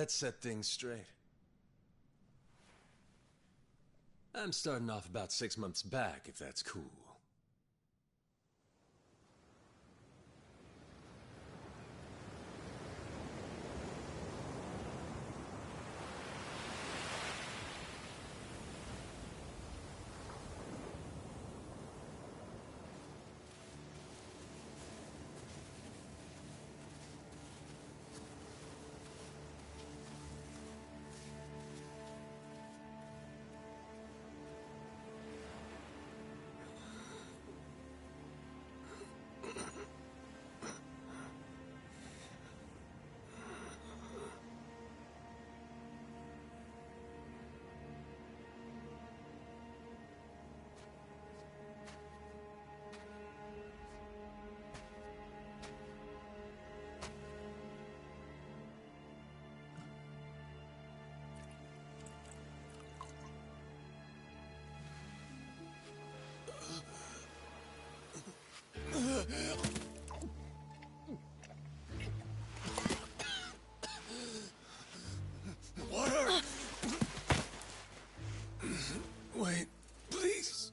let's set things straight. I'm starting off about 6 months back, if that's cool. Water! Wait, please.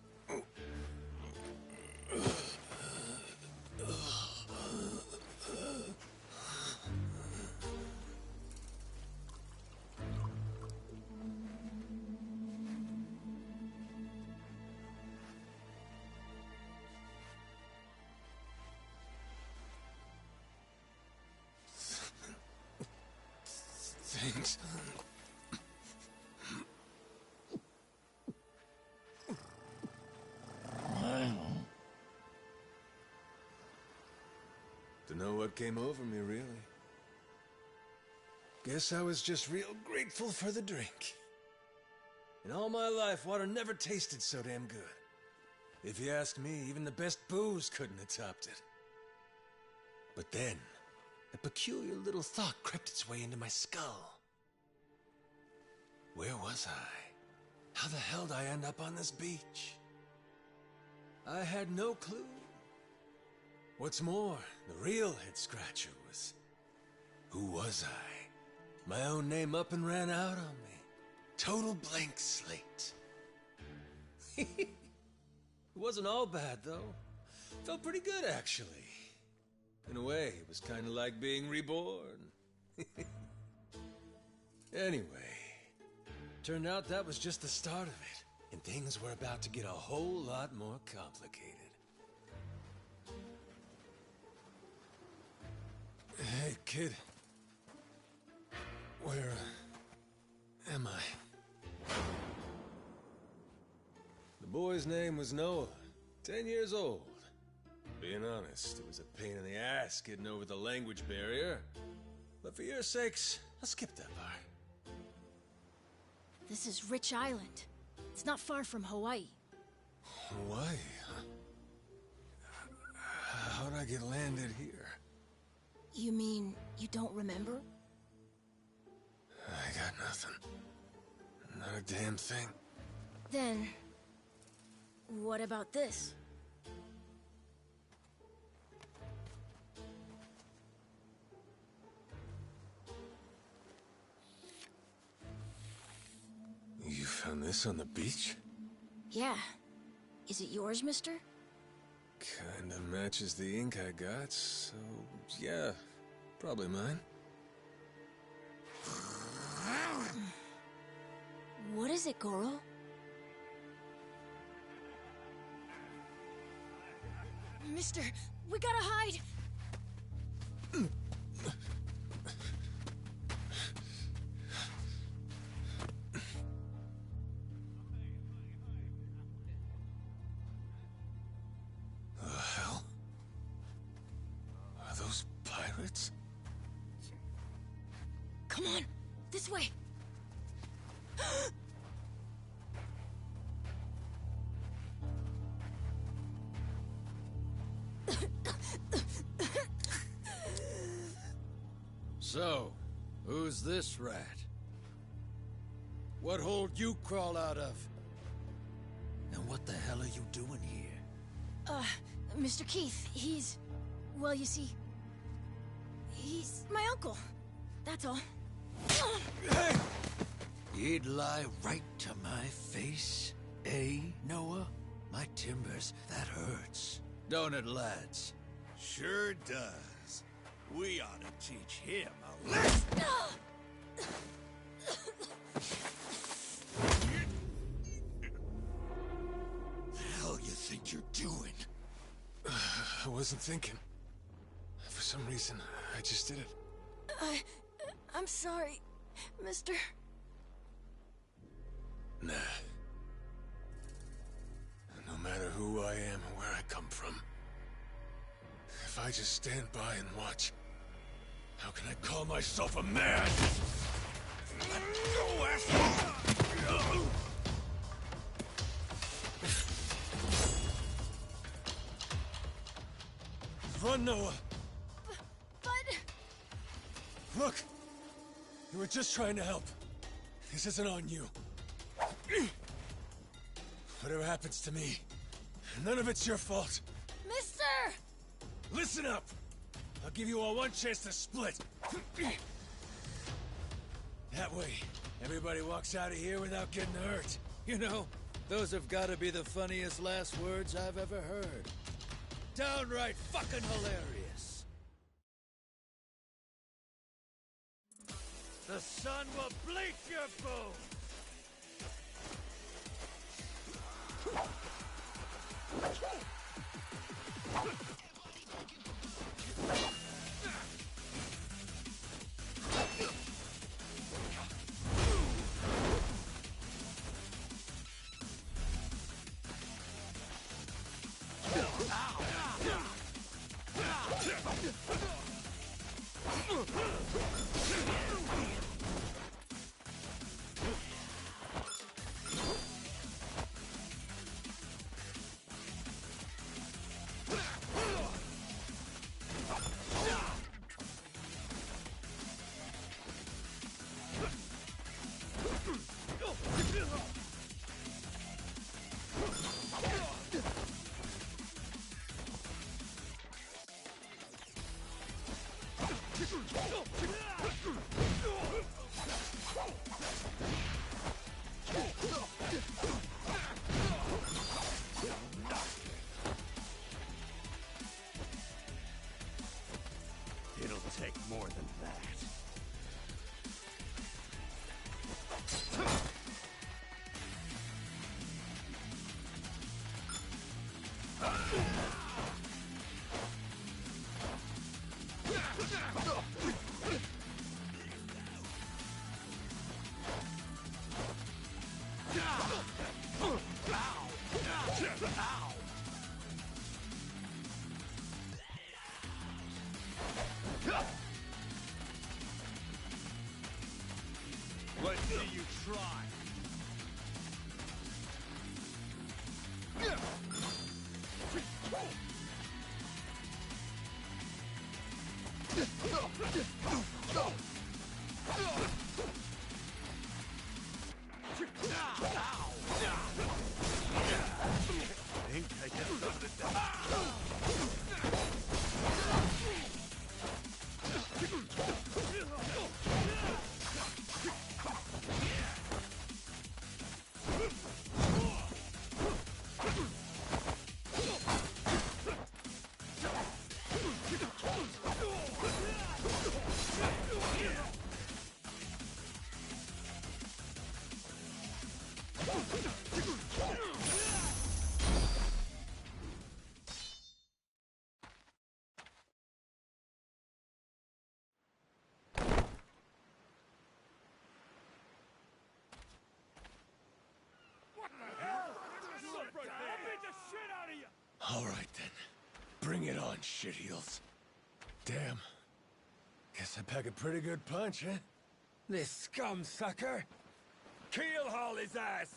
Thanks. Dunno what came over me, really. Guess I was just real grateful for the drink. In all my life, water never tasted so damn good. If you ask me, even the best booze couldn't have topped it. But then, a peculiar little thought crept its way into my skull. Where was I? How the hell did I end up on this beach? I had no clue. What's more, the real head-scratcher was... who was I? My own name up and ran out on me. Total blank slate. It wasn't all bad, though. Felt pretty good, actually. In a way, it was kind of like being reborn. Anyway, turned out that was just the start of it, and things were about to get a whole lot more complicated. Hey, kid. Where am I? The boy's name was Noah, 10 years old. Being honest, it was a pain in the ass getting over the language barrier. But for your sakes, I'll skip that part. This is Rich Island. It's not far from Hawaii. Hawaii, huh? How'd I get landed here? You mean you don't remember? I got nothing. Not a damn thing. Then, what about this? You found this on the beach? Yeah. Is it yours, mister? Kinda matches the ink I got, so yeah, probably mine. What is it, Goro? Mister, we gotta hide! The hell? Are those pirates? Come on, this way! So, who's this rat? What hole you crawl out of? And what the hell are you doing here? Mr. Keith, well, you see, he's my uncle. That's all. Hey! You'd lie right to my face, eh, Noah? My timbers, that hurts. Don't it, lads? Sure does. We ought to teach him a lesson. The hell you think you're doing? I wasn't thinking. For some reason, I just did it. I'm sorry, mister. Nah. No matter who I am or where I come from, if I just stand by and watch, how can I call myself a man? Go, asshole! Run, Noah! But... Look! You were just trying to help. This isn't on you. Whatever happens to me, none of it's your fault. Mister! Listen up! I'll give you all one chance to split. That way, everybody walks out of here without getting hurt. You know, those have got to be the funniest last words I've ever heard. Downright fucking hilarious. The sun will bleach your bones! It'll take more than that. Let's see you try. Think I can stop it All right, then. Bring it on, shitheels. Damn. Guess I pack a pretty good punch, huh? This scum sucker! Keel haul his ass!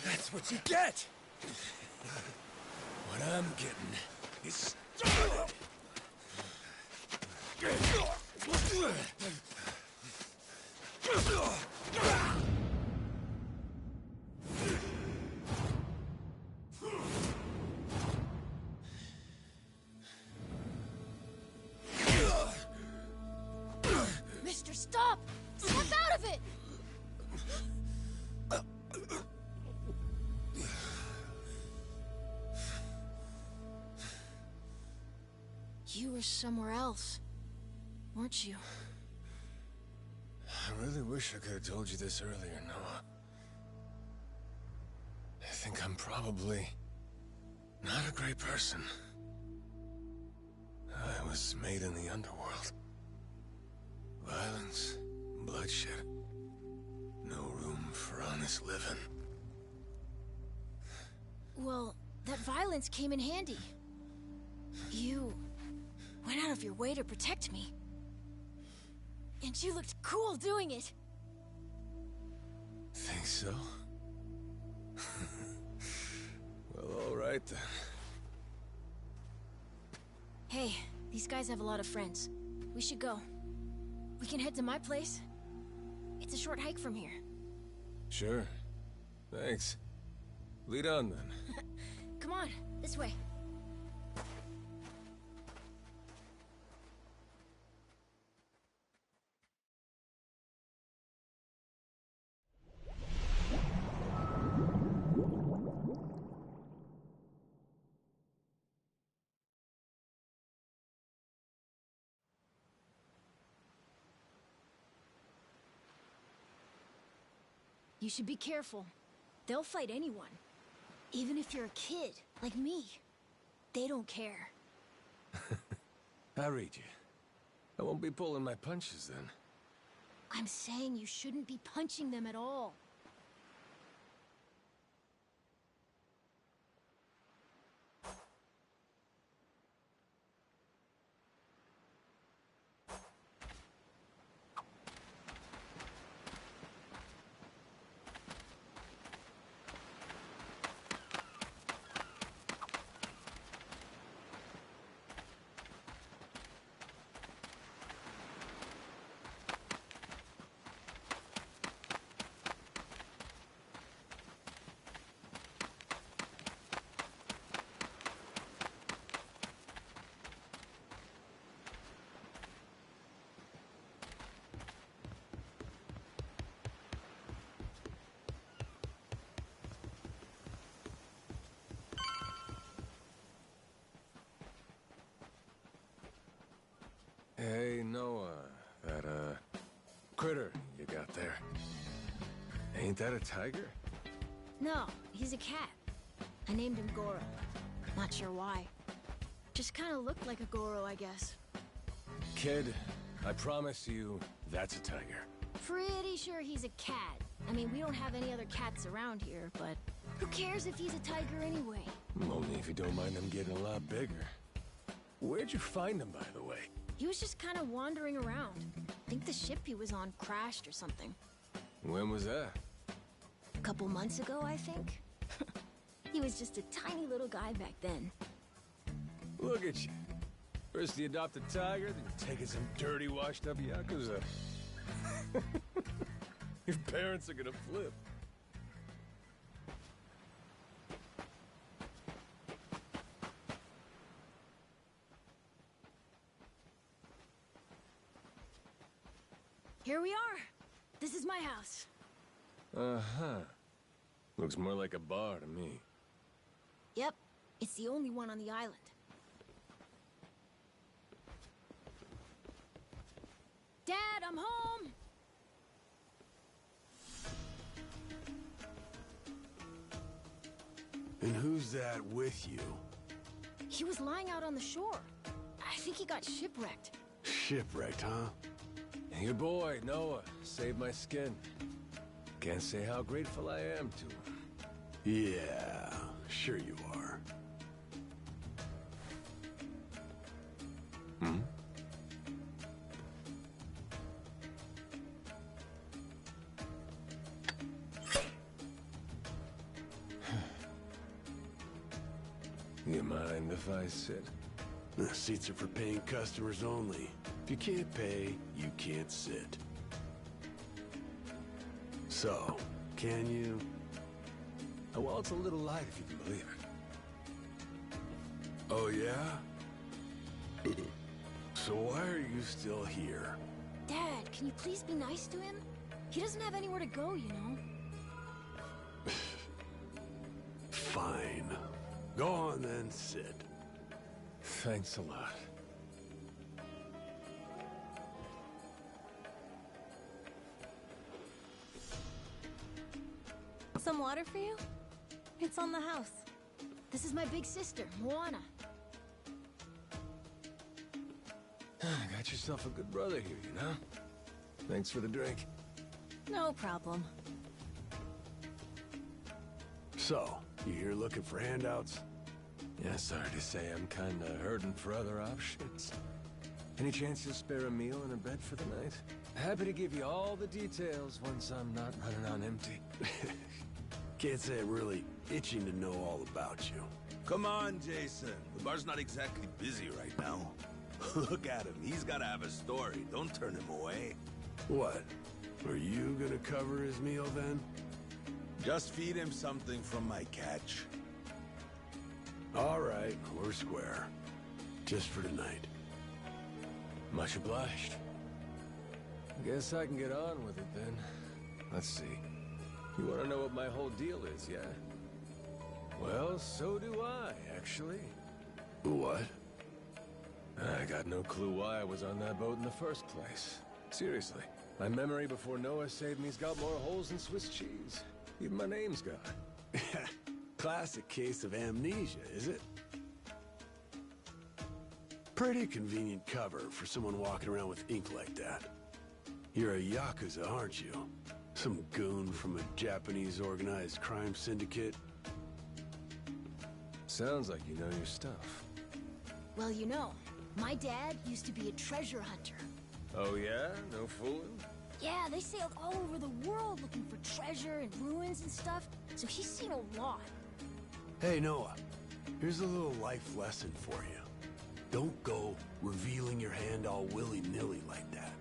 That's what you get! What I'm getting is started! Mister, stop! Snap out of it! You were somewhere else, weren't you? I really wish I could have told you this earlier, Noah. I think I'm probably not a great person. I was made in the underworld. Violence, bloodshed. No room for honest living. Well, that violence came in handy. You went out of your way to protect me. And you looked cool doing it. Think so? Well, all right then. Hey, these guys have a lot of friends. We should go. We can head to my place. It's a short hike from here. Sure. Thanks. Lead on then. Come on, this way. You should be careful. They'll fight anyone. Even if you're a kid, like me. They don't care. I read you. I won't be pulling my punches then. I'm saying you shouldn't be punching them at all. Hey, Noah, that, critter you got there. Ain't that a tiger? No, he's a cat. I named him Goro. Not sure why. Just kinda looked like a Goro, I guess. Kid, I promise you, that's a tiger. Pretty sure he's a cat. I mean, we don't have any other cats around here, but who cares if he's a tiger anyway? Only if you don't mind them getting a lot bigger. Where'd you find him, by the way? He was just kind of wandering around. I think the ship he was on crashed or something. When was that? A couple months ago, I think. He was just a tiny little guy back then. Look at you. First you adopt a tiger, then you're taking some dirty, washed-up Yakuza. Your parents are gonna flip. Here we are. This is my house. Uh-huh. Looks more like a bar to me. Yep, it's the only one on the island. Dad, I'm home! And who's that with you? He was lying out on the shore. I think he got shipwrecked. Shipwrecked, huh? Your boy, Noah, saved my skin. Can't say how grateful I am to him. Yeah, sure you are. Hmm? You mind if I sit? The seats are for paying customers only. If you can't pay, you can't sit. So, can you? Oh, well, it's a little light if you can believe it. Oh, yeah? So why are you still here? Dad, can you please be nice to him? He doesn't have anywhere to go, you know? Fine. Go on then, sit. Thanks a lot. Some water for you? It's on the house. This is my big sister, Moana. Got yourself a good brother here, you know? Thanks for the drink. No problem. So, you here looking for handouts? Yeah, sorry to say I'm kinda hurting for other options. Any chance you'll spare a meal and a bed for the night? Happy to give you all the details once I'm not running on empty. Can't say I'm really itching to know all about you. Come on, Jason. The bar's not exactly busy right now. Look at him. He's gotta have a story. Don't turn him away. What? Are you gonna cover his meal then? Just feed him something from my catch. All right, we're square. Just for tonight. Much obliged. Guess I can get on with it then. Let's see. You want to know what my whole deal is, yeah? Well, so do I, actually. What? I got no clue why I was on that boat in the first place. Seriously. My memory before Noah saved me's got more holes than Swiss cheese. Even my name's gone. Classic case of amnesia, is it? Pretty convenient cover for someone walking around with ink like that. You're a Yakuza, aren't you? Some goon from a Japanese organized crime syndicate? Sounds like you know your stuff. Well, you know, my dad used to be a treasure hunter. Oh yeah? No fooling? Yeah, they sailed all over the world looking for treasure and ruins and stuff, so he's seen a lot. Hey, Noah. Here's a little life lesson for you. Don't go revealing your hand all willy-nilly like that.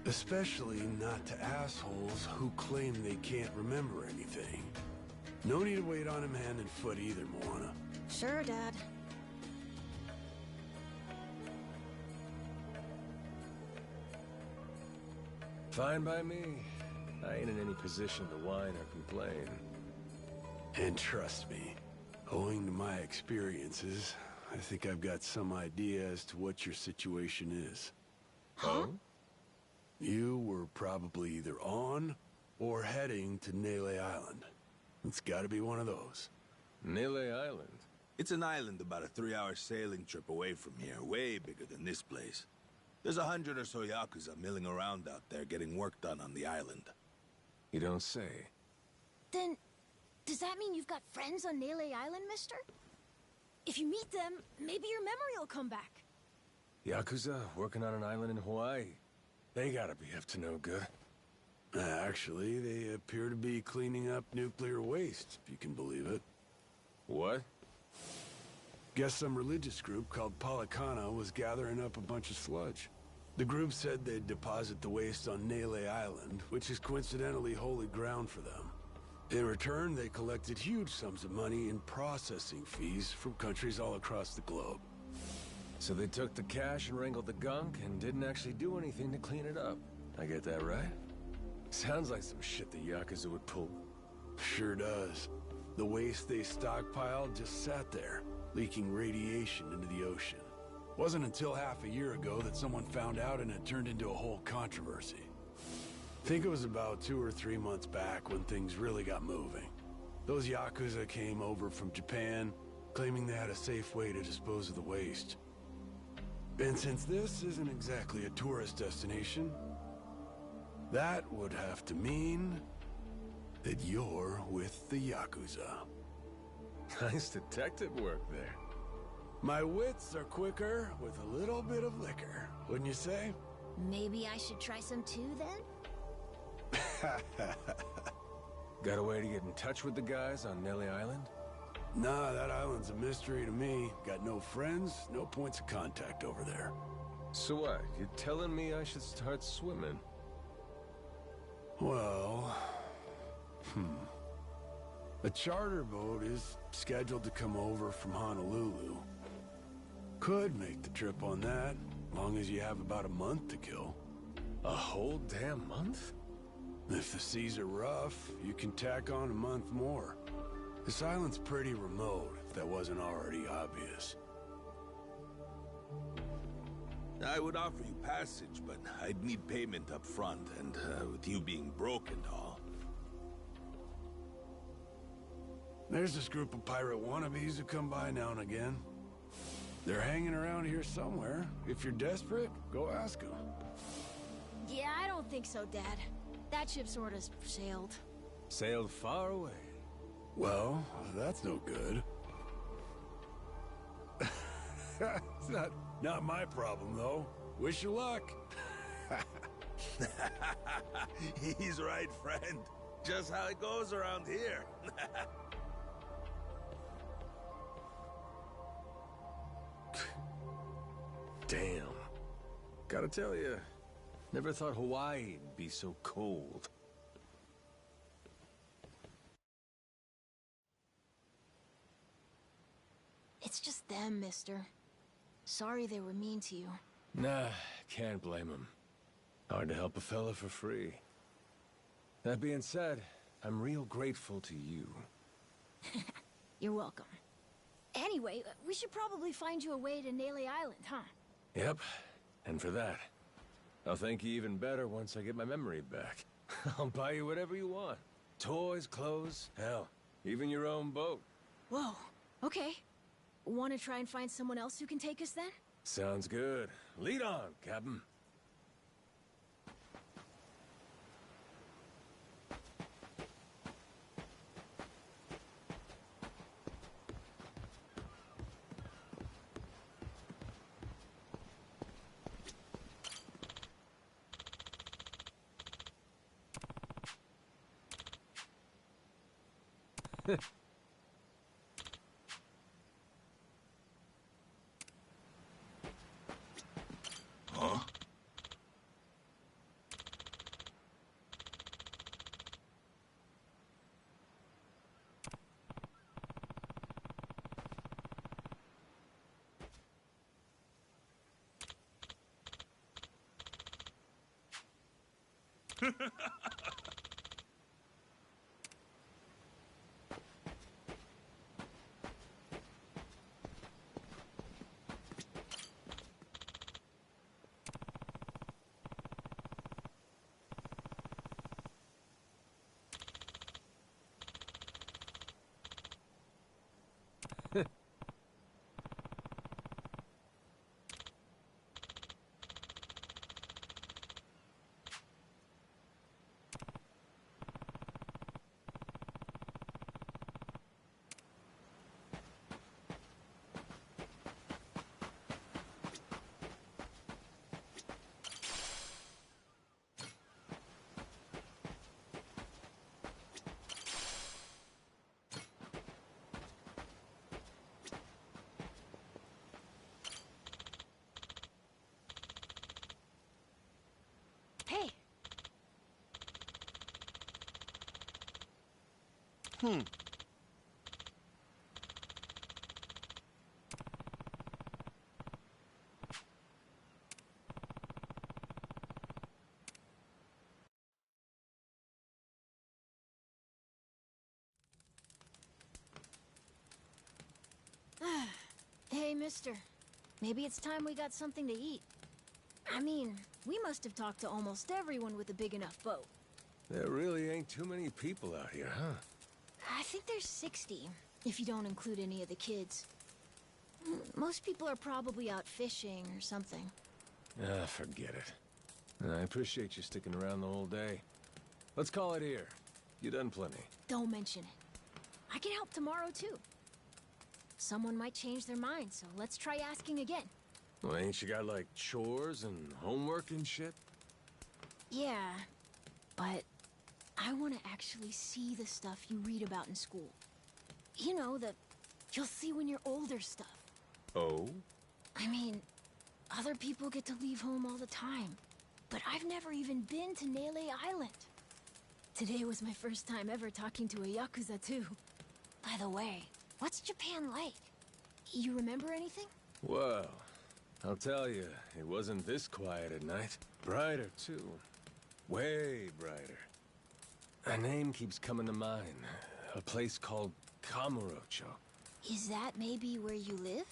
Especially not to assholes who claim they can't remember anything. No need to wait on him hand and foot either, Moana. Sure, Dad. Fine by me. I ain't in any position to whine or complain. And trust me, owing to my experiences, I think I've got some idea as to what your situation is. Huh? You were probably either on or heading to Nele Island. It's gotta be one of those. Nele Island? It's an island about a 3-hour sailing trip away from here, way bigger than this place. There's 100 or so Yakuza milling around out there getting work done on the island. You don't say. Then, does that mean you've got friends on Nele Island, mister? If you meet them, maybe your memory will come back. Yakuza working on an island in Hawaii. They gotta be up to no good. Actually, they appear to be cleaning up nuclear waste, if you can believe it. What? Guess some religious group called Policana was gathering up a bunch of sludge. The group said they'd deposit the waste on Nele Island, which is coincidentally holy ground for them. In return, they collected huge sums of money in processing fees from countries all across the globe. So they took the cash and wrangled the gunk and didn't actually do anything to clean it up. I get that right? Sounds like some shit the Yakuza would pull. Sure does. The waste they stockpiled just sat there, leaking radiation into the ocean. Wasn't until half a year ago that someone found out and it turned into a whole controversy. Think it was about 2 or 3 months back when things really got moving. Those Yakuza came over from Japan, claiming they had a safe way to dispose of the waste. And since this isn't exactly a tourist destination, that would have to mean that you're with the Yakuza. Nice detective work there. My wits are quicker with a little bit of liquor, wouldn't you say? Maybe I should try some too, then? Got a way to get in touch with the guys on Nelly Island? Nah, that island's a mystery to me. Got no friends, no points of contact over there. So what? You telling me I should start swimming? Well... A charter boat is scheduled to come over from Honolulu. Could make the trip on that, long as you have about a month to kill. A whole damn month? If the seas are rough, you can tack on a month more. This island's pretty remote, if that wasn't already obvious. I would offer you passage, but I'd need payment up front, and with you being broke and all. There's this group of pirate wannabes who come by now and again. They're hanging around here somewhere. If you're desperate, go ask them. Yeah, I don't think so, Dad. That ship sort of sailed. Sailed far away. Well, that's no good. It's not my problem, though. Wish you luck. He's right, friend. Just how it goes around here. Damn. Gotta tell you, never thought Hawaii'd be so cold. It's just them, mister. Sorry they were mean to you. Nah, can't blame him. Hard to help a fella for free. That being said, I'm real grateful to you. You're welcome. Anyway, we should probably find you a way to Nele Island, huh? Yep, and for that, I'll thank you even better once I get my memory back. I'll buy you whatever you want. Toys, clothes, hell, even your own boat. Whoa, okay. Want to try and find someone else who can take us then? Sounds good. Lead on, Captain. Huh? Hey! Hey, mister. Maybe it's time we got something to eat. I mean, we must have talked to almost everyone with a big enough boat. There really ain't too many people out here, huh? I think there's 60, if you don't include any of the kids. Most people are probably out fishing or something. Ah, forget it. I appreciate you sticking around the whole day. Let's call it here. You done plenty. Don't mention it. I can help tomorrow, too. Someone might change their mind, so let's try asking again. Well, ain't you got, like, chores and homework and shit? Yeah, but I want to actually see the stuff you read about in school. You know, the you'll see when you're older stuff. Oh? I mean, other people get to leave home all the time, but I've never even been to Nele Island. Today was my first time ever talking to a Yakuza, too. By the way, what's Japan like? You remember anything? Well, I'll tell you, it wasn't this quiet at night. Brighter, too. Way brighter. A name keeps coming to mind. A place called Kamurocho. Is that maybe where you live?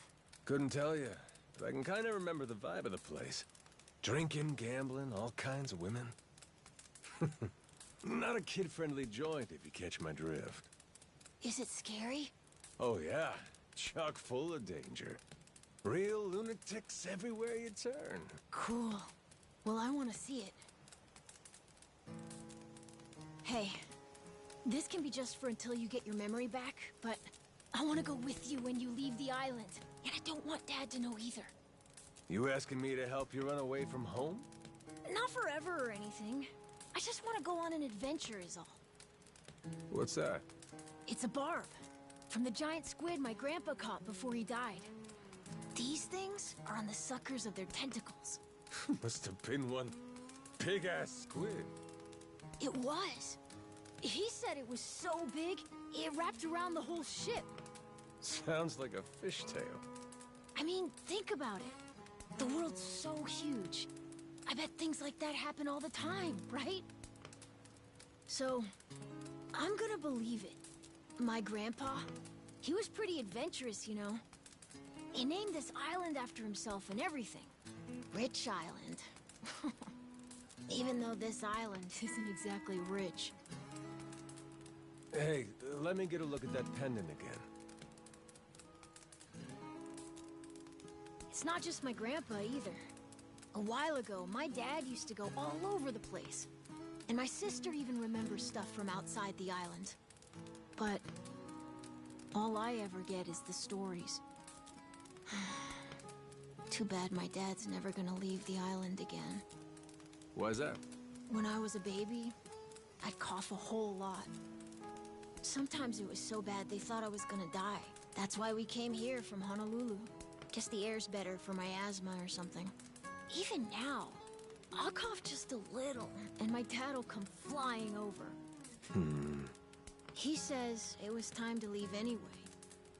Couldn't tell you, but I can kind of remember the vibe of the place. Drinking, gambling, all kinds of women. Not a kid-friendly joint, if you catch my drift. Is it scary? Oh yeah, chock full of danger. Real lunatics everywhere you turn. Cool. Well, I want to see it. Hey, this can be just for until you get your memory back, but I want to go with you when you leave the island. And I don't want Dad to know either. You asking me to help you run away from home? Not forever or anything. I just want to go on an adventure is all. What's that? It's a barb. From the giant squid my grandpa caught before he died. These things are on the suckers of their tentacles. Must have been one big-ass squid. It was. He said it was so big, it wrapped around the whole ship. Sounds like a fishtail. I mean, think about it. The world's so huge. I bet things like that happen all the time, right? So, I'm gonna believe it. My grandpa, he was pretty adventurous, you know. He named this island after himself and everything. Rich Island. Even though this island isn't exactly rich. Hey, let me get a look at that pendant again. It's not just my grandpa either. A while ago, my dad used to go all over the place. And my sister even remembers stuff from outside the island. But all I ever get is the stories. Too bad my dad's never gonna leave the island again. Why's that? When I was a baby, I'd cough a whole lot. Sometimes it was so bad they thought I was gonna die. That's why we came here from Honolulu. Guess the air's better for my asthma or something. Even now, I'll cough just a little, and my dad'll come flying over. He says it was time to leave anyway,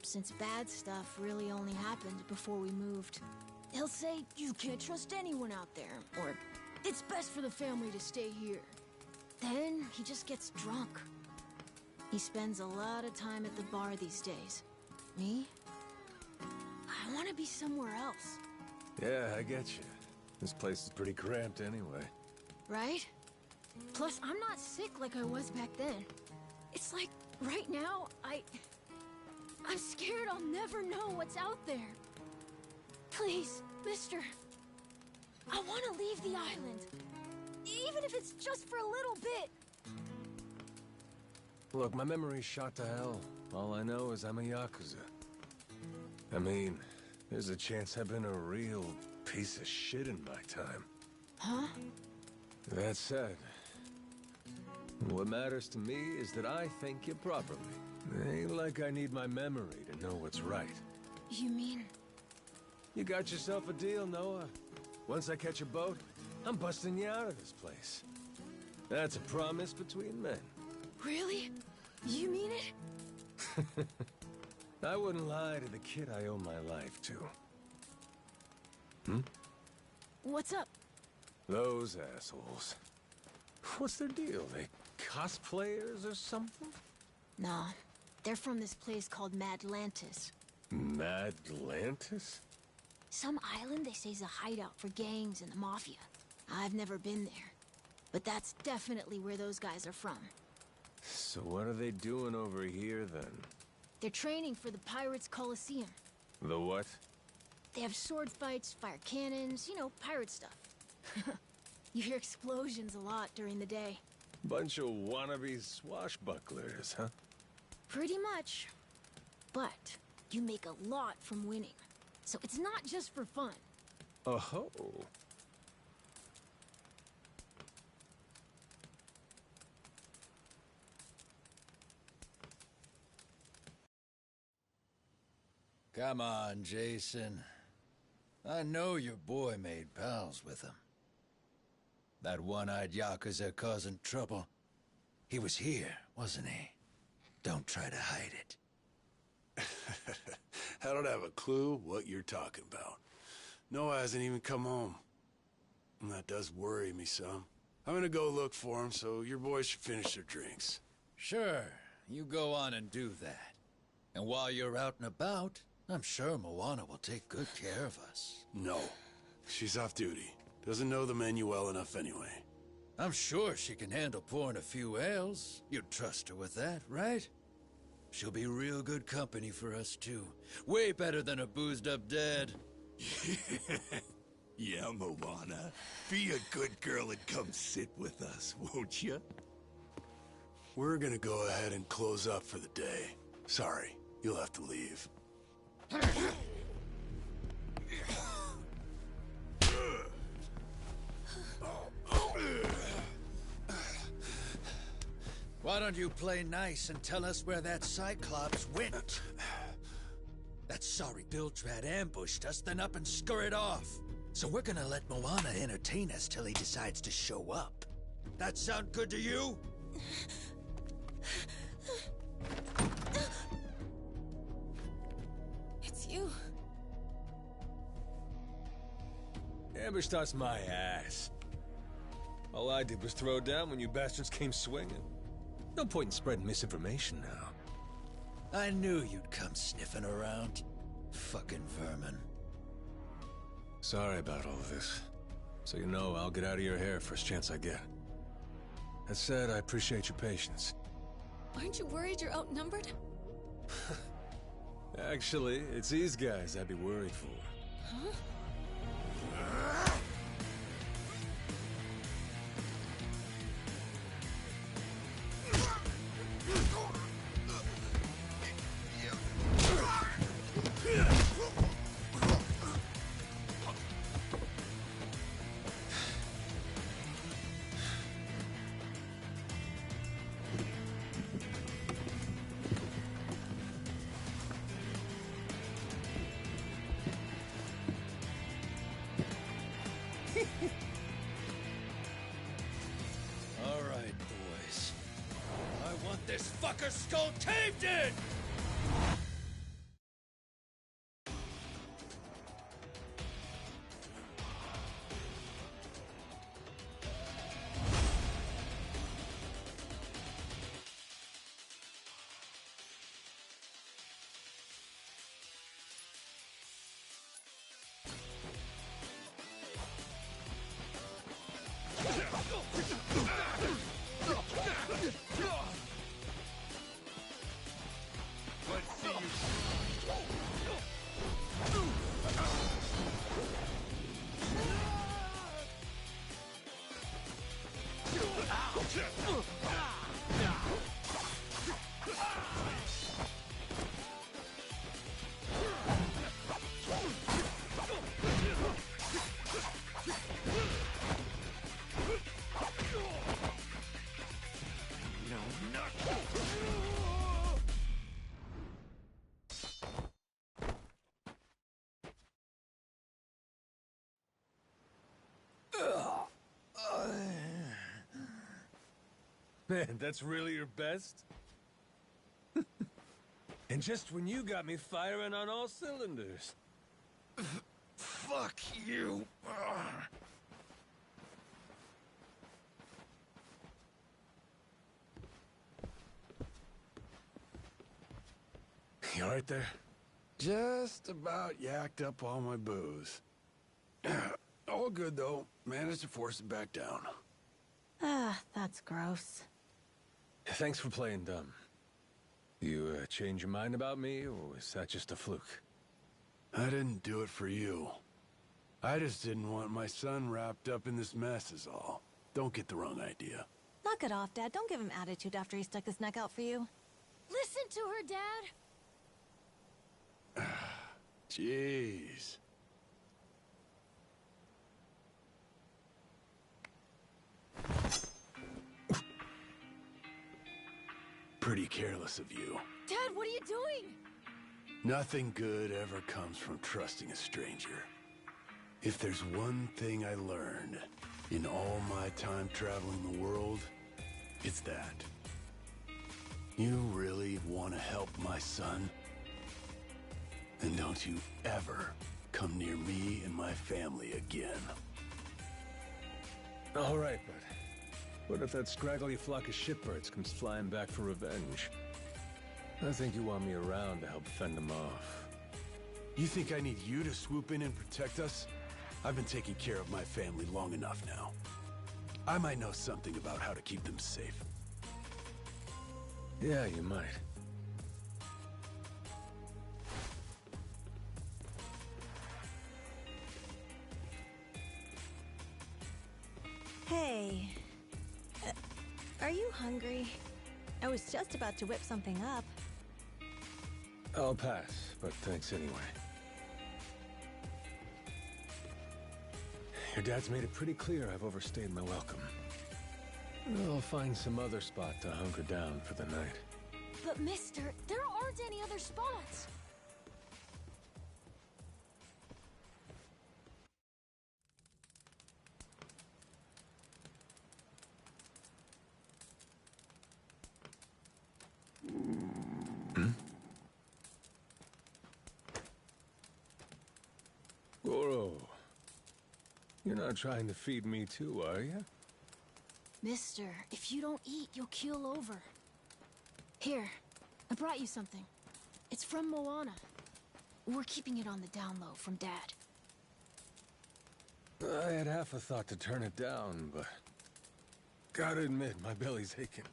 since bad stuff really only happened before we moved. He'll say, you can't trust anyone out there, or it's best for the family to stay here. Then he just gets drunk. He spends a lot of time at the bar these days. Me? I want to be somewhere else. Yeah, I get you. This place is pretty cramped anyway. Right? Plus, I'm not sick like I was back then. It's like, right now, I'm scared I'll never know what's out there. Please, mister. I want to leave the island. Even if it's just for a little bit. Look, my memory's shot to hell. All I know is I'm a Yakuza. I mean, there's a chance I've been a real piece of shit in my time. Huh? That said, what matters to me is that I think you properly. Ain't like I need my memory to know what's right. You mean? You got yourself a deal, Noah. Once I catch a boat, I'm busting you out of this place. That's a promise between men. Really? You mean it? I wouldn't lie to the kid I owe my life to. What's up? Those assholes. What's their deal? They cosplayers or something? Nah, they're from this place called Madlantis. Madlantis? Some island they say's a hideout for gangs and the mafia. I've never been there, but that's definitely where those guys are from. So what are they doing over here then? They're training for the Pirates Coliseum. The what? They have sword fights, fire cannons, you know, pirate stuff. You hear explosions a lot during the day. Bunch of wannabe swashbucklers, huh? Pretty much. But you make a lot from winning. So it's not just for fun. Oh. Come on, Jason. I know your boy made pals with him. That one-eyed Yakuza causing trouble. He was here, wasn't he? Don't try to hide it. I don't have a clue what you're talking about. Noah hasn't even come home. And that does worry me some. I'm gonna go look for him, so your boys should finish their drinks. Sure, you go on and do that. And while you're out and about, I'm sure Moana will take good care of us. No. She's off duty. Doesn't know the menu well enough anyway. I'm sure she can handle pouring a few ales. You'd trust her with that, right? She'll be real good company for us, too. Way better than a boozed-up dad. Yeah, Moana. Be a good girl and come sit with us, won't you? We're gonna go ahead and close up for the day. Sorry, you'll have to leave. Why don't you play nice and tell us where that Cyclops went? That sorry Biltrad ambushed us, then up and scurried off. So we're gonna let Moana entertain us till he decides to show up. That sound good to you? It's you. Ambushed us my ass. All I did was throw down when you bastards came swinging. No point in spreading misinformation now. I knew you'd come sniffing around. Fucking vermin. Sorry about all of this. So you know, I'll get out of your hair first chance I get. That said, I appreciate your patience. Aren't you worried you're outnumbered? Actually, it's these guys I'd be worried for. Huh? All right, boys. I want this fucker skull caved in! Man, that's really your best? And just when you got me firing on all cylinders. Fuck you! You alright there? Just about yacked up all my booze. All good, though. Managed to force it back down. Ah, that's gross. Thanks for playing dumb. You change your mind about me, or is that just a fluke? I didn't do it for you. I just didn't want my son wrapped up in this mess is all. Don't get the wrong idea. Knock it off, Dad. Don't give him attitude after he stuck his neck out for you. Listen to her, Dad. Jeez. Pretty careless of you. Dad, what are you doing? Nothing good ever comes from trusting a stranger. If there's one thing I learned in all my time traveling the world, it's that. You really want to help my son? Then don't you ever come near me and my family again. All right, but what if that scraggly flock of shitbirds comes flying back for revenge? I think you want me around to help fend them off. You think I need you to swoop in and protect us? I've been taking care of my family long enough now. I might know something about how to keep them safe. Yeah, you might. Hey. Are you hungry? I was just about to whip something up. I'll pass, but thanks anyway. Your dad's made it pretty clear I've overstayed my welcome. I'll find some other spot to hunker down for the night. But mister, there aren't any other spots. Goro, you're not trying to feed me too, are you? Mister, if you don't eat, you'll keel over. Here, I brought you something. It's from Moana. We're keeping it on the down low from Dad. I had half a thought to turn it down, but gotta admit, my belly's aching.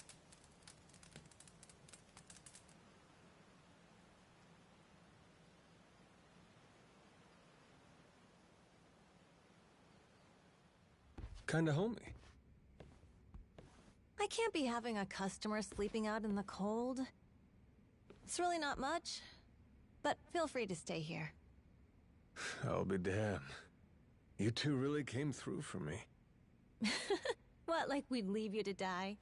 Kinda homey. I can't be having a customer sleeping out in the cold. It's really not much, but feel free to stay here. I'll be damned. You two really came through for me. What, like we'd leave you to die?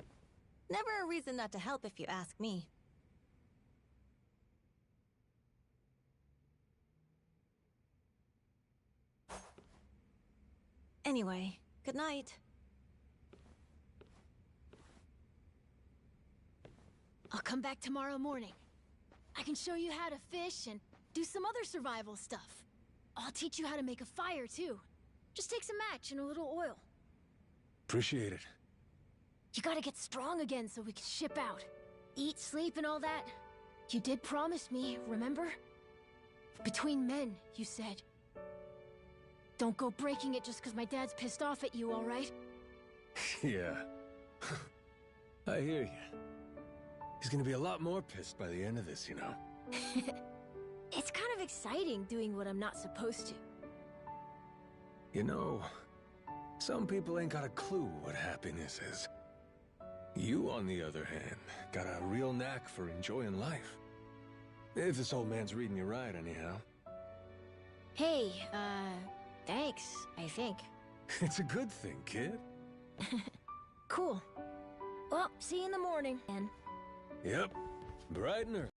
Never a reason not to help if you ask me. Anyway, good night. I'll come back tomorrow morning. I can show you how to fish and do some other survival stuff. I'll teach you how to make a fire, too. Just takes a match and a little oil. Appreciate it. You gotta get strong again so we can ship out. Eat, sleep, and all that. You did promise me, remember? Between men, you said. Don't go breaking it just because my dad's pissed off at you, all right? Yeah. I hear you. He's gonna be a lot more pissed by the end of this, you know. It's kind of exciting doing what I'm not supposed to. You know, some people ain't got a clue what happiness is. You, on the other hand, got a real knack for enjoying life. If this old man's reading you right, anyhow. Hey, thanks, I think. It's a good thing, kid. Cool. Well, see you in the morning, then. Yep. Bright and early.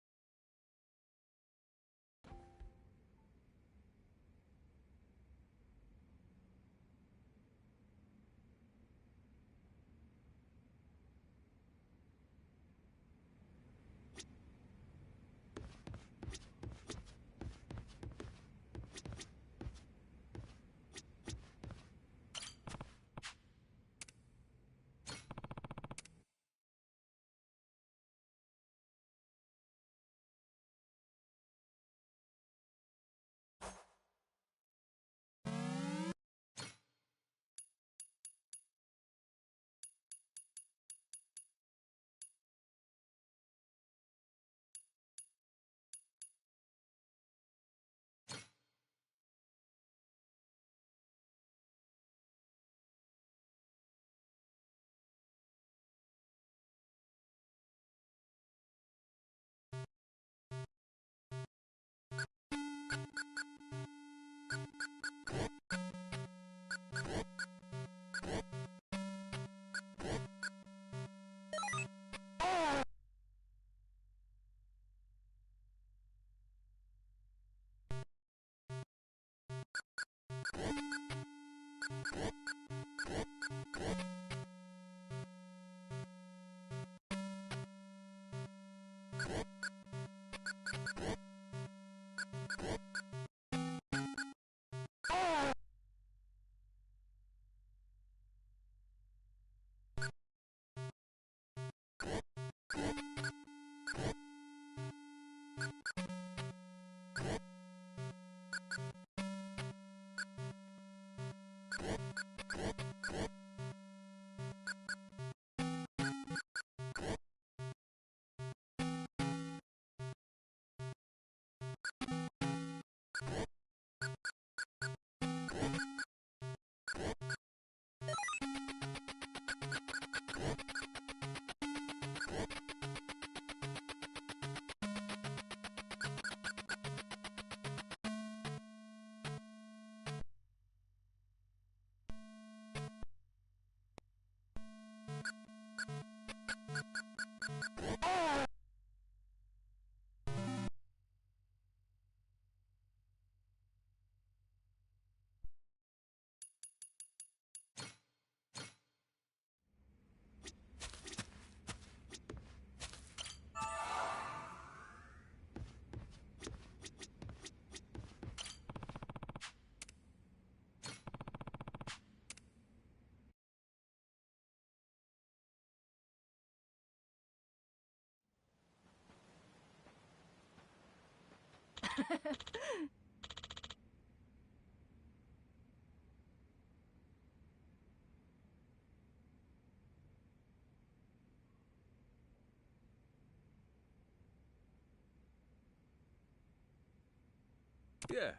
Yeah.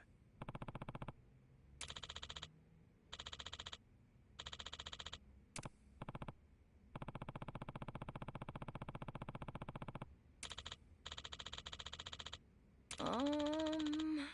Um...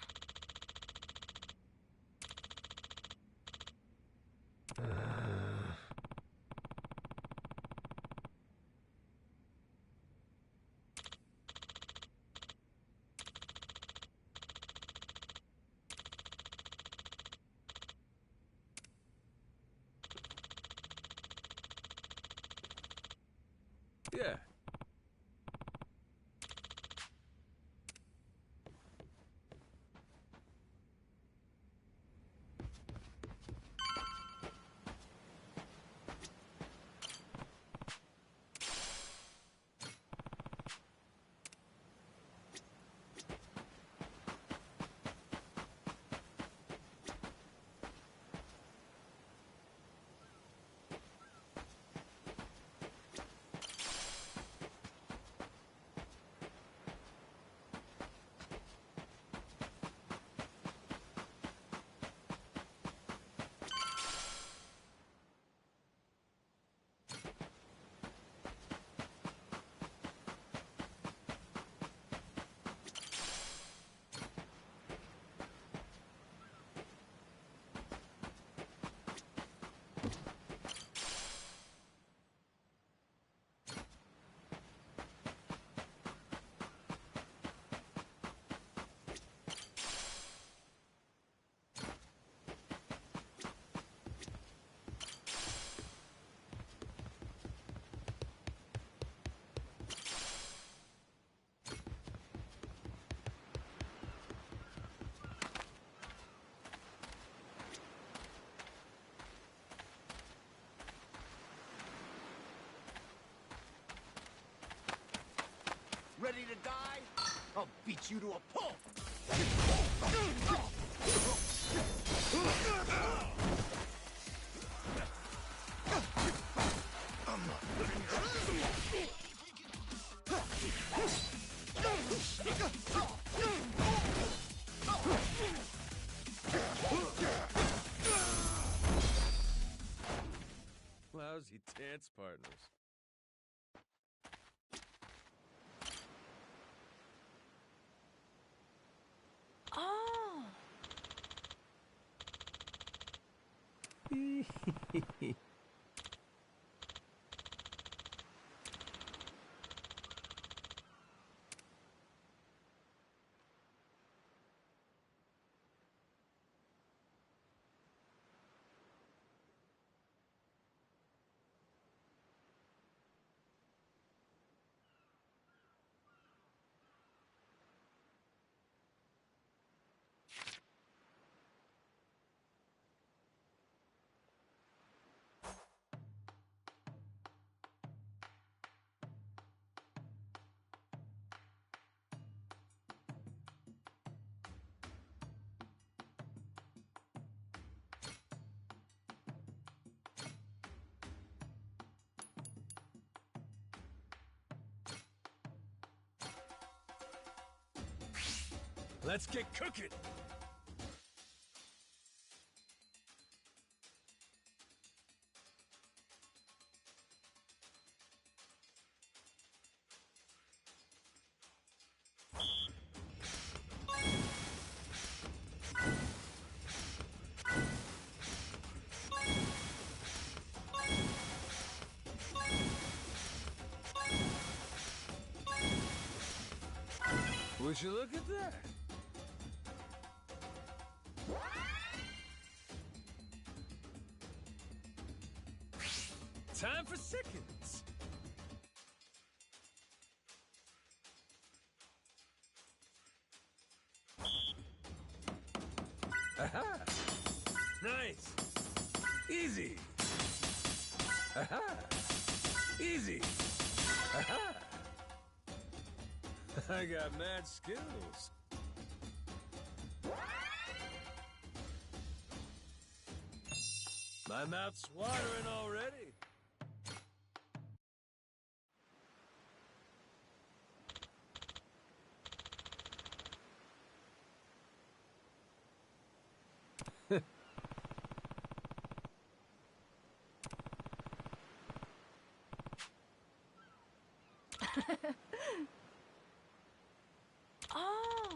Yeah. Ready to die? I'll beat you to a pulp! Lousy dance partners. Oh! Let's get cooking! Would you look at that? Time for seconds. Aha! Nice. Easy. Aha! Easy. Aha! I got mad skills. My mouth's watering already. Oh.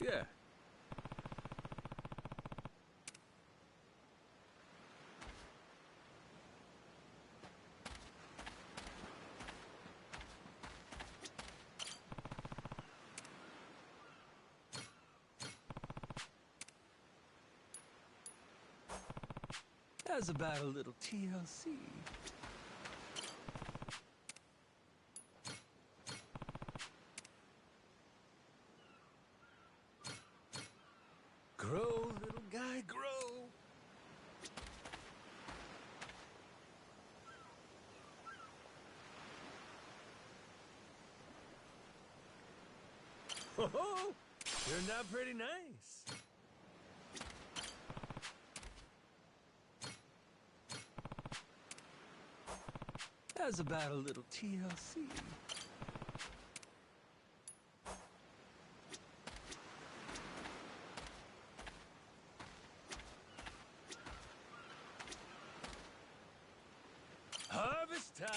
Yeah. How's about a little TLC? Grow, little guy, grow. Oh, turned out pretty nice. How's about a little TLC? Harvest time!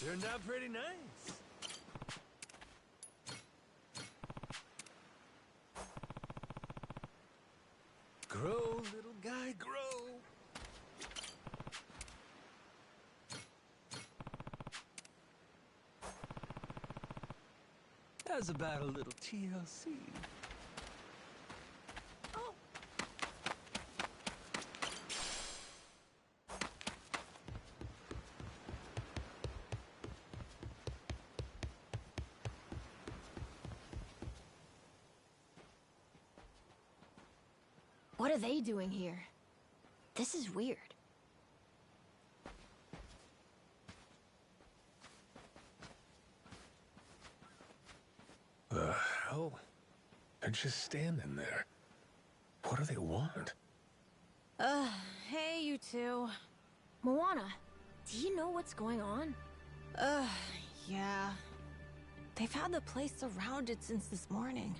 Turned out pretty nice. Grow, little guy, grow. How's about a little TLC? Oh. What are they doing here? This is weird. The hell? They're just standing there. What do they want? Hey, you two. Moana, do you know what's going on? Yeah. They've had the place surrounded since this morning.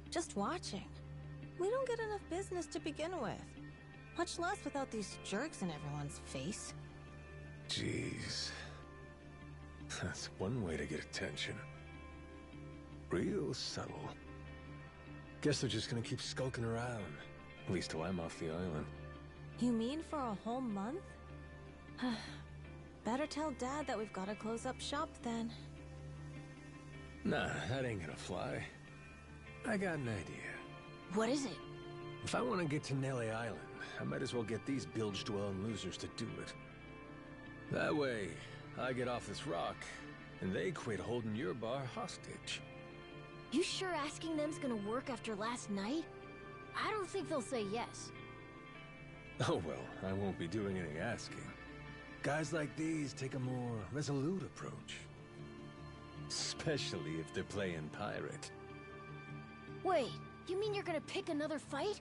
Just watching. We don't get enough business to begin with. Much less without these jerks in everyone's face. Jeez. That's one way to get attention. Real subtle. Guess they're just gonna keep skulking around. At least till I'm off the island. You mean for a whole month? Better tell Dad that we've got to close up shop then. Nah, that ain't gonna fly. I got an idea. What is it? If I want to get to Nelly Island, I might as well get these bilge-dwelling losers to do it. That way, I get off this rock, and they quit holding your bar hostage. You sure asking them's gonna work after last night? I don't think they'll say yes. Oh well, I won't be doing any asking. Guys like these take a more resolute approach. Especially if they're playing pirate. Wait, you mean you're gonna pick another fight?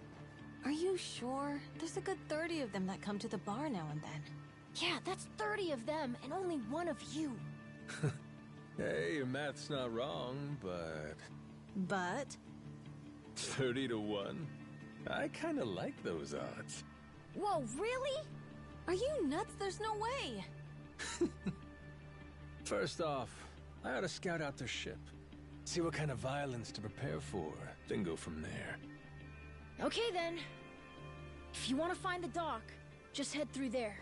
Are you sure? There's a good 30 of them that come to the bar now and then. Yeah, that's 30 of them, and only one of you. Hey, your math's not wrong, but... But? 30 to 1? I kinda like those odds. Whoa, really? Are you nuts? There's no way! First off, I ought to scout out their ship. See what kind of violence to prepare for, then go from there. Okay then. If you want to find the dock, just head through there.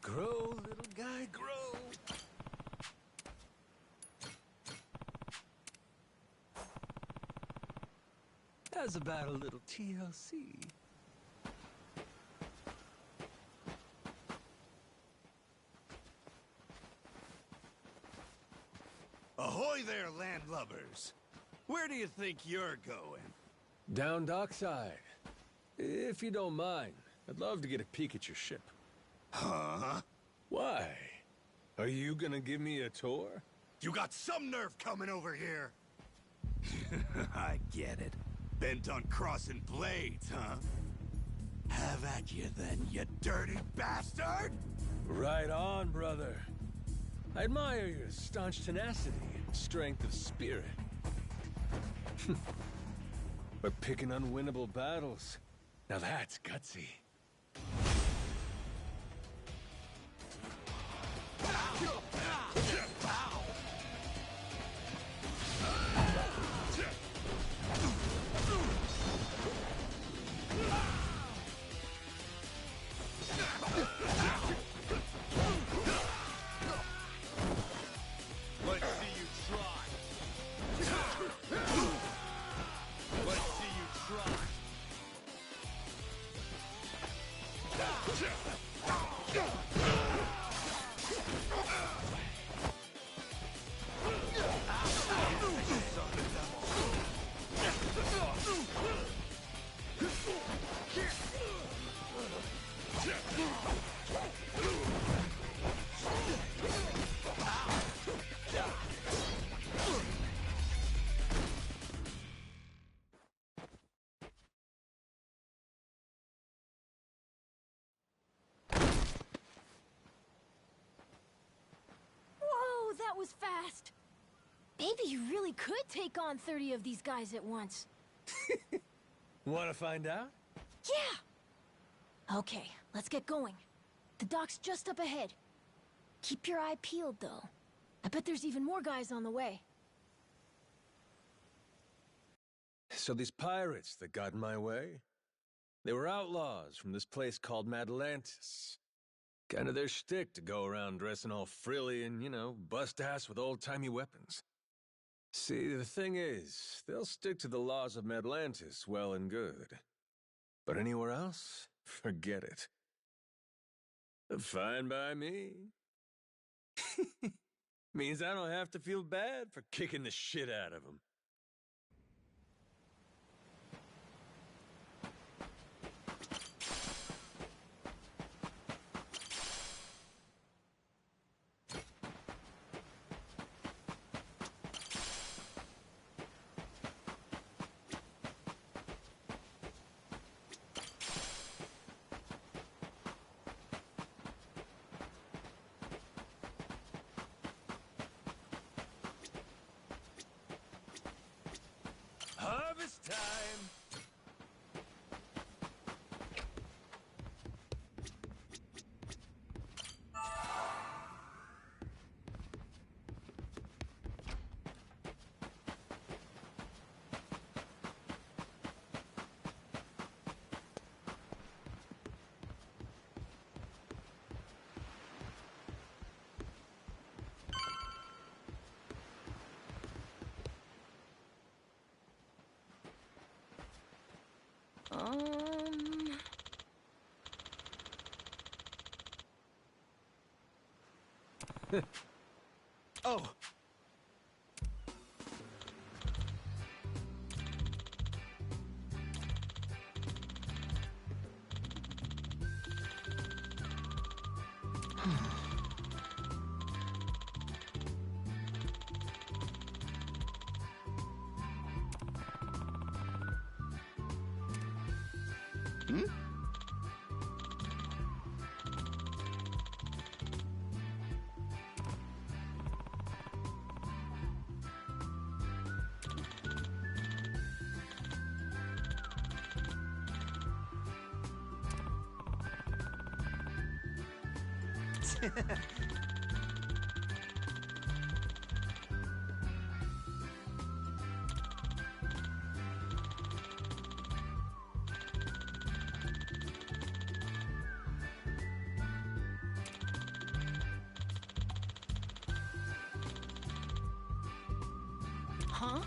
Grow, little guy, grow! How's about a little TLC? Ahoy there, landlubbers! Where do you think you're going? Down dockside. If you don't mind, I'd love to get a peek at your ship. Huh? Why? Are you gonna give me a tour? You got some nerve coming over here! I get it. Bent on crossing blades, huh? Have at you then, you dirty bastard! Right on, brother. I admire your staunch tenacity and strength of spirit. But picking unwinnable battles, now that's gutsy. Let's see you try. Let's see you try. fast. Maybe you really could take on 30 of these guys at once. Wanna find out? Yeah! Okay, let's get going. The dock's just up ahead. Keep your eye peeled, though. I bet there's even more guys on the way. So these pirates that got in my way, they were outlaws from this place called Madlantis. Kinda their shtick to go around dressing all frilly and, you know, bust ass with old-timey weapons. See, the thing is, they'll stick to the laws of Madlantis well and good. But anywhere else, forget it. Fine by me. Means I don't have to feel bad for kicking the shit out of them. Harvest time! Um... Oh! Hmm? Huh?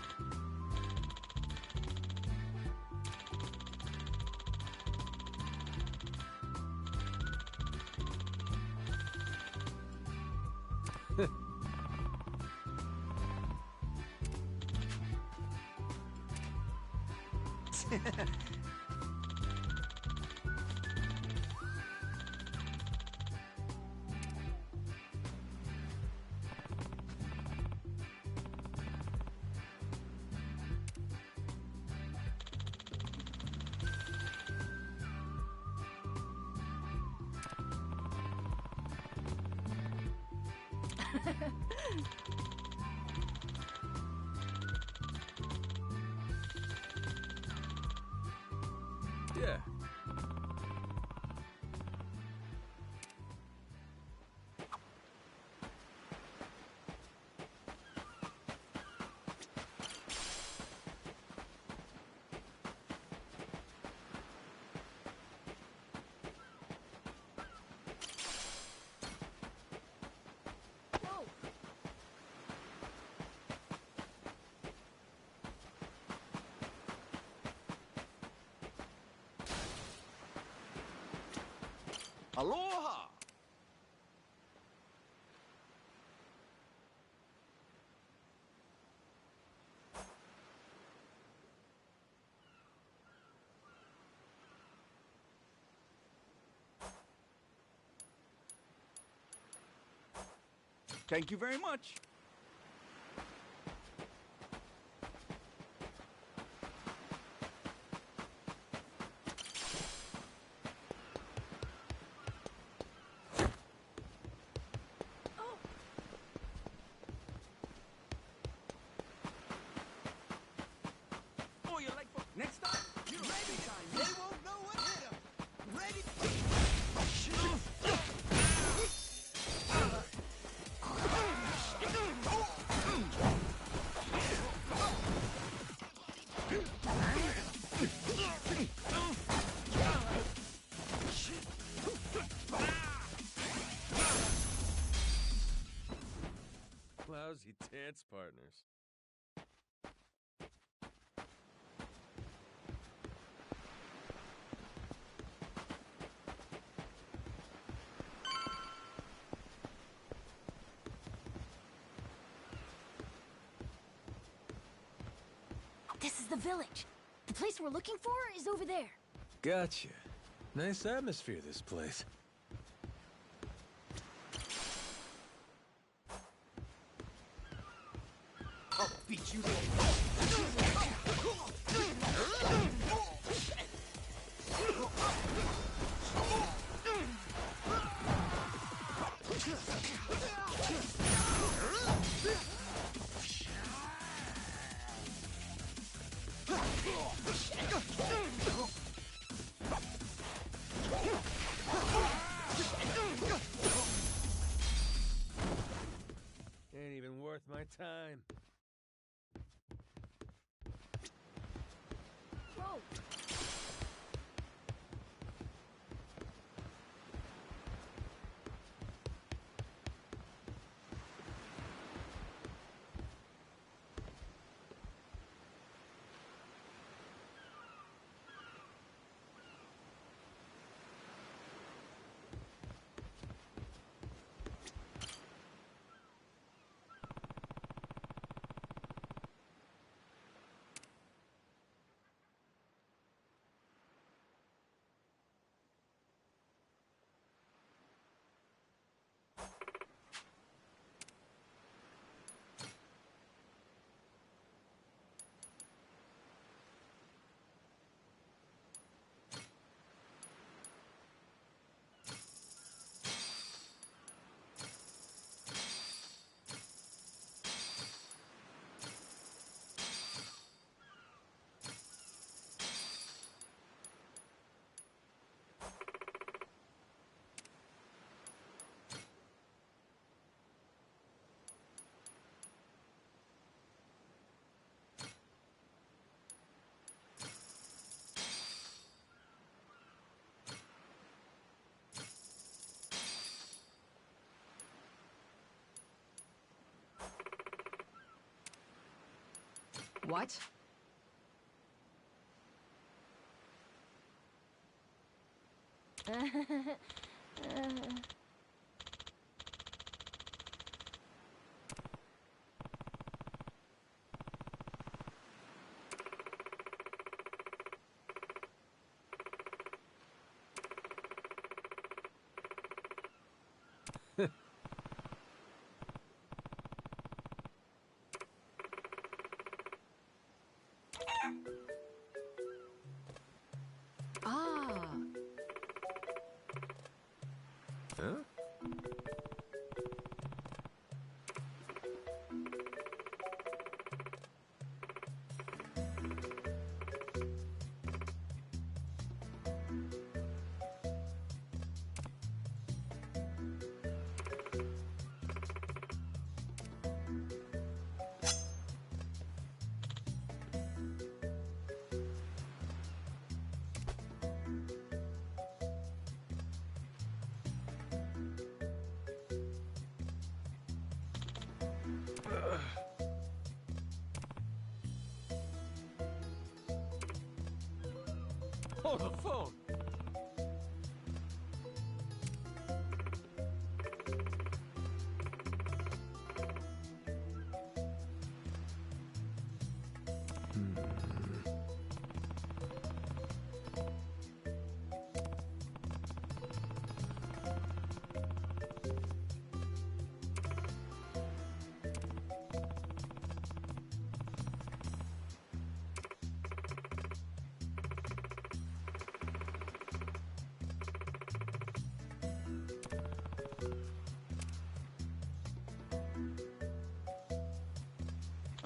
Yeah. Whoa! Aloha! Thank you very much. Lousy dance partners. This is the village. The place we're looking for is over there. Gotcha. Nice atmosphere, this place. I'll beat you. Ain't even worth my time. Whoa! What? Ah. Huh? Oh, the phone!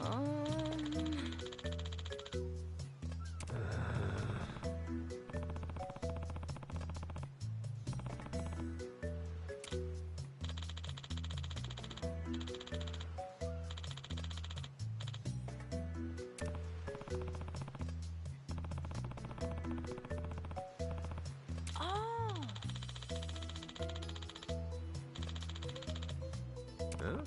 Oh! Huh?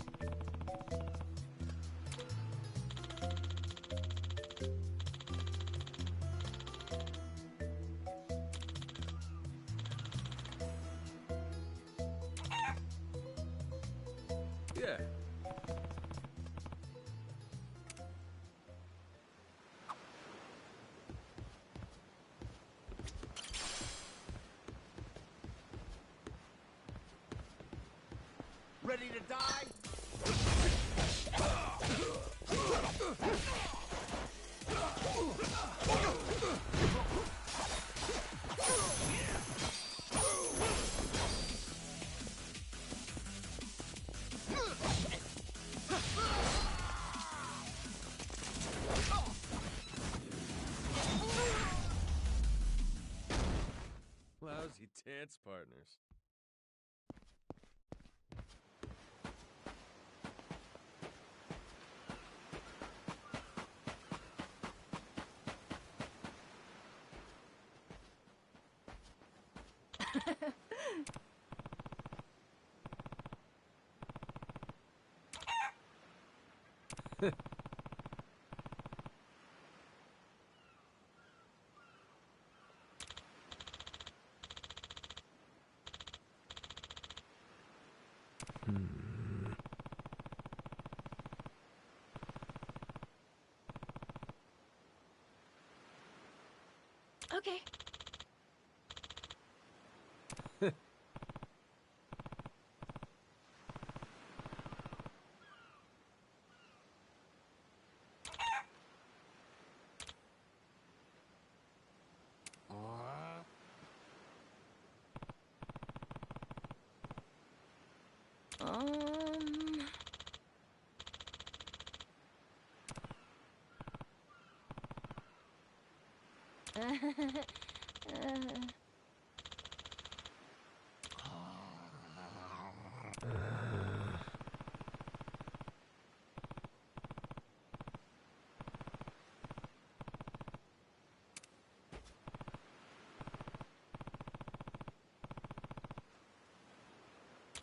Yeah. Ready to die? Lousy dance partners. Okay.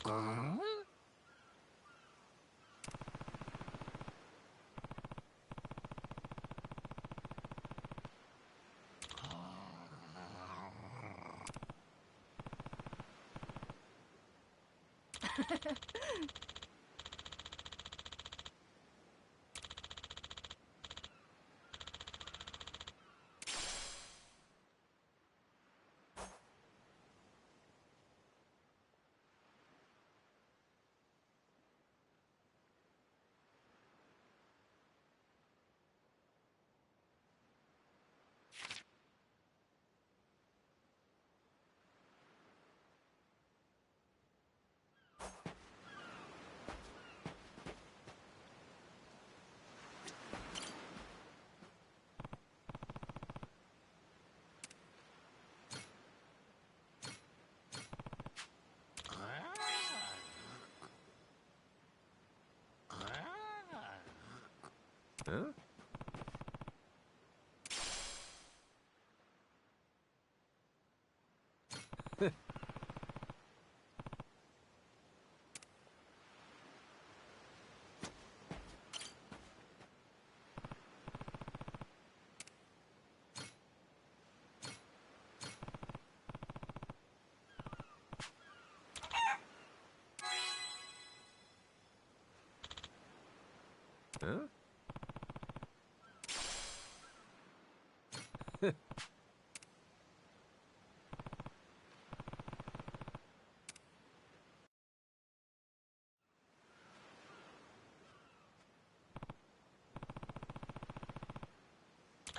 Um... Huh? Huh?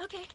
Okay.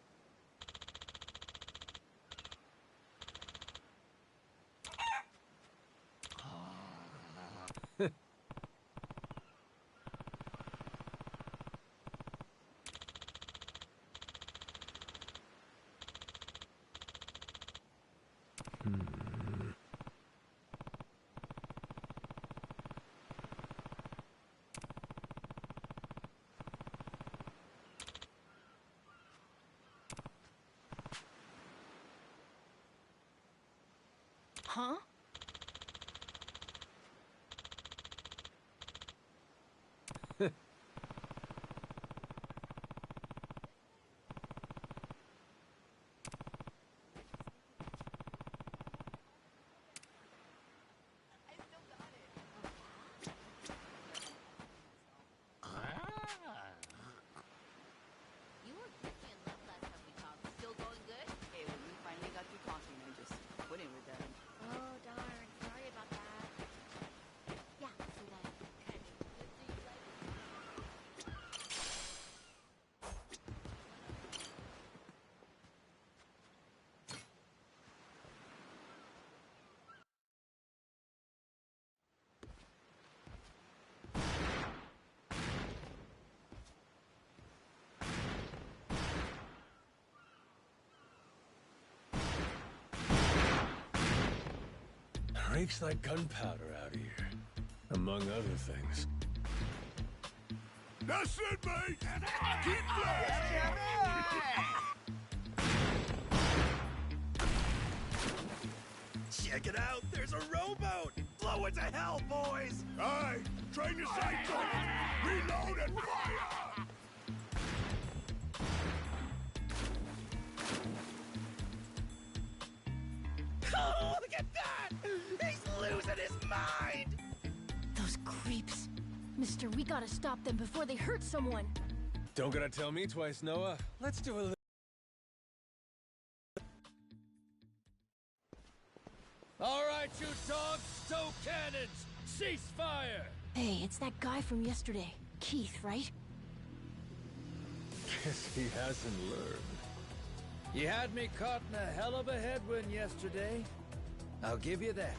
Huh? breaks like gunpowder out here, among other things. That's it, mate! Keep blasting! Check it out! There's a rowboat! Blow it to hell, boys! Aye, train your sights on it! Reload and fire! Oh, look at that! He's losing his mind! Those creeps. Mister, we gotta stop them before they hurt someone. Don't gotta tell me twice, Noah. Let's do a little... All right, you dogs, stow cannons! Cease fire! Hey, it's that guy from yesterday. Keith, right? Guess he hasn't learned. You had me caught in a hell of a headwind yesterday. I'll give you that.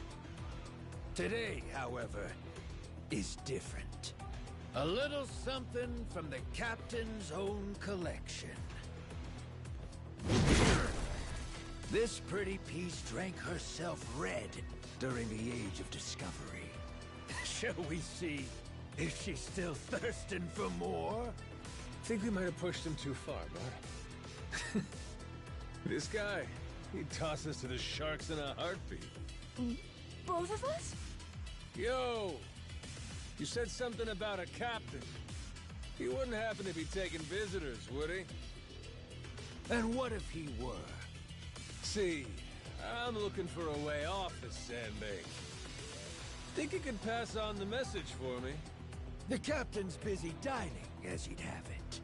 Today, however, is different. A little something from the captain's own collection. This pretty piece drank herself red during the Age of Discovery. Shall we see if she's still thirsting for more? Think we might have pushed him too far, bud. This guy, he'd toss us to the sharks in a heartbeat. Both of us? Yo! You said something about a captain. He wouldn't happen to be taking visitors, would he? And what if he were? See, I'm looking for a way off this sandbank. Think you could pass on the message for me? The captain's busy dining, as he'd have it.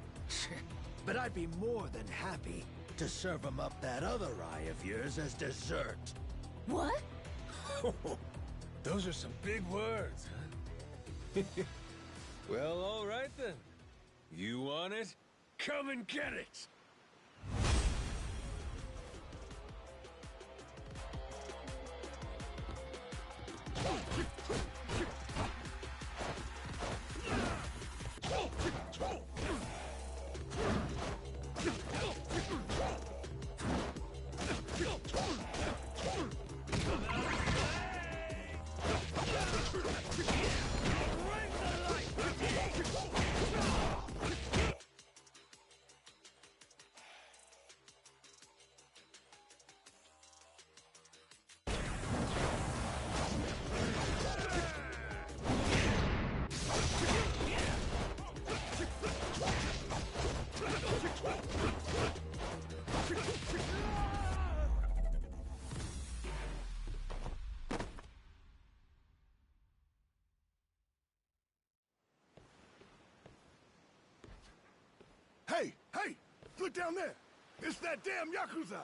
But I'd be more than happy to serve him up that other eye of yours as dessert. What? Those are some big words, huh? Well, all right then. You want it? Come and get it! Hey, hey! Look down there! It's that damn Yakuza!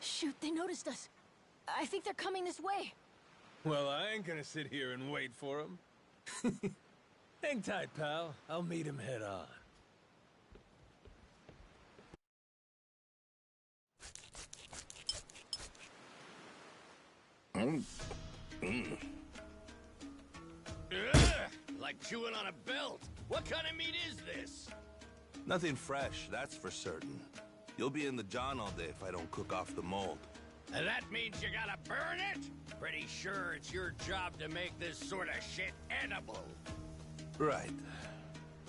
Shoot, they noticed us. I think they're coming this way. Well, I ain't gonna sit here and wait for him. Hang tight, pal. I'll meet him head on. Like chewing on a belt. What kind of meat is this? Nothing fresh, that's for certain. You'll be in the John all day if I don't cook off the mold. And that means you gotta burn it? Pretty sure it's your job to make this sort of shit edible. Right.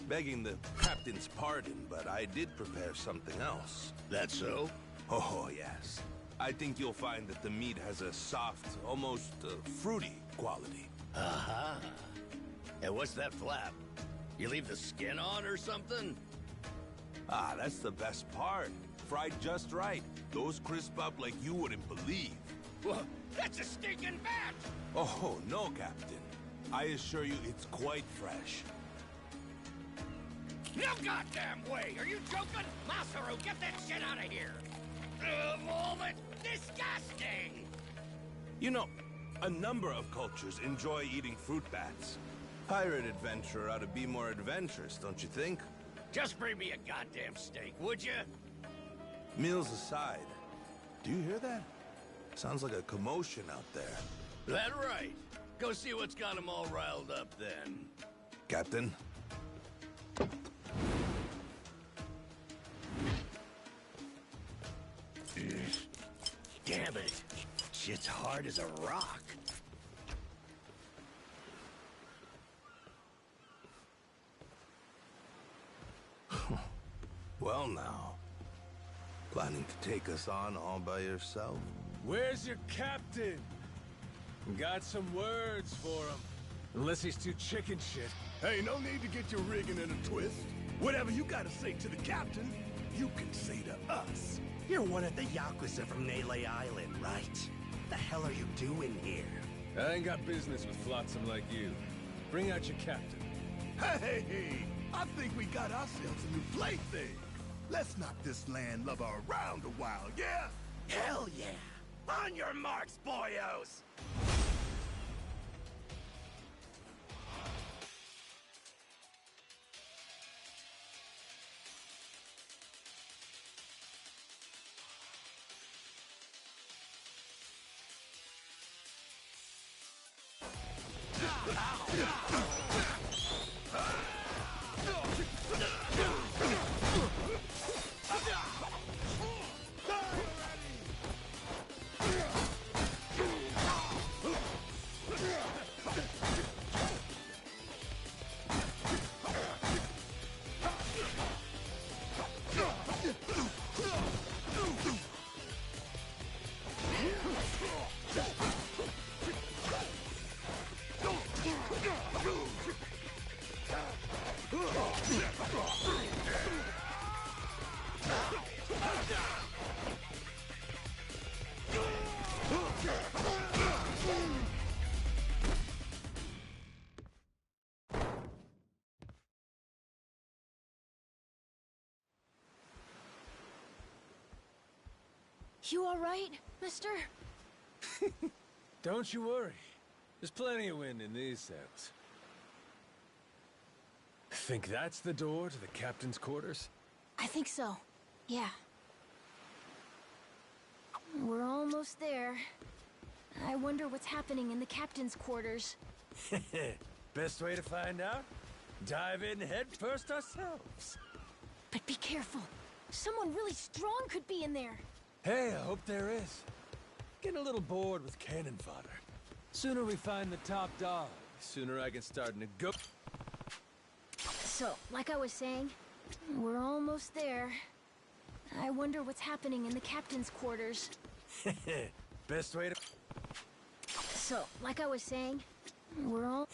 Begging the captain's pardon, but I did prepare something else. That so? Oh, yes. I think you'll find that the meat has a soft, almost fruity quality. Uh-huh. And what's that flap? You leave the skin on or something? Ah, that's the best part. Fried just right. Those crisp up like you wouldn't believe. Well, that's a stinking bat! Oh, no, Captain. I assure you it's quite fresh. No goddamn way! Are you joking? Masaru, get that shit out of here! Moment! Disgusting! You know, a number of cultures enjoy eating fruit bats. Pirate adventurer ought to be more adventurous, don't you think? Just bring me a goddamn steak, would you? Meals aside, do you hear that? Sounds like a commotion out there. That right. Go see what's got them all riled up then. Captain? Damn it. shit's hard as a rock. Well now. Planning to take us on all by yourself? Where's your captain? Got some words for him. Unless he's too chicken shit. Hey, no need to get your rigging in a twist. Whatever you gotta say to the captain, you can say to us. You're one of the Yakuza from Nele Island, right? The hell are you doing here? I ain't got business with flotsam like you. Bring out your captain. Hey, I think we got ourselves a new plaything. Let's knock this landlubber around a while, yeah? Hell yeah! On your marks, boyos! You all right, mister? Don't you worry. There's plenty of wind in these sails. Think that's the door to the captain's quarters? I think so. Yeah. We're almost there. I wonder what's happening in the captain's quarters. Best way to find out? Dive in head first ourselves. But be careful. Someone really strong could be in there. Hey, I hope there is. Getting a little bored with cannon fodder. Sooner we find the top dog, sooner I can start go. So, like I was saying, we're almost there. I wonder what's happening in the captain's quarters. Best way to... So, like I was saying, we're all...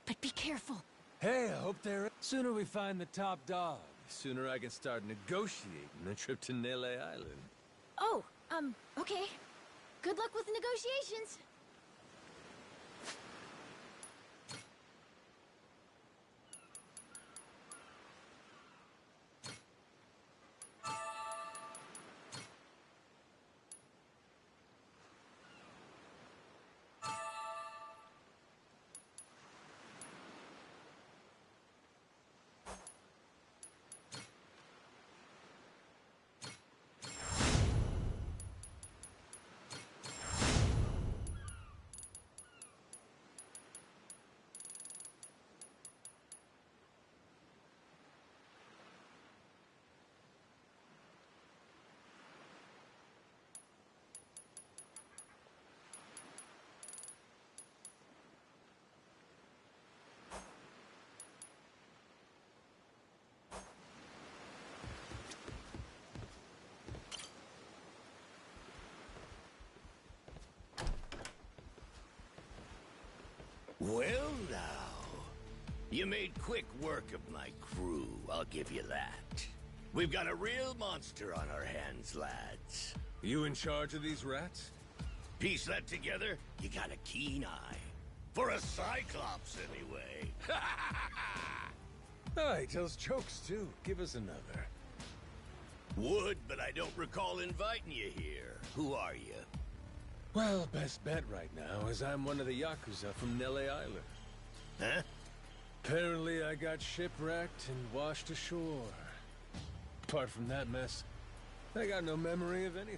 But be careful. Hey, I hope there is. Sooner we find the top dog, sooner I can start negotiating the trip to Nele Island. Oh, okay. Good luck with the negotiations. Well now, you made quick work of my crew, I'll give you that. We've got a real monster on our hands, lads. You in charge of these rats? Piece that together, you got a keen eye. For a Cyclops, anyway. Oh, he tells jokes too. Give us another. Would, but I don't recall inviting you here. Who are you? Well, best bet right now is I'm one of the Yakuza from Nele Island. Huh? Apparently I got shipwrecked and washed ashore. Apart from that mess, I got no memory of anything.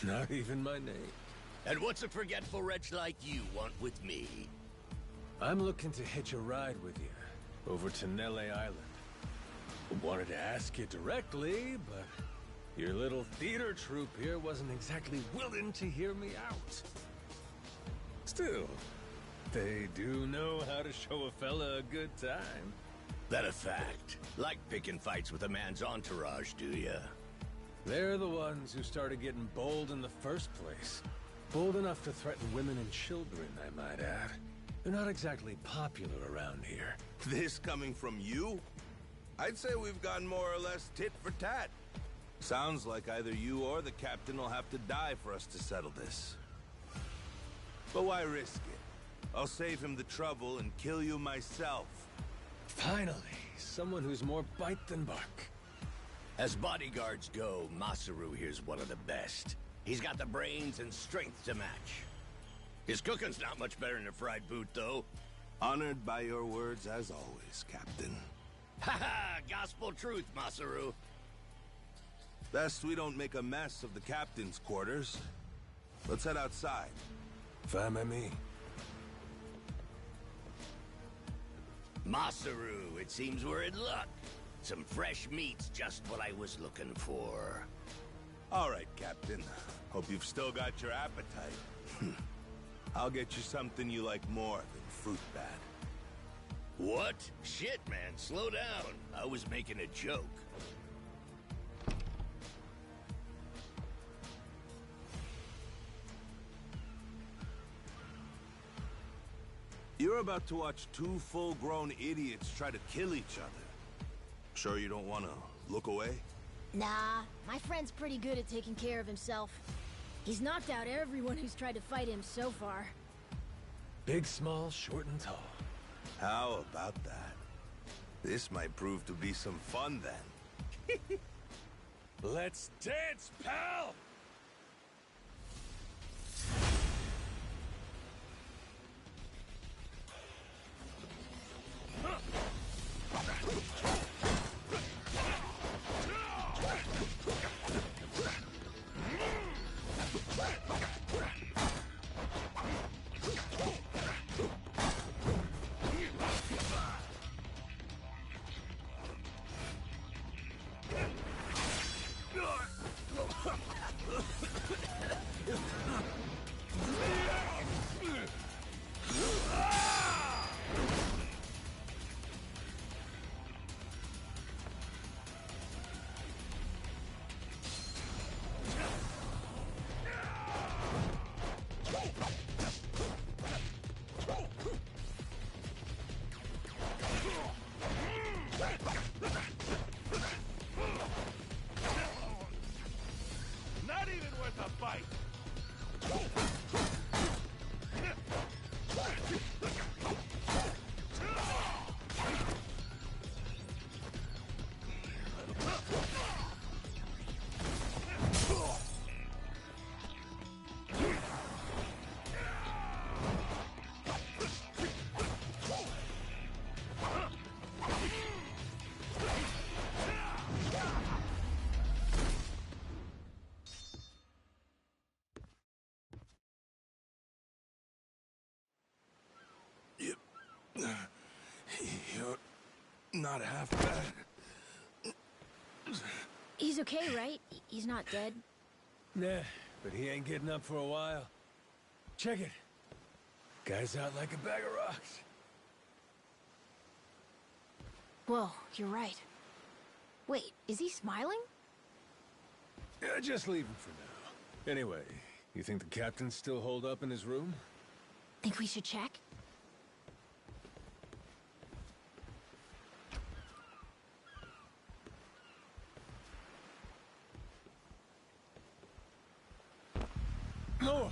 Not even my name. And what's a forgetful wretch like you want with me? I'm looking to hitch a ride with you over to Nele Island. Wanted to ask you directly, but Your little theater troupe here wasn't exactly willing to hear me out. Still, they do know how to show a fella a good time. That a fact? Like picking fights with a man's entourage, do ya? They're the ones who started getting bold in the first place. Bold enough to threaten women and children, I might add. They're not exactly popular around here. This coming from you? I'd say we've gone more or less tit for tat. Sounds like either you or the captain will have to die for us to settle this. But why risk it? I'll save him the trouble and kill you myself. Finally, someone who's more bite than bark. As bodyguards go, Masaru here's one of the best. He's got the brains and strength to match. His cooking's not much better than a fried boot, though. Honored by your words as always, Captain. Haha, gospel truth, Masaru. Best we don't make a mess of the captain's quarters. Let's head outside. Fine by me. Masaru, it seems we're in luck. Some fresh meat's just what I was looking for. All right, Captain. Hope you've still got your appetite. I'll get you something you like more than fruit bat. What? Shit, man, slow down. I was making a joke. You're about to watch two full-grown idiots try to kill each other. Sure you don't want to look away? Nah, my friend's pretty good at taking care of himself. He's knocked out everyone who's tried to fight him so far. Big, small, short, and tall. How about that? This might prove to be some fun then. Let's dance, pal! Not even worth a fight! You're not half bad. He's okay, right? He's not dead? Nah, but he ain't getting up for a while. Check it. Guy's out like a bag of rocks. Whoa, you're right. Wait, is he smiling? Yeah, just leave him for now. Anyway, you think the captain's still holed up in his room? Think we should check? No!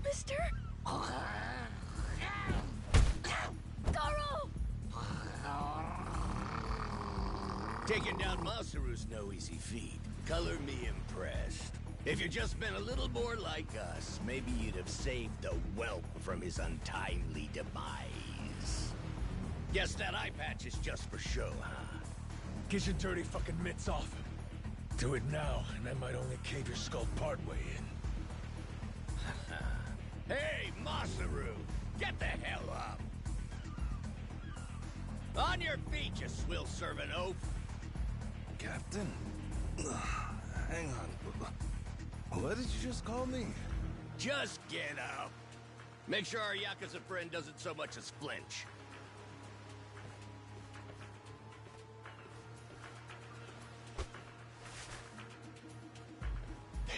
Mister? Garo! Taking down Masaru's no easy feat. Color me impressed. If you'd just been a little more like us, maybe you'd have saved the whelp from his untimely demise. Guess that eye patch is just for show, huh? Get your dirty fucking mitts off him. Do it now, and I might only cave your skull partway in. Hey, Masaru! Get the hell up! On your feet, you swill-serving oaf! Captain? Hang on. What did you just call me? Just get up. Make sure our Yakuza friend doesn't so much as flinch.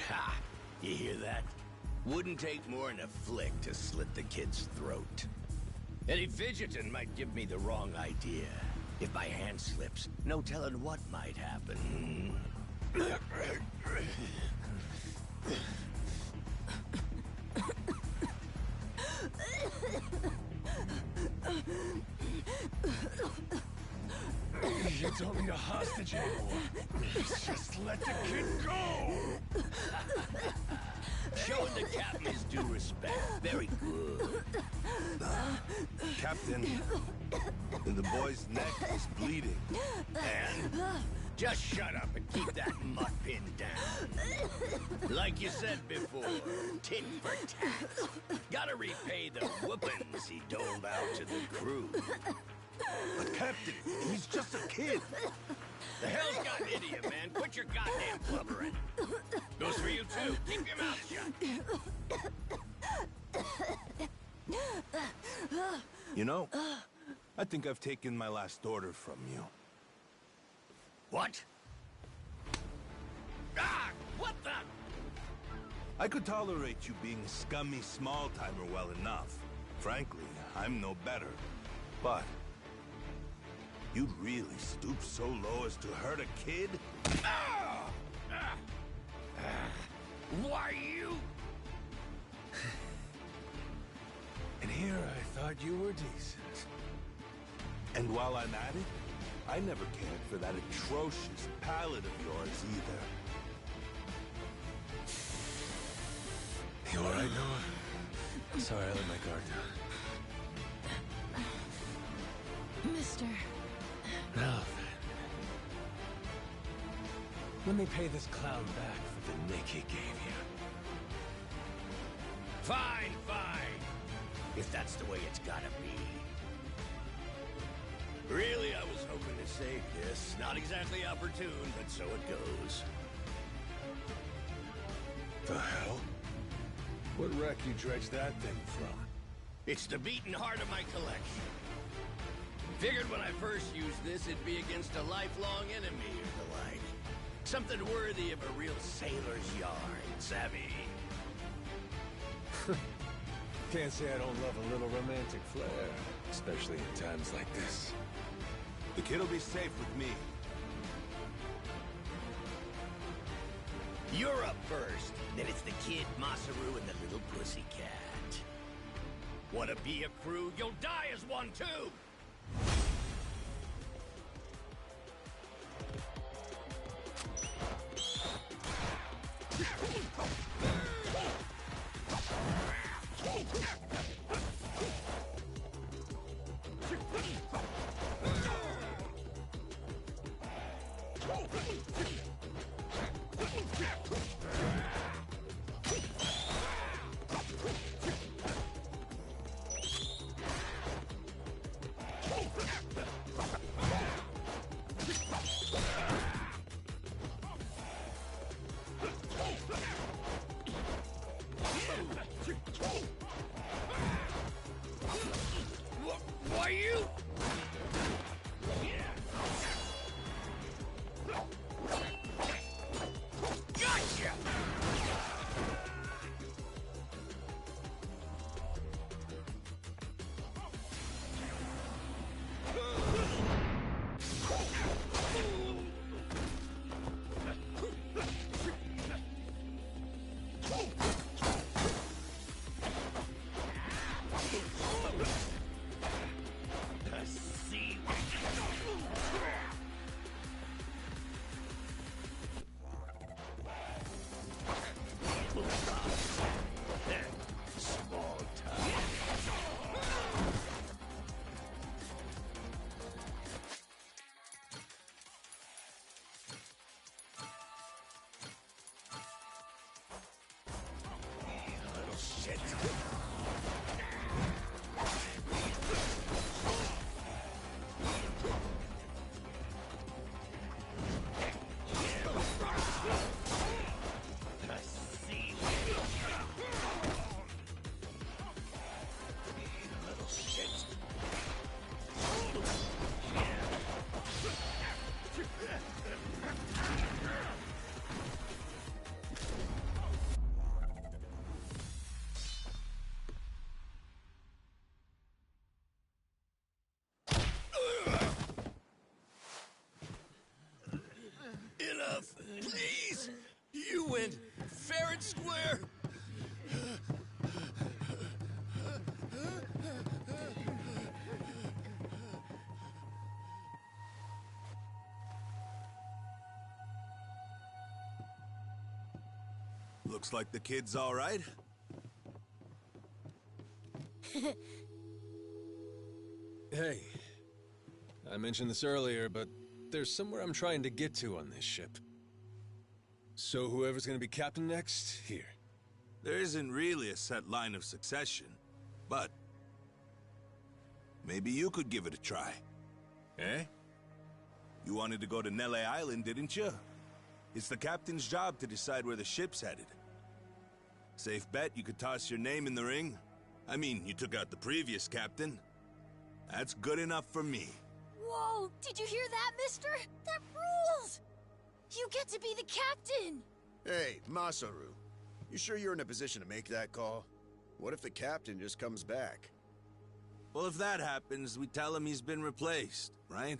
Ha! You hear that? Wouldn't take more than a flick to slit the kid's throat. Any fidgeting might give me the wrong idea. If my hand slips, no telling what might happen. You don't need a hostage anymore. Just let the kid go! Showing the captain his due respect. Very good. Captain, the boy's neck is bleeding. And just shut up and keep that mutt pinned down. Like you said before, tit for tat. Gotta repay the whoopings he doled out to the crew. But Captain, he's just a kid. The hell's gotten into you, man? Quit your goddamn blubbering. Goes for you, too. Keep your mouth shut. You know, I think I've taken my last order from you. What? Ah! What the? I could tolerate you being a scummy small-timer well enough. Frankly, I'm no better. But you'd really stoop so low as to hurt a kid? Why you? And here I thought you were decent. And while I'm at it, I never cared for that atrocious palate of yours either. You all right, Noah? Sorry, I let my guard down. Mister. Now then. Let me pay this clown back for the nick he gave you. Fine, fine. If that's the way it's gotta be. Really, I was hoping to save this. Not exactly opportune, but so it goes. The hell? What wreck you dredged that thing from? It's the beating heart of my collection. Figured when I first used this, it'd be against a lifelong enemy or the like. Something worthy of a real sailor's yarn, savvy? Can't say I don't love a little romantic flair, especially in times like this. The kid'll be safe with me. You're up first. Then it's the kid, Masaru, and the little pussycat. Wanna be a crew? You'll die as one, too! Why you? Gotcha! Looks like the kid's all right. Hey, I mentioned this earlier, but there's somewhere I'm trying to get to on this ship. So whoever's gonna be captain next, here. There isn't really a set line of succession, but maybe you could give it a try. Eh? You wanted to go to Nele Island, didn't you? It's the captain's job to decide where the ship's headed. Safe bet you could toss your name in the ring. I mean, you took out the previous captain. That's good enough for me. Whoa! Did you hear that, mister? That rules! You get to be the captain! Hey, Masaru. You sure you're in a position to make that call? What if the captain just comes back? Well, if that happens, we tell him he's been replaced, right?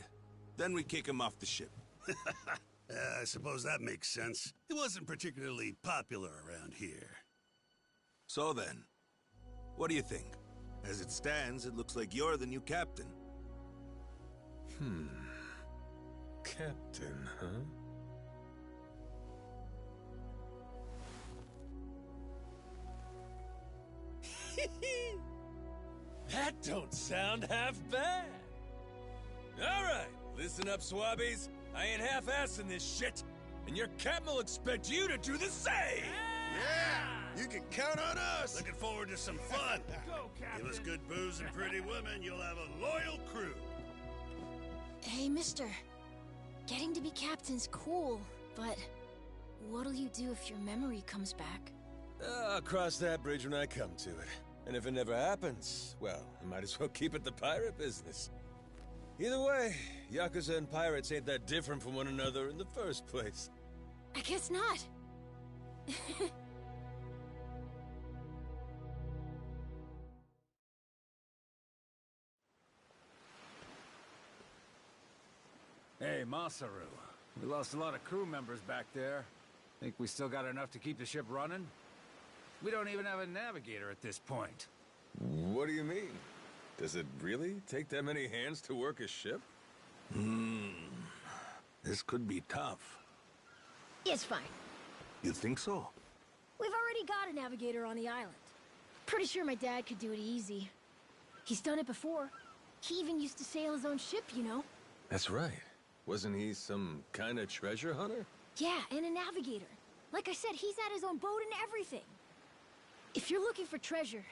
Then we kick him off the ship. I suppose that makes sense. He wasn't particularly popular around here. So then, what do you think? As it stands, it looks like you're the new captain. Captain, huh? That don't sound half bad. All right, listen up, swabbies. I ain't half-assing this shit, and your captain will expect you to do the same. Yeah! You can count on us! Looking forward to some fun. Go, Captain. Give us good booze and pretty women, you'll have a loyal crew. Hey, mister. Getting to be captain's cool, but what'll you do if your memory comes back? I'll cross that bridge when I come to it. And if it never happens, well, I might as well keep it the pirate business. Either way, Yakuza and pirates ain't that different from one another in the first place. I guess not. Hey, Masaru. We lost a lot of crew members back there. Think we still got enough to keep the ship running? We don't even have a navigator at this point. What do you mean? Does it really take that many hands to work a ship? This could be tough. It's fine. You think so? We've already got a navigator on the island. Pretty sure my dad could do it easy. He's done it before. He even used to sail his own ship, you know? That's right. Wasn't he some kind of treasure hunter? Yeah, and a navigator. Like I said, he's had his own boat and everything. If you're looking for treasure,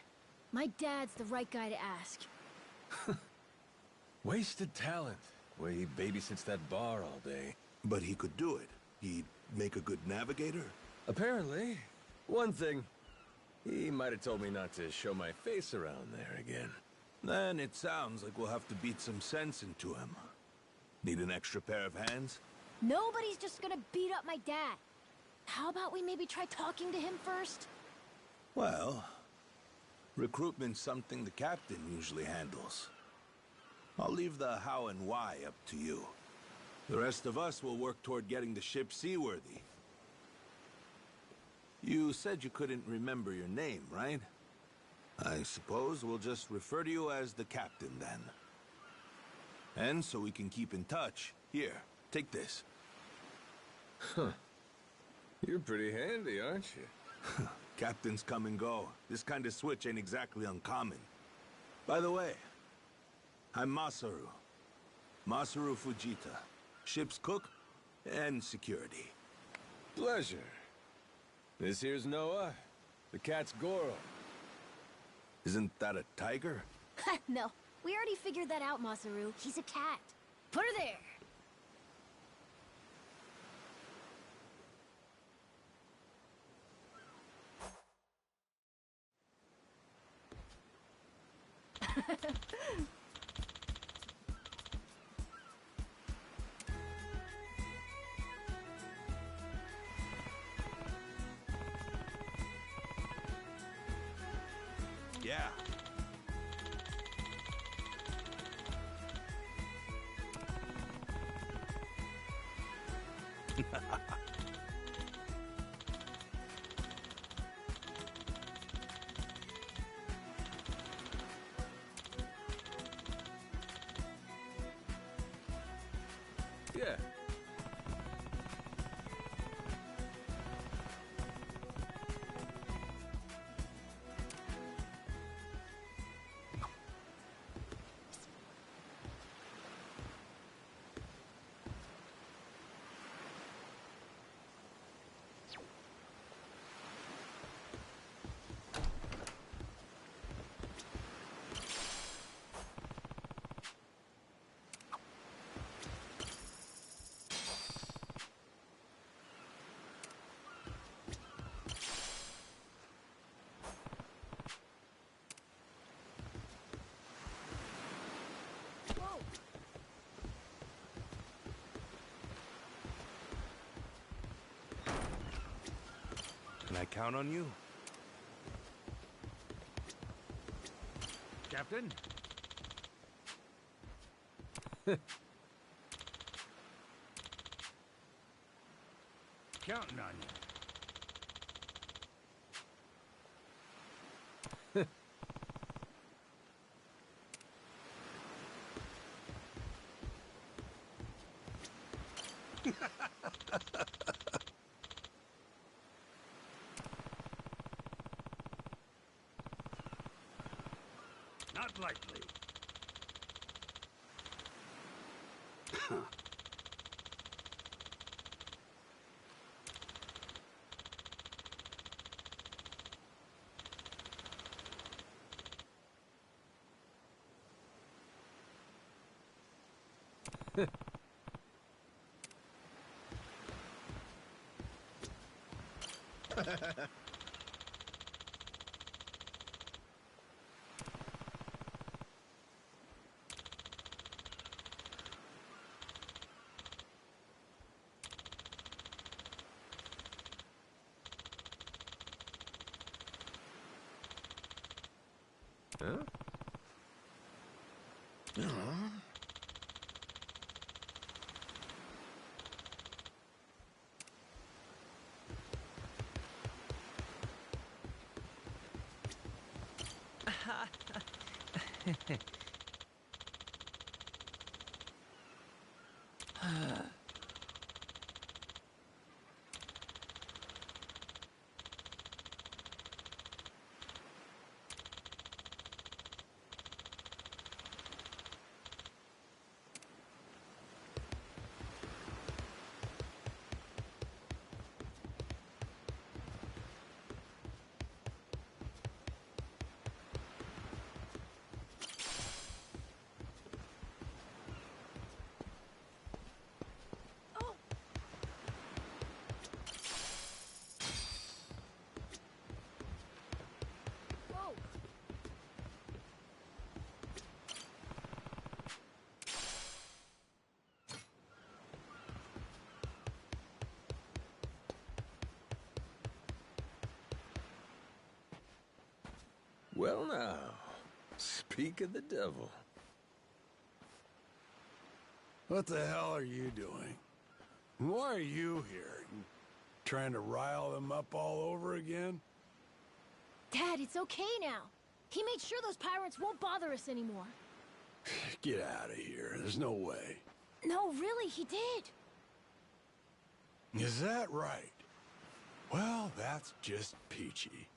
my dad's the right guy to ask. Wasted talent. Way he babysits that bar all day. But he could do it. He'd make a good navigator. Apparently. One thing. He might have told me not to show my face around there again. Then it sounds like we'll have to beat some sense into him. Need an extra pair of hands? Nobody's just gonna beat up my dad. How about we maybe try talking to him first? Well, recruitment's something the captain usually handles. I'll leave the how and why up to you. The rest of us will work toward getting the ship seaworthy. You said you couldn't remember your name, right? I suppose we'll just refer to you as the captain then. And so we can keep in touch, here, take this. Huh. You're pretty handy, aren't you? Captains come and go. This kind of switch ain't exactly uncommon. By the way, I'm Masaru. Masaru Fujita. Ship's cook and security. Pleasure. This here's Noah. The cat's Goro. Isn't that a tiger? No, we already figured that out, Masaru. He's a cat. Put her there. Yeah. Yeah. I count on you? Captain? Counting on you. Not likely. Huh? Well now, speak of the devil. What the hell are you doing? Why are you here? Trying to rile them up all over again? Dad, it's okay now. He made sure those pirates won't bother us anymore. Get out of here. There's no way. No, really, he did. Is that right? Well, that's just peachy.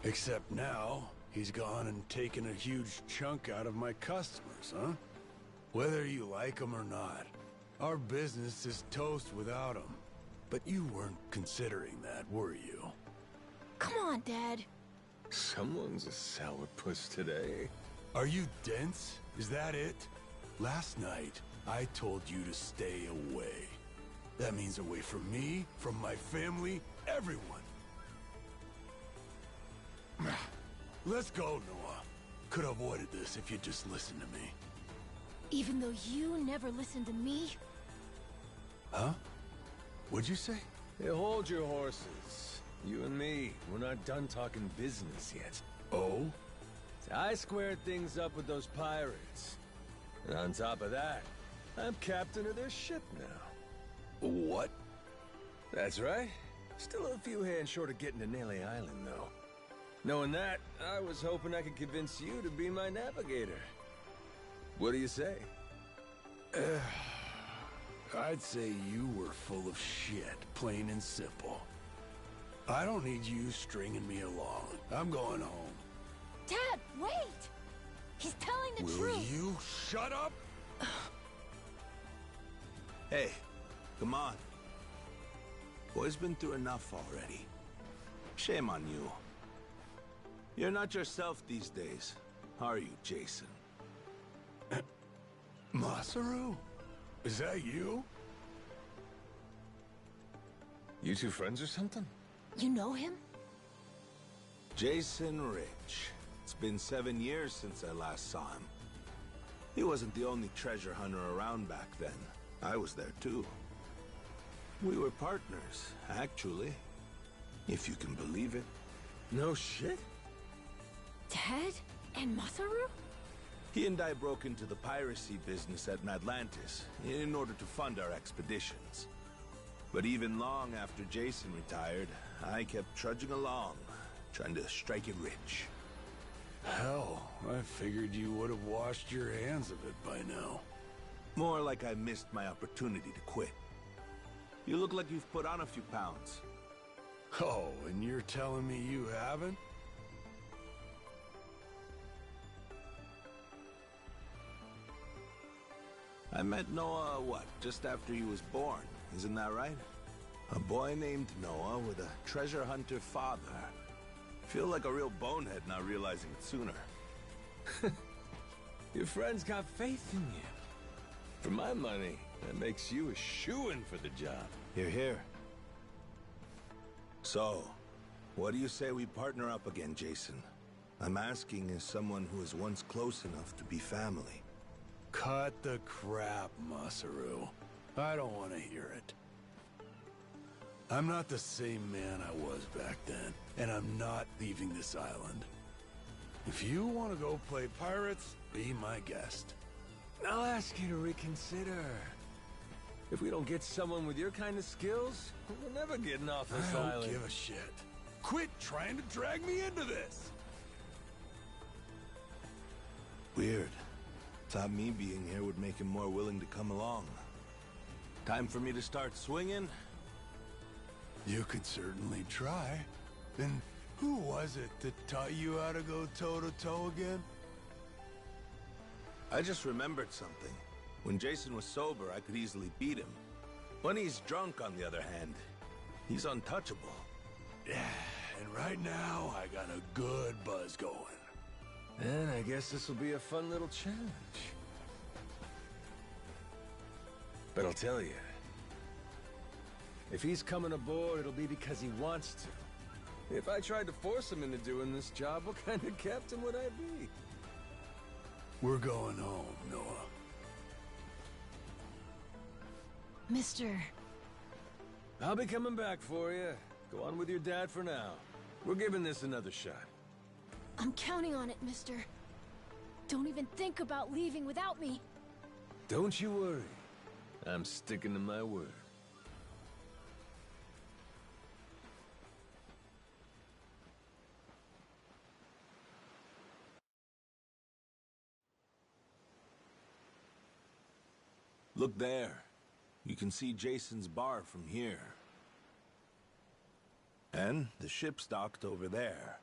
Except now, he's gone and taken a huge chunk out of my customers, huh? Whether you like them or not, our business is toast without him. But you weren't considering that, were you? Come on, Dad. Someone's a sourpuss today. Are you dense? Is that it? Last night, I told you to stay away. That means away from me, from my family, everyone. Let's go, Noah. Could have avoided this if you'd just listened to me. Even though you never listened to me? Huh? What'd you say? Hey, hold your horses. You and me, we're not done talking business yet. Oh? I squared things up with those pirates. And on top of that, I'm captain of their ship now. What? That's right. Still a few hands short of getting to Nelly Island, though. Knowing that, I was hoping I could convince you to be my navigator. What do you say? I'd say you were full of shit, plain and simple. I don't need you stringing me along. I'm going home. Dad, wait! He's telling the Will truth. you shut up? Hey, come on. Boy's been through enough already. Shame on you. You're not yourself these days, are you, Jason? Masaru? Is that you? You two friends or something? You know him? Jason Rich. It's been 7 years since I last saw him. He wasn't the only treasure hunter around back then. I was there too. We were partners, actually. If you can believe it. No shit? Ted and Masaru? He and I broke into the piracy business at Atlantis in order to fund our expeditions. But even long after Jason retired, I kept trudging along, trying to strike it rich. Hell, I figured you would have washed your hands of it by now. More like I missed my opportunity to quit. You look like you've put on a few pounds. Oh, and you're telling me you haven't? I met Noah, what, just after he was born, isn't that right? A boy named Noah with a treasure hunter father. Feel like a real bonehead not realizing it sooner. Your friends got faith in you. For my money, that makes you a shoo-in for the job. You're here. So, what do you say we partner up again, Jason? I'm asking as someone who was once close enough to be family. Cut the crap, Masaru. I don't want to hear it. I'm not the same man I was back then, and I'm not leaving this island. If you want to go play pirates, be my guest. I'll ask you to reconsider. If we don't get someone with your kind of skills, we're never getting off this I island. don't give a shit. Quit trying to drag me into this! Weird. Thought me being here would make him more willing to come along. Time for me to start swinging? You could certainly try. And who was it that taught you how to go toe-to-toe again? I just remembered something. When Jason was sober, I could easily beat him. When he's drunk, on the other hand, he's untouchable. Yeah, and right now, I got a good buzz going. And I guess this will be a fun little challenge. But I'll tell you, if he's coming aboard, it'll be because he wants to. If I tried to force him into doing this job, what kind of captain would I be? We're going home, Noah. Mister. I'll be coming back for you. Go on with your dad for now. We're giving this another shot. I'm counting on it, mister. Don't even think about leaving without me. Don't you worry. I'm sticking to my word. Look there. You can see Jason's bar from here. And the ship's docked over there.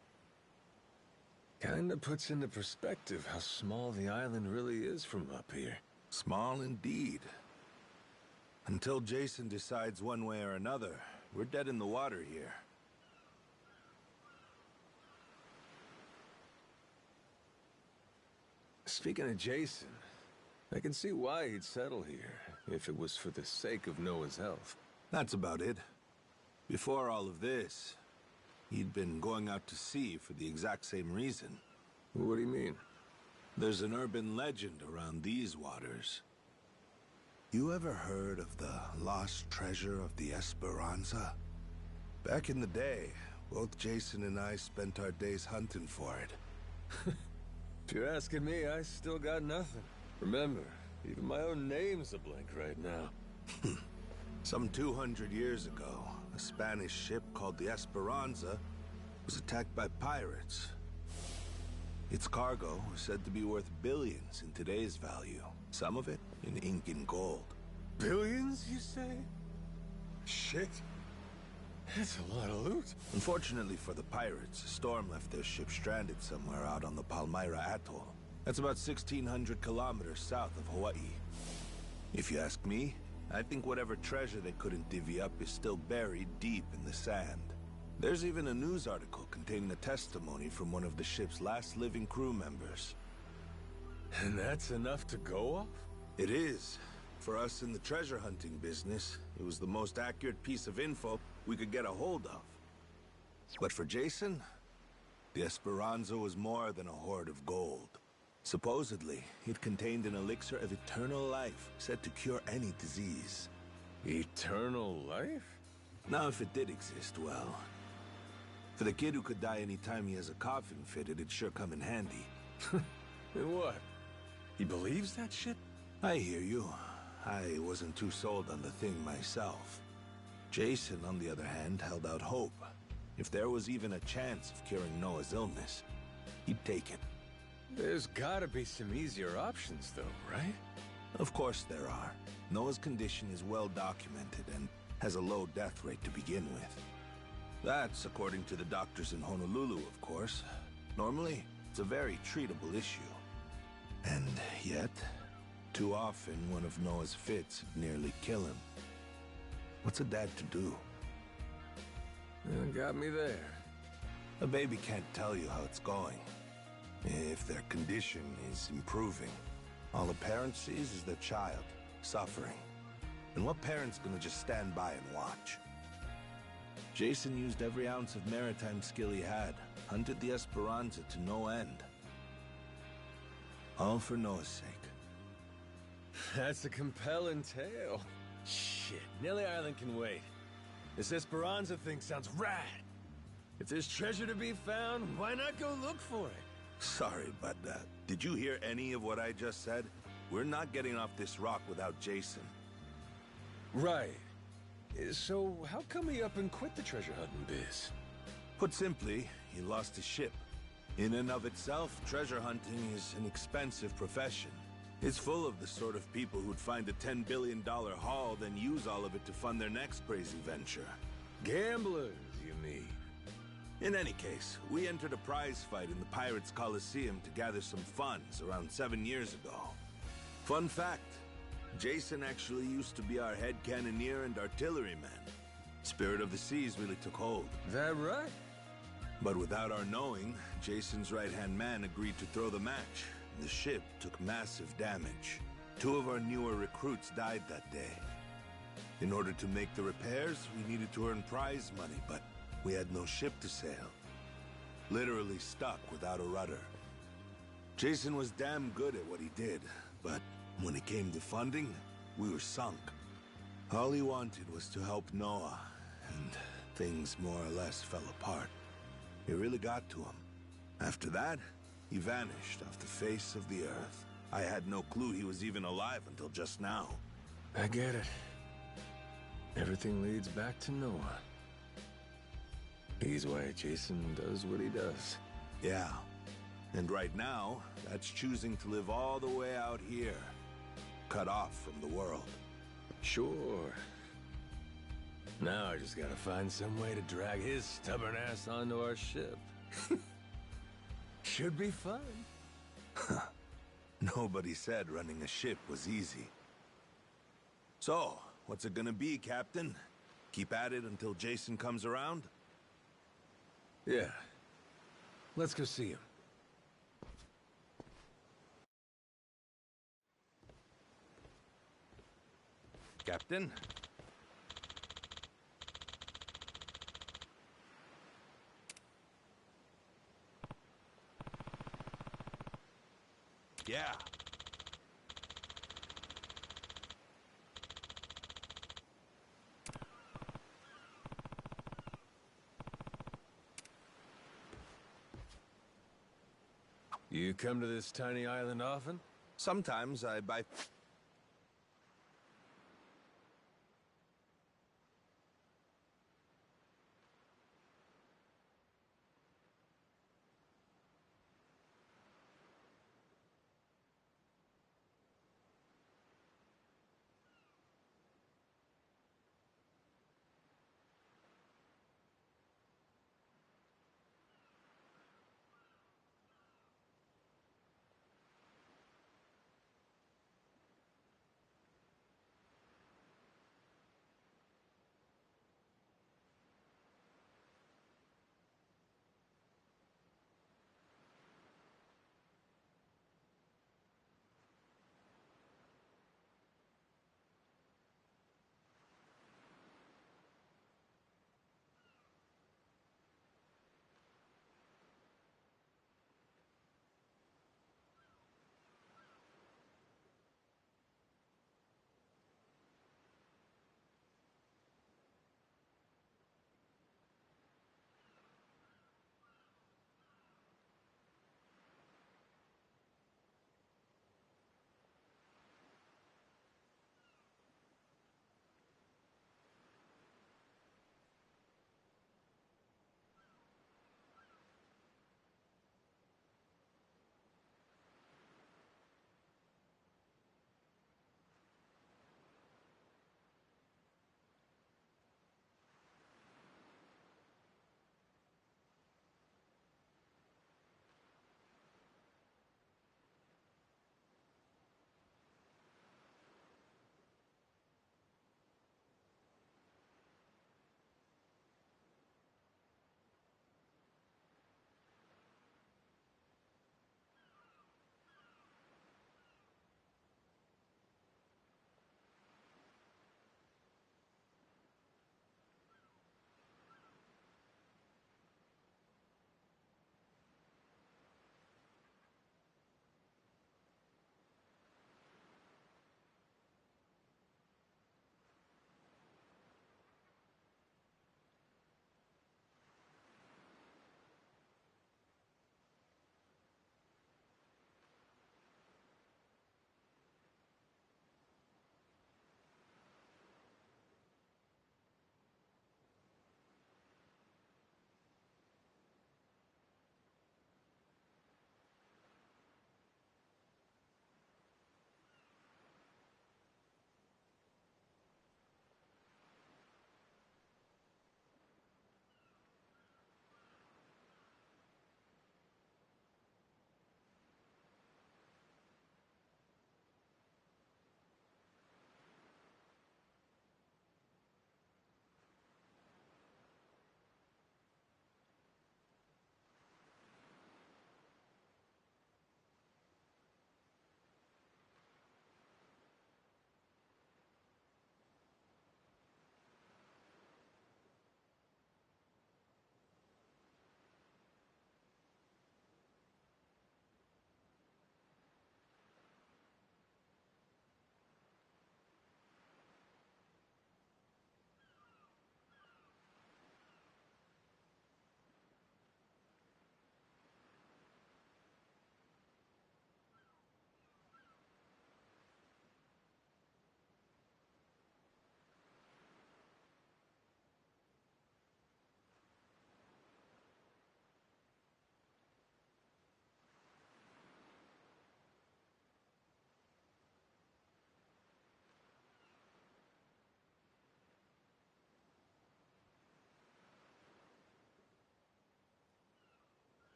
Kinda puts into perspective how small the island really is from up here. Small indeed. Until Jason decides one way or another, we're dead in the water here. Speaking of Jason, I can see why he'd settle here, if it was for the sake of Noah's health. That's about it. Before all of this, he'd been going out to sea for the exact same reason. What do you mean? There's an urban legend around these waters. You ever heard of the lost treasure of the Esperanza? Back in the day, both Jason and I spent our days hunting for it. If you're asking me, I still got nothing. Remember, even my own name's a blank right now. Some 200 years ago, a Spanish ship called the Esperanza was attacked by pirates. Its cargo was said to be worth billions in today's value, some of it in ink and gold. Billions, you say? Shit. That's a lot of loot. Unfortunately for the pirates, a storm left their ship stranded somewhere out on the Palmyra Atoll. That's about 1,600 kilometers south of Hawaii. If you ask me, I think whatever treasure they couldn't divvy up is still buried deep in the sand. There's even a news article containing a testimony from one of the ship's last living crew members. And that's enough to go off? It is. For us in the treasure hunting business, it was the most accurate piece of info we could get a hold of. But for Jason, the Esperanza was more than a hoard of gold. Supposedly, it contained an elixir of eternal life, said to cure any disease. Eternal life? Now, if it did exist, well... For the kid who could die any time he has a coffin fitted, it'd sure come in handy. And what? He believes that shit? I hear you. I wasn't too sold on the thing myself. Jason, on the other hand, held out hope. If there was even a chance of curing Noah's illness, he'd take it. There's gotta be some easier options, though, right? Of course there are. Noah's condition is well documented and has a low death rate to begin with. That's according to the doctors in Honolulu, of course. Normally, it's a very treatable issue. And yet, too often one of Noah's fits would nearly kill him. What's a dad to do? Got me there. A baby can't tell you how it's going. If their condition is improving, all a parent sees is their child suffering. And what parent's gonna just stand by and watch? Jason used every ounce of maritime skill he had, hunted the Esperanza to no end. All for Noah's sake. That's a compelling tale. Shit, Nelly Island can wait. This Esperanza thing sounds rad. If there's treasure to be found, why not go look for it? Sorry, but did you hear any of what I just said? We're not getting off this rock without Jason. Right. So how come he up and quit the treasure hunting biz? Put simply, he lost his ship. In and of itself, treasure hunting is an expensive profession. It's full of the sort of people who'd find a $10 billion haul, then use all of it to fund their next crazy venture. Gamblers, you mean? In any case, we entered a prize fight in the Pirates Coliseum to gather some funds around 7 years ago. Fun fact, Jason actually used to be our head cannoneer and artilleryman. Spirit of the Seas really took hold. That right? But without our knowing, Jason's right-hand man agreed to throw the match. The ship took massive damage. 2 of our newer recruits died that day. In order to make the repairs, we needed to earn prize money, but we had no ship to sail. Literally stuck without a rudder. Jason was damn good at what he did, but when it came to funding, we were sunk. All he wanted was to help Noah, and things more or less fell apart. It really got to him. After that, he vanished off the face of the earth. I had no clue he was even alive until just now. I get it. Everything leads back to Noah. He's why Jason does what he does. Yeah. And right now, that's choosing to live all the way out here. Cut off from the world. Sure. Now I just gotta find some way to drag his stubborn ass onto our ship. Should be fun. Nobody said running a ship was easy. So, what's it gonna be, Captain? Keep at it until Jason comes around? Yeah. Let's go see him. Captain? Yeah. You come to this tiny island often? Sometimes I buy...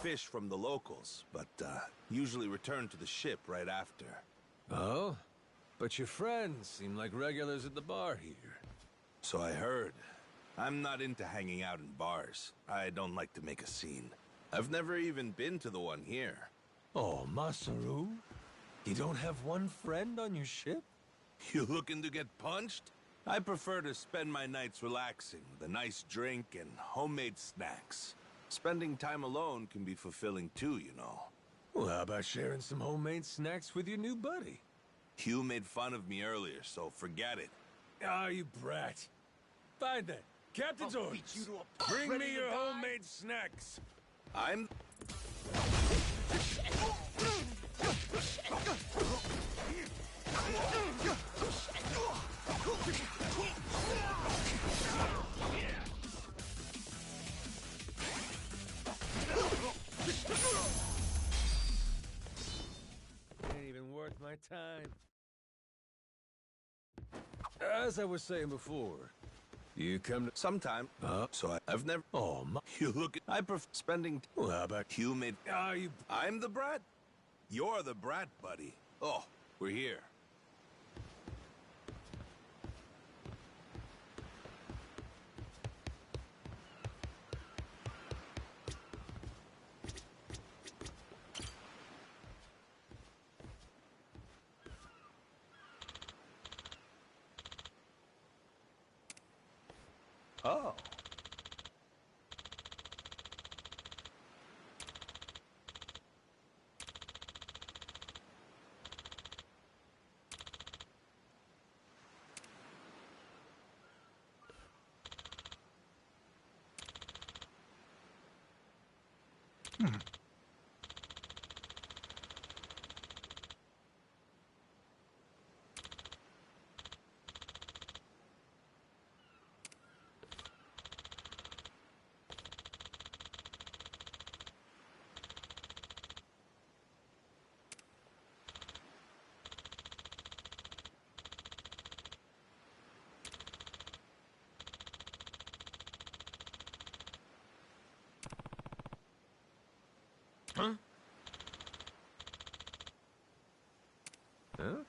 fish from the locals, but usually return to the ship right after. Oh? But your friends seem like regulars at the bar here. So I heard. I'm not into hanging out in bars. I don't like to make a scene. I've never even been to the one here. Oh, Masaru? You don't have one friend on your ship? You looking to get punched? I prefer to spend my nights relaxing with a nice drink and homemade snacks. Spending time alone can be fulfilling too, you know. Well, how about sharing some homemade snacks with your new buddy? You made fun of me earlier, so forget it. Ah, you brat. Fine then. Captain's orders. Bring me your homemade snacks. I'm... Ain't even worth my time. As I was saying before, you come to sometime. I've never... Oh, You look... I prefer spending... Well, how about you made... you... I'm the brat? You're the brat, buddy. Oh, we're here. Oh. Huh? Huh?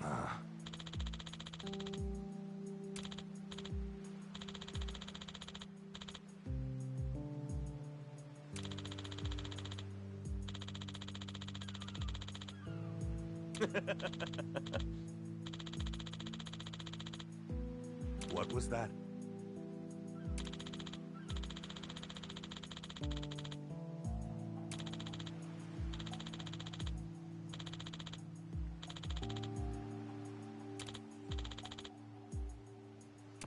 Ah. What was that?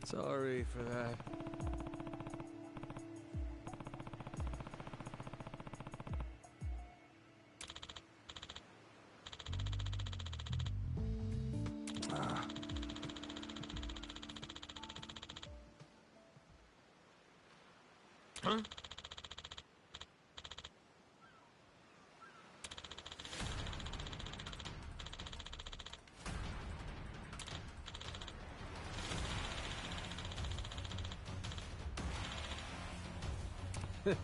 Sorry for that. Ah. Huh? Huh?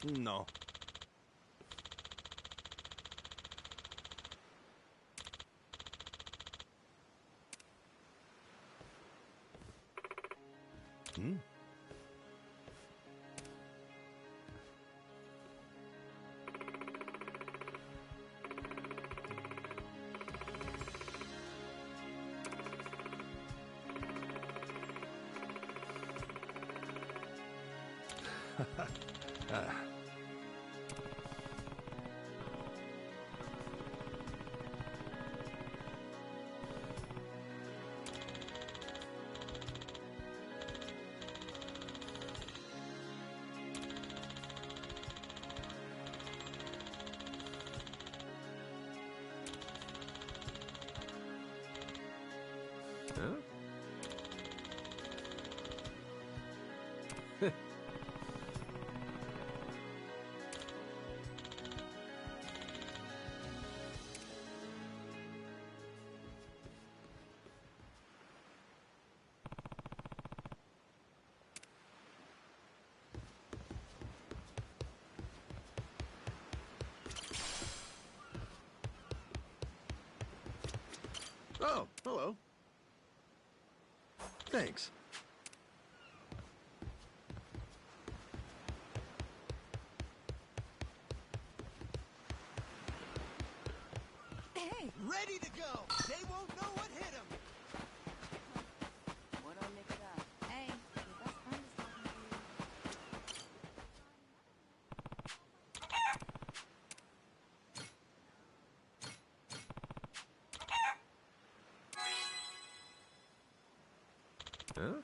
No. Hmm? Huh? Oh, hello. Thanks. Hey! Ready to go! They won't know what hit them! What do I lick it up? Hey, your best friend is talking to you. Huh?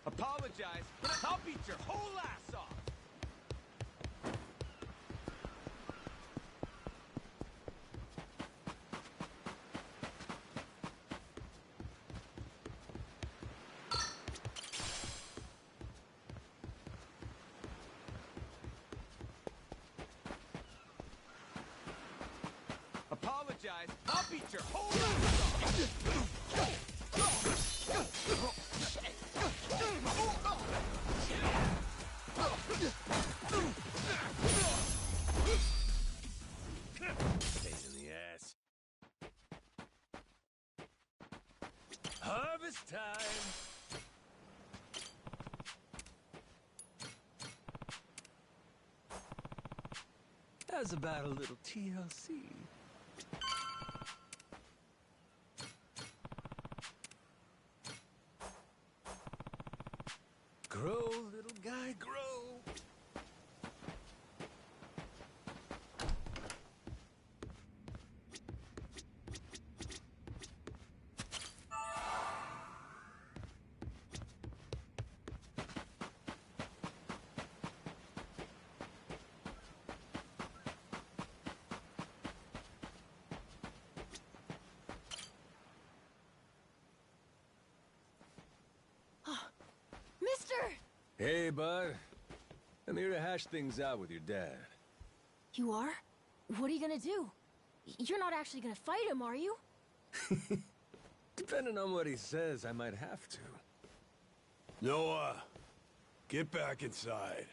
Apologize, but I'll beat your whole ass off! Apologize, I'll beat your whole ass Pain in the ass. Harvest time! How's about a little TLC? Grow, little guy, grow! Mister! Hey, bud. I'm here to hash things out with your dad. You are? What are you gonna do? You're not actually gonna fight him, are you? Depending on what he says, I might have to. Noah, get back inside.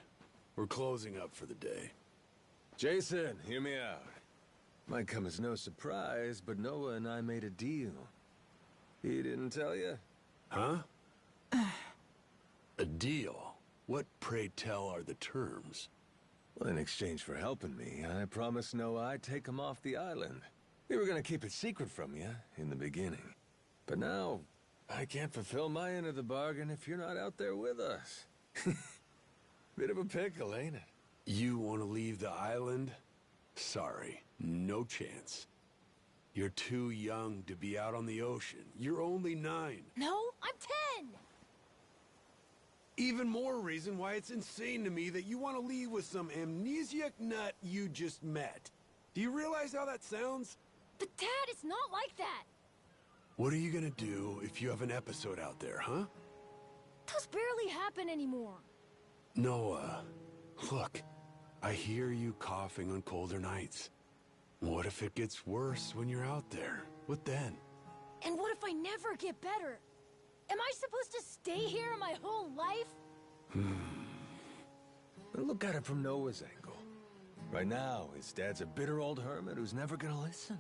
We're closing up for the day. Jason, hear me out. Might come as no surprise, but Noah and I made a deal. He didn't tell you? Huh? A deal? What, pray tell, are the terms? Well, in exchange for helping me, I promised Noah I'd take him off the island. We were gonna keep it secret from you in the beginning. But now, I can't fulfill my end of the bargain if you're not out there with us. Bit of a pickle, ain't it? You want to leave the island? Sorry, no chance. You're too young to be out on the ocean. You're only 9. No, I'm 10! Even more reason why it's insane to me that you want to leave with some amnesiac nut you just met. Do you realize how that sounds? But Dad, it's not like that! What are you gonna do if you have an episode out there, huh? Those barely happen anymore. Noah, look, I hear you coughing on colder nights. What if it gets worse when you're out there? What then? And what if I never get better? Am I supposed to stay here my whole life? But look at it from Noah's angle. Right now, his dad's a bitter old hermit who's never gonna listen.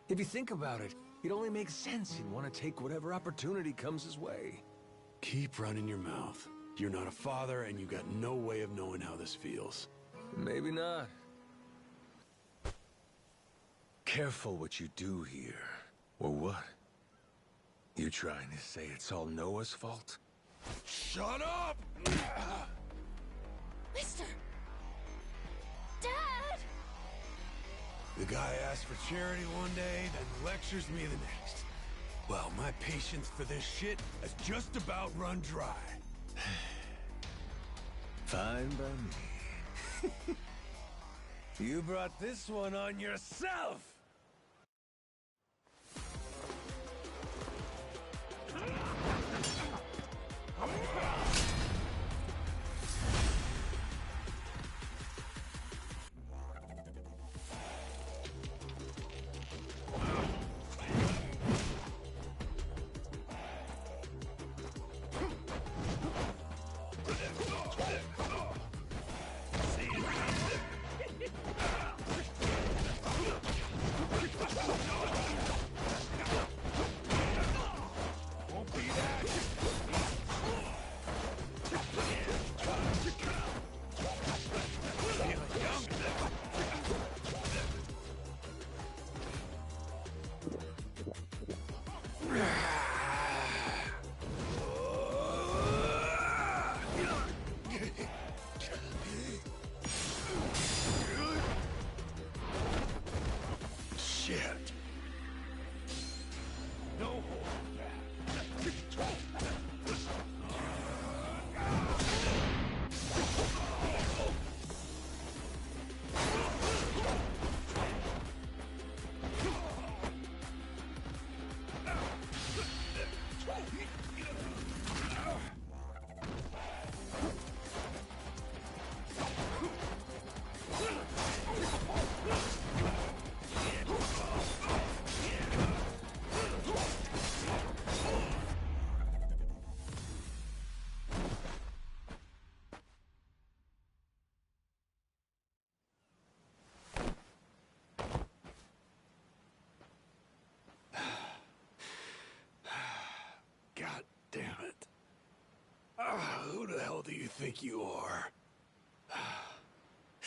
If you think about it, it only makes sense he'd want to take whatever opportunity comes his way. Keep running your mouth. You're not a father, and you got no way of knowing how this feels. Maybe not. Careful what you do here. Or what? You trying to say it's all Noah's fault? Shut up! Mister! Dad! The guy asks for charity one day, then lectures me the next. Well, my patience for this shit has just about run dry. Fine by me. You brought this one on yourself! Shit. No holding back. God damn it. Who the hell do you think you are?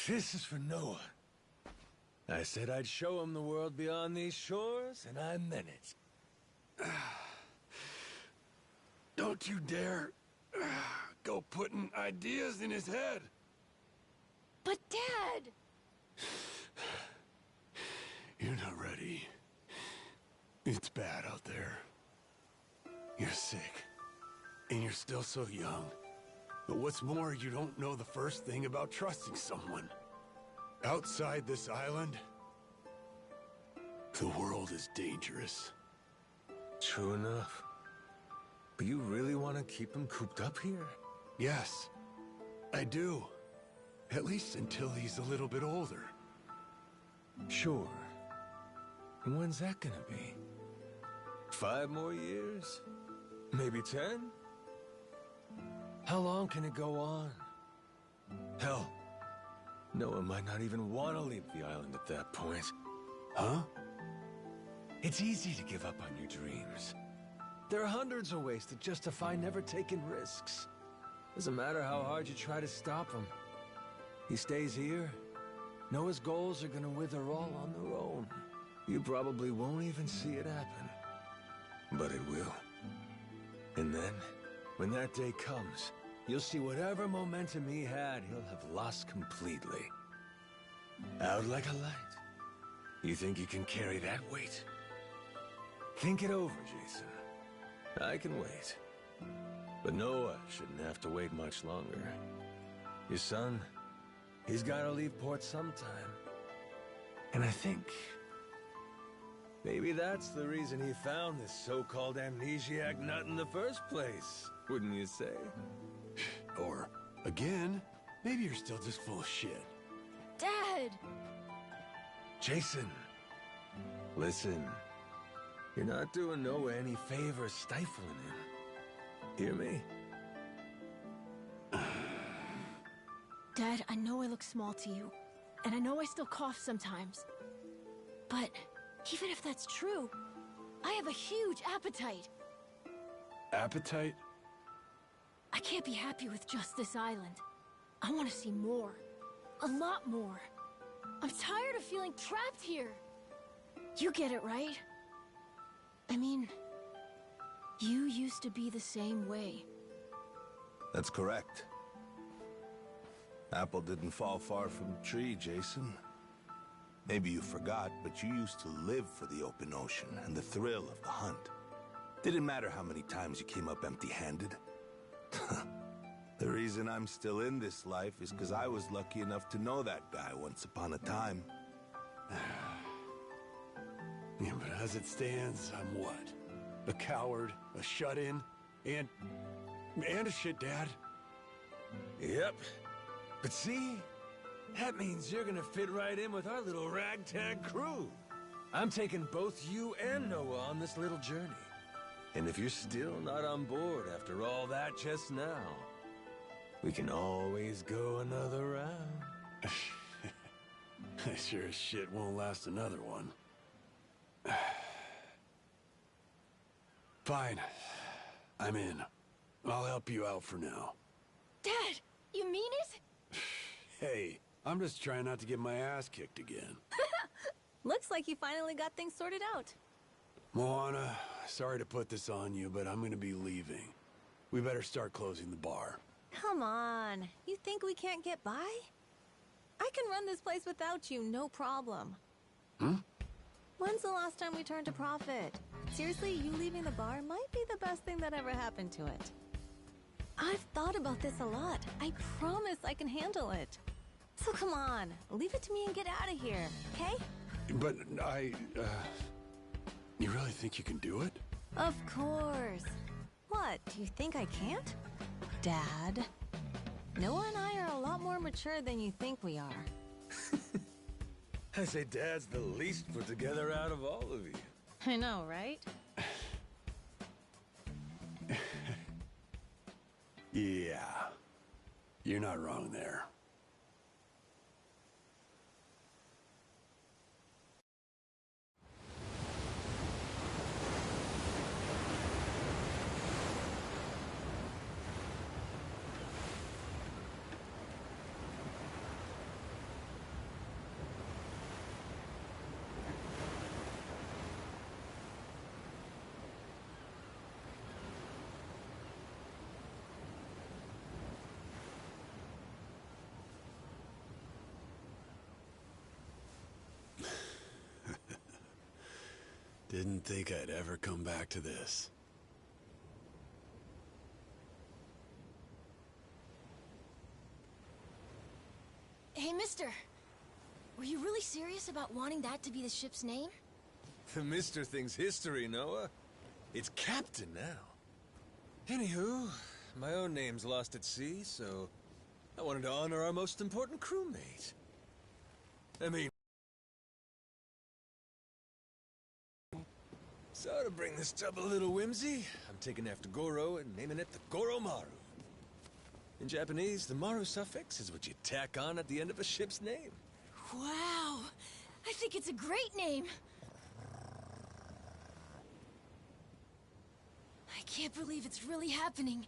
This is for Noah. I said I'd show him the world beyond these shores, and I meant it. Don't you dare go putting ideas in his head. But Dad! You're not ready. It's bad out there. You're sick. And you're still so young. But what's more, you don't know the first thing about trusting someone. Outside this island, the world is dangerous. True enough. But you really want to keep him cooped up here? Yes, I do. At least until he's a little bit older. Sure. And when's that gonna be? 5 more years? Maybe 10? How long can it go on? Hell, Noah might not even want to leave the island at that point. Huh? It's easy to give up on your dreams. There are hundreds of ways to justify never taking risks. Doesn't matter how hard you try to stop him. He stays here, Noah's goals are gonna wither all on their own. You probably won't even see it happen. But it will. And then, when that day comes, you'll see whatever momentum he had, he'll have lost completely. Out like a light. You think you can carry that weight? Think it over, Jason. I can wait. But Noah shouldn't have to wait much longer. Your son, he's gotta leave port sometime. And I think maybe that's the reason he found this so-called amnesiac nut in the first place, wouldn't you say? Or, again, maybe you're still just full of shit. Dad! Jason, listen. You're not doing Noah any favors stifling him. Hear me? Dad, I know I look small to you, and I know I still cough sometimes. But even if that's true, I have a huge appetite. Appetite? I can't be happy with just this island. I want to see more. A lot more. I'm tired of feeling trapped here. You get it, right? I mean, you used to be the same way. That's correct. Apple didn't fall far from the tree, Jason. Maybe you forgot, but you used to live for the open ocean and the thrill of the hunt. Didn't matter how many times you came up empty-handed. The reason I'm still in this life is because I was lucky enough to know that guy once upon a time. Yeah, but as it stands, I'm what? A coward, a shut-in, and a shit dad? Yep. But see? That means you're gonna fit right in with our little ragtag crew. I'm taking both you and Noah on this little journey. And if you're still not on board after all that just now, we can always go another round. I sure as shit won't last another one. Fine. I'm in. I'll help you out for now. Dad, you mean it? Hey, I'm just trying not to get my ass kicked again. Looks like you finally got things sorted out. Moana, sorry to put this on you, but I'm gonna be leaving. We better start closing the bar. Come on. You think we can't get by? I can run this place without you, no problem. Hmm? When's the last time we turned a profit? Seriously, you leaving the bar might be the best thing that ever happened to it. I've thought about this a lot. I promise I can handle it. So come on, leave it to me and get out of here, okay? But you really think you can do it? Of course. What, do you think I can't? Dad, Noah and I are a lot more mature than you think we are. I say Dad's the least put together out of all of you. I know, right? Yeah. You're not wrong there. Didn't think I'd ever come back to this. Hey, mister. Were you really serious about wanting that to be the ship's name? The Mr. thing's history, Noah. It's Captain now. Anywho, my own name's lost at sea, so I wanted to honor our most important crewmate. I mean, so to bring this tub a little whimsy, I'm taking after Goro and naming it the Goromaru. In Japanese, the Maru suffix is what you tack on at the end of a ship's name. Wow! I think it's a great name! I can't believe it's really happening.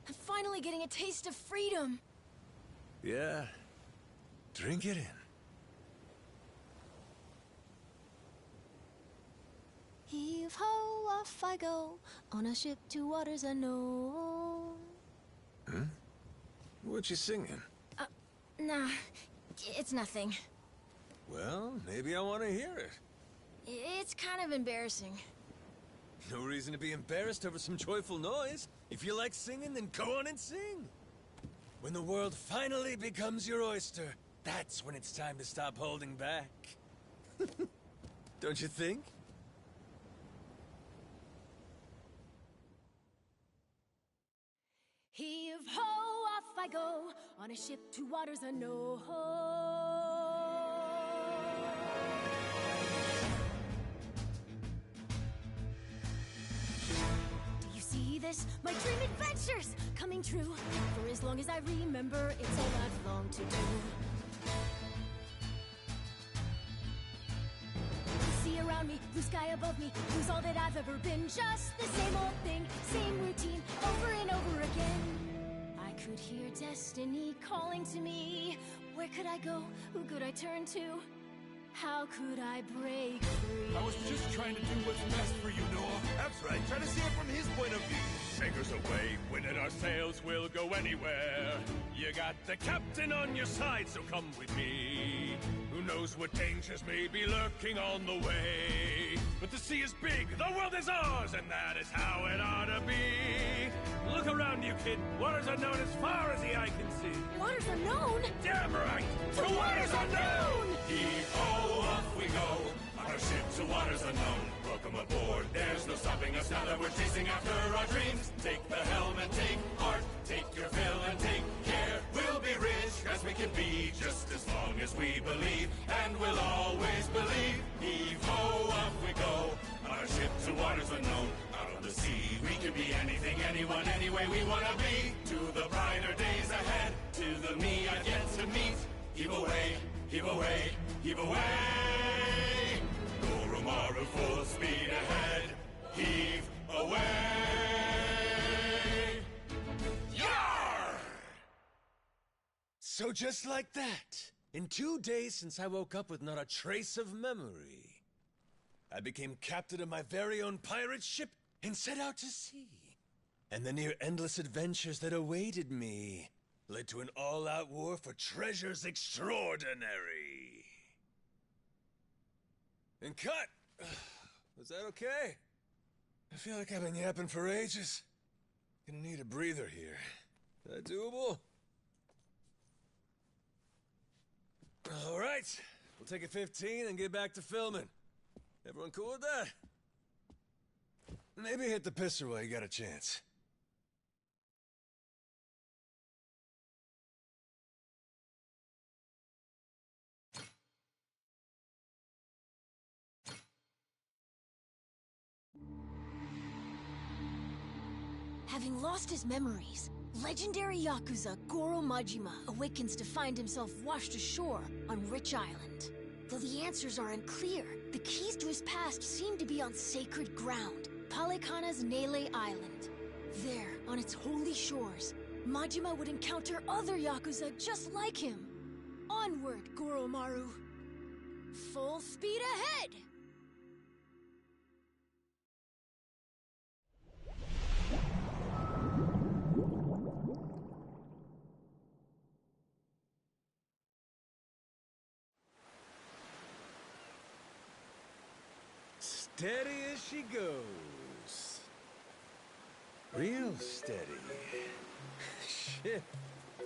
I'm finally getting a taste of freedom. Yeah. Drink it in. Heave-ho, off I go, on a ship to waters unknown. Huh? What you singing? Nah, it's nothing. Well, maybe I want to hear it. It's kind of embarrassing. No reason to be embarrassed over some joyful noise. If you like singing, then go on and sing. When the world finally becomes your oyster, that's when it's time to stop holding back. Don't you think? Heave-ho, off I go, on a ship to waters unknown. Do you see this? My dream adventures coming true. For as long as I remember, it's all I've longed to do. Sea around me, blue sky above me, who's all that I've ever been. Just the same old thing, same routine, over and over again. I could hear destiny calling to me. Where could I go? Who could I turn to? How could I break free? I was just trying to do what's best for you, Noah. That's right, try to see it from his point of view. Anchors away, winning our sails, we'll go anywhere. You got the captain on your side, so come with me. Who knows what dangers may be lurking on the way. But the sea is big, the world is ours, and that is how it ought to be. Look around you, kid. Waters unknown as far as the eye can see. Waters unknown? Damn right! To waters unknown! Heave-ho, off we go. On our ship to waters unknown. Welcome aboard, there's no stopping us now that we're chasing after our dreams. Take the helm and take heart, take your fill and take care. We'll be rich as we can be, just as long as we believe, and we'll always believe. Heave-ho, off we go, on our ship to waters unknown. Out on the sea, we can be anything, anyone, any way we wanna be. To the brighter days ahead, to the me I've yet to meet. Heave away, heave away, heave away. Goromaru full speed ahead. Heave away. Yar! So just like that, in 2 days since I woke up with not a trace of memory, I became captain of my very own pirate ship and set out to sea. And the near-endless adventures that awaited me led to an all-out war for treasures extraordinary. And cut! Was that okay? I feel like I've been yapping for ages. Gonna need a breather here. Is that doable? All right, we'll take a 15 and get back to filming. Everyone cool with that? Maybe hit the pisser while you got a chance. Having lost his memories, legendary Yakuza Goro Majima awakens to find himself washed ashore on Rich Island. Though the answers are unclear, the keys to his past seem to be on sacred ground, Palekana's Nele Island. There, on its holy shores, Majima would encounter other Yakuza just like him. Onward, Goromaru. Full speed ahead! Steady as she goes. Real steady. Shit.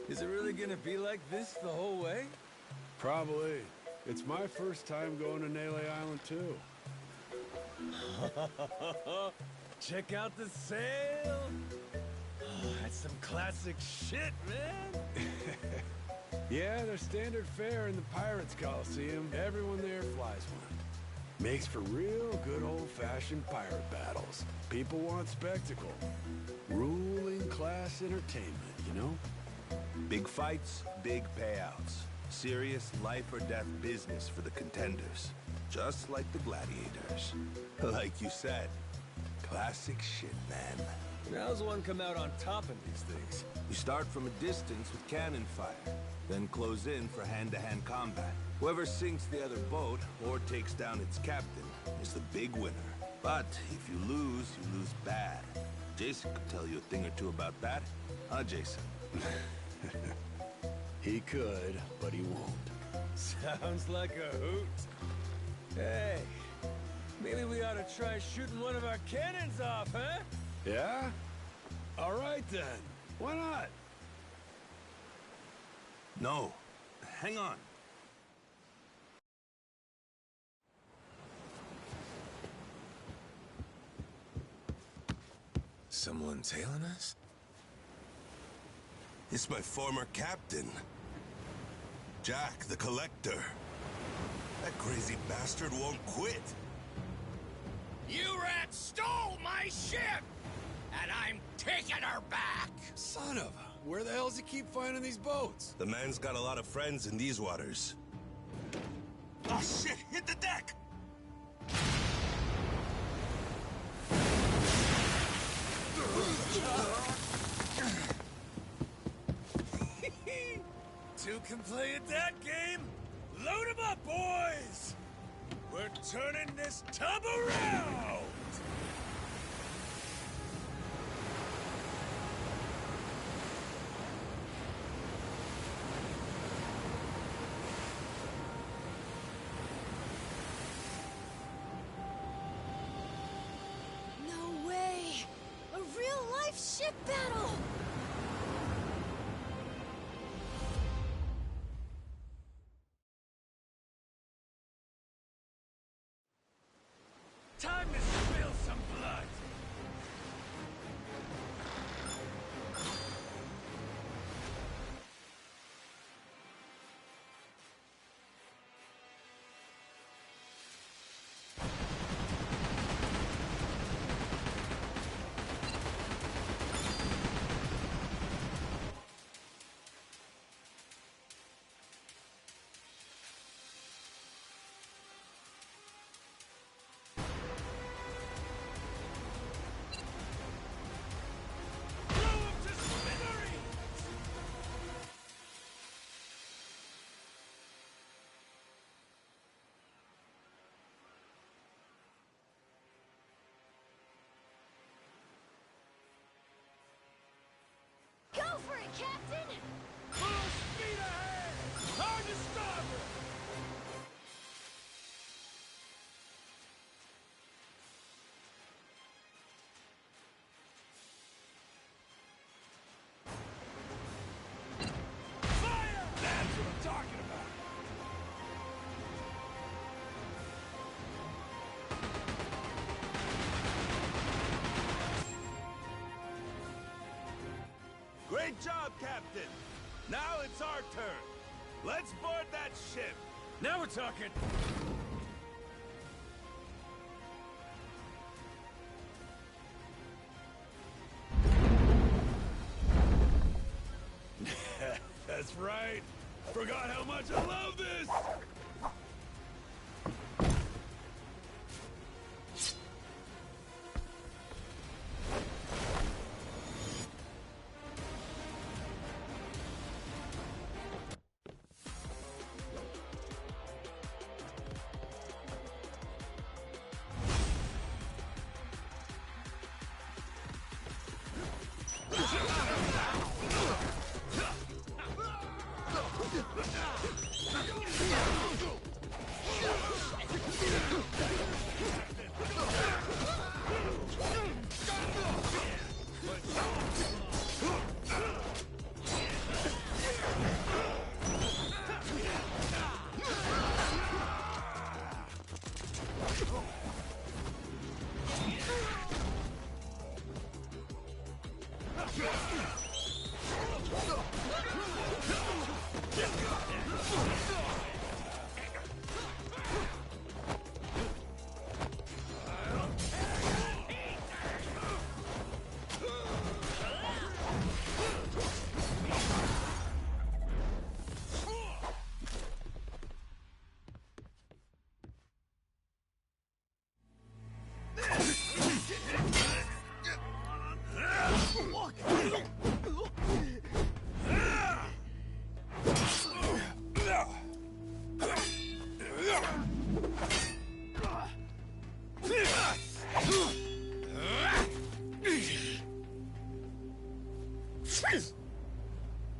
Is it really gonna be like this the whole way? Probably. It's my first time going to Nele Island, too. Check out the sail. Oh, that's some classic shit, man. Yeah, their standard fare in the Pirates Coliseum. Everyone there flies one. Makes for real good old-fashioned pirate battles. People want spectacle. Ruling class entertainment, you know? Big fights, big payouts. Serious life-or-death business for the contenders. Just like the gladiators. Like you said, classic shit, man. How's one come out on top of these things? You start from a distance with cannon fire, then close in for hand-to-hand combat. Whoever sinks the other boat, or takes down its captain, is the big winner. But if you lose bad. Jason could tell you a thing or two about that. Huh, Jason? He could, but he won't. Sounds like a hoot. Hey, maybe we ought to try shooting one of our cannons off, huh? Yeah? All right then. Why not? No. Hang on. Someone tailing us? It's my former captain. Jack, the Collector. That crazy bastard won't quit. You rats stole my ship! And I'm taking her back! Son of a... Where the hell does he keep finding these boats? The man's got a lot of friends in these waters. Oh shit! Hit the deck! Two can play at that game. Load 'em up, boys! We're turning this tub around! No way! A real-life ship battle! Time to spill some blood! Go for it, Captain! Full speed ahead! Hard to starboard! Fire! That's what I'm talking about. Great job, Captain! Now it's our turn. Let's board that ship. Now we're talking! That's right. Forgot how much I love this.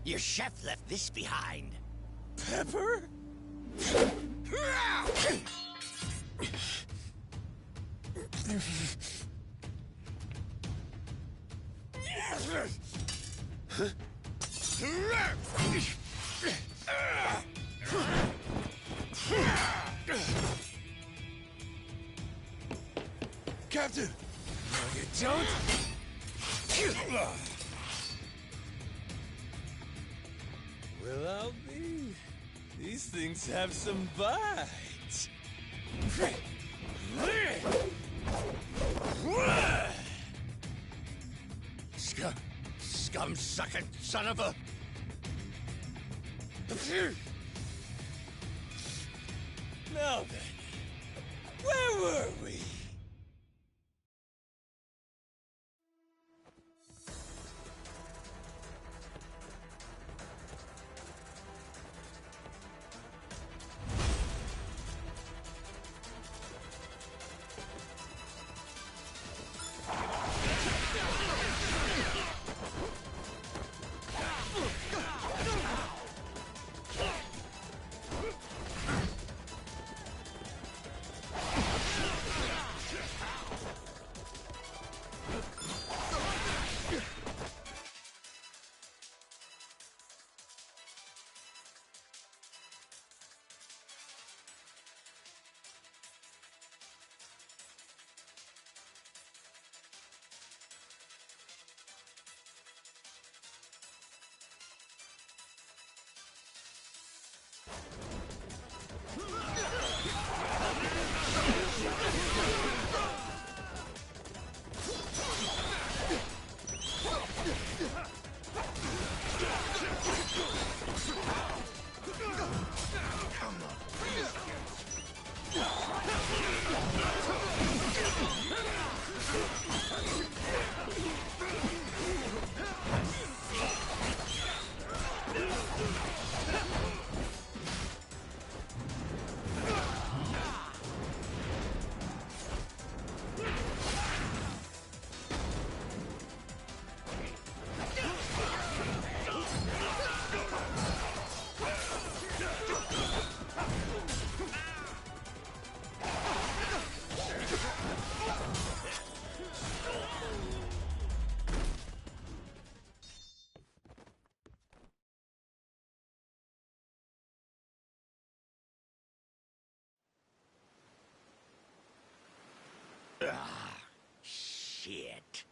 Your chef left this behind. Pepper? Captain! No, you don't. Well, I'll be. These things have some bite. Scum-sucking son of a... Now then, where were we? Shit.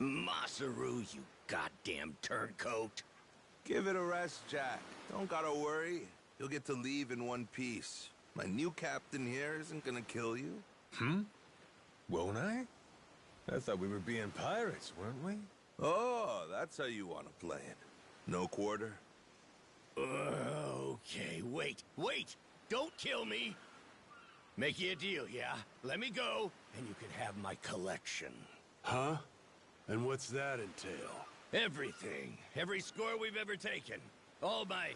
Masaru, you goddamn turncoat. Give it a rest, Jack. Don't gotta worry. You'll get to leave in one piece. My new captain here isn't gonna kill you. Won't I? I thought we were being pirates, weren't we? Oh, that's how you want to play it. No quarter? Okay, wait. Don't kill me. Make you a deal, yeah? Let me go, and you can have my collection. Huh? And what's that entail? Everything. Every score we've ever taken. All my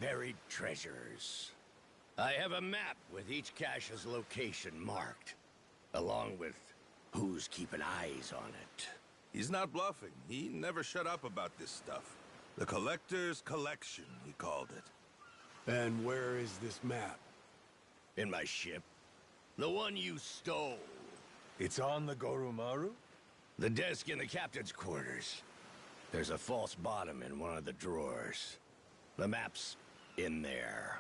buried treasures. I have a map with each cache's location marked, along with who's keeping eyes on it. He's not bluffing. He never shut up about this stuff. The Collector's Collection, he called it. And where is this map? In my ship. The one you stole. It's on the Goromaru? The desk in the captain's quarters. There's a false bottom in one of the drawers. The map's in there.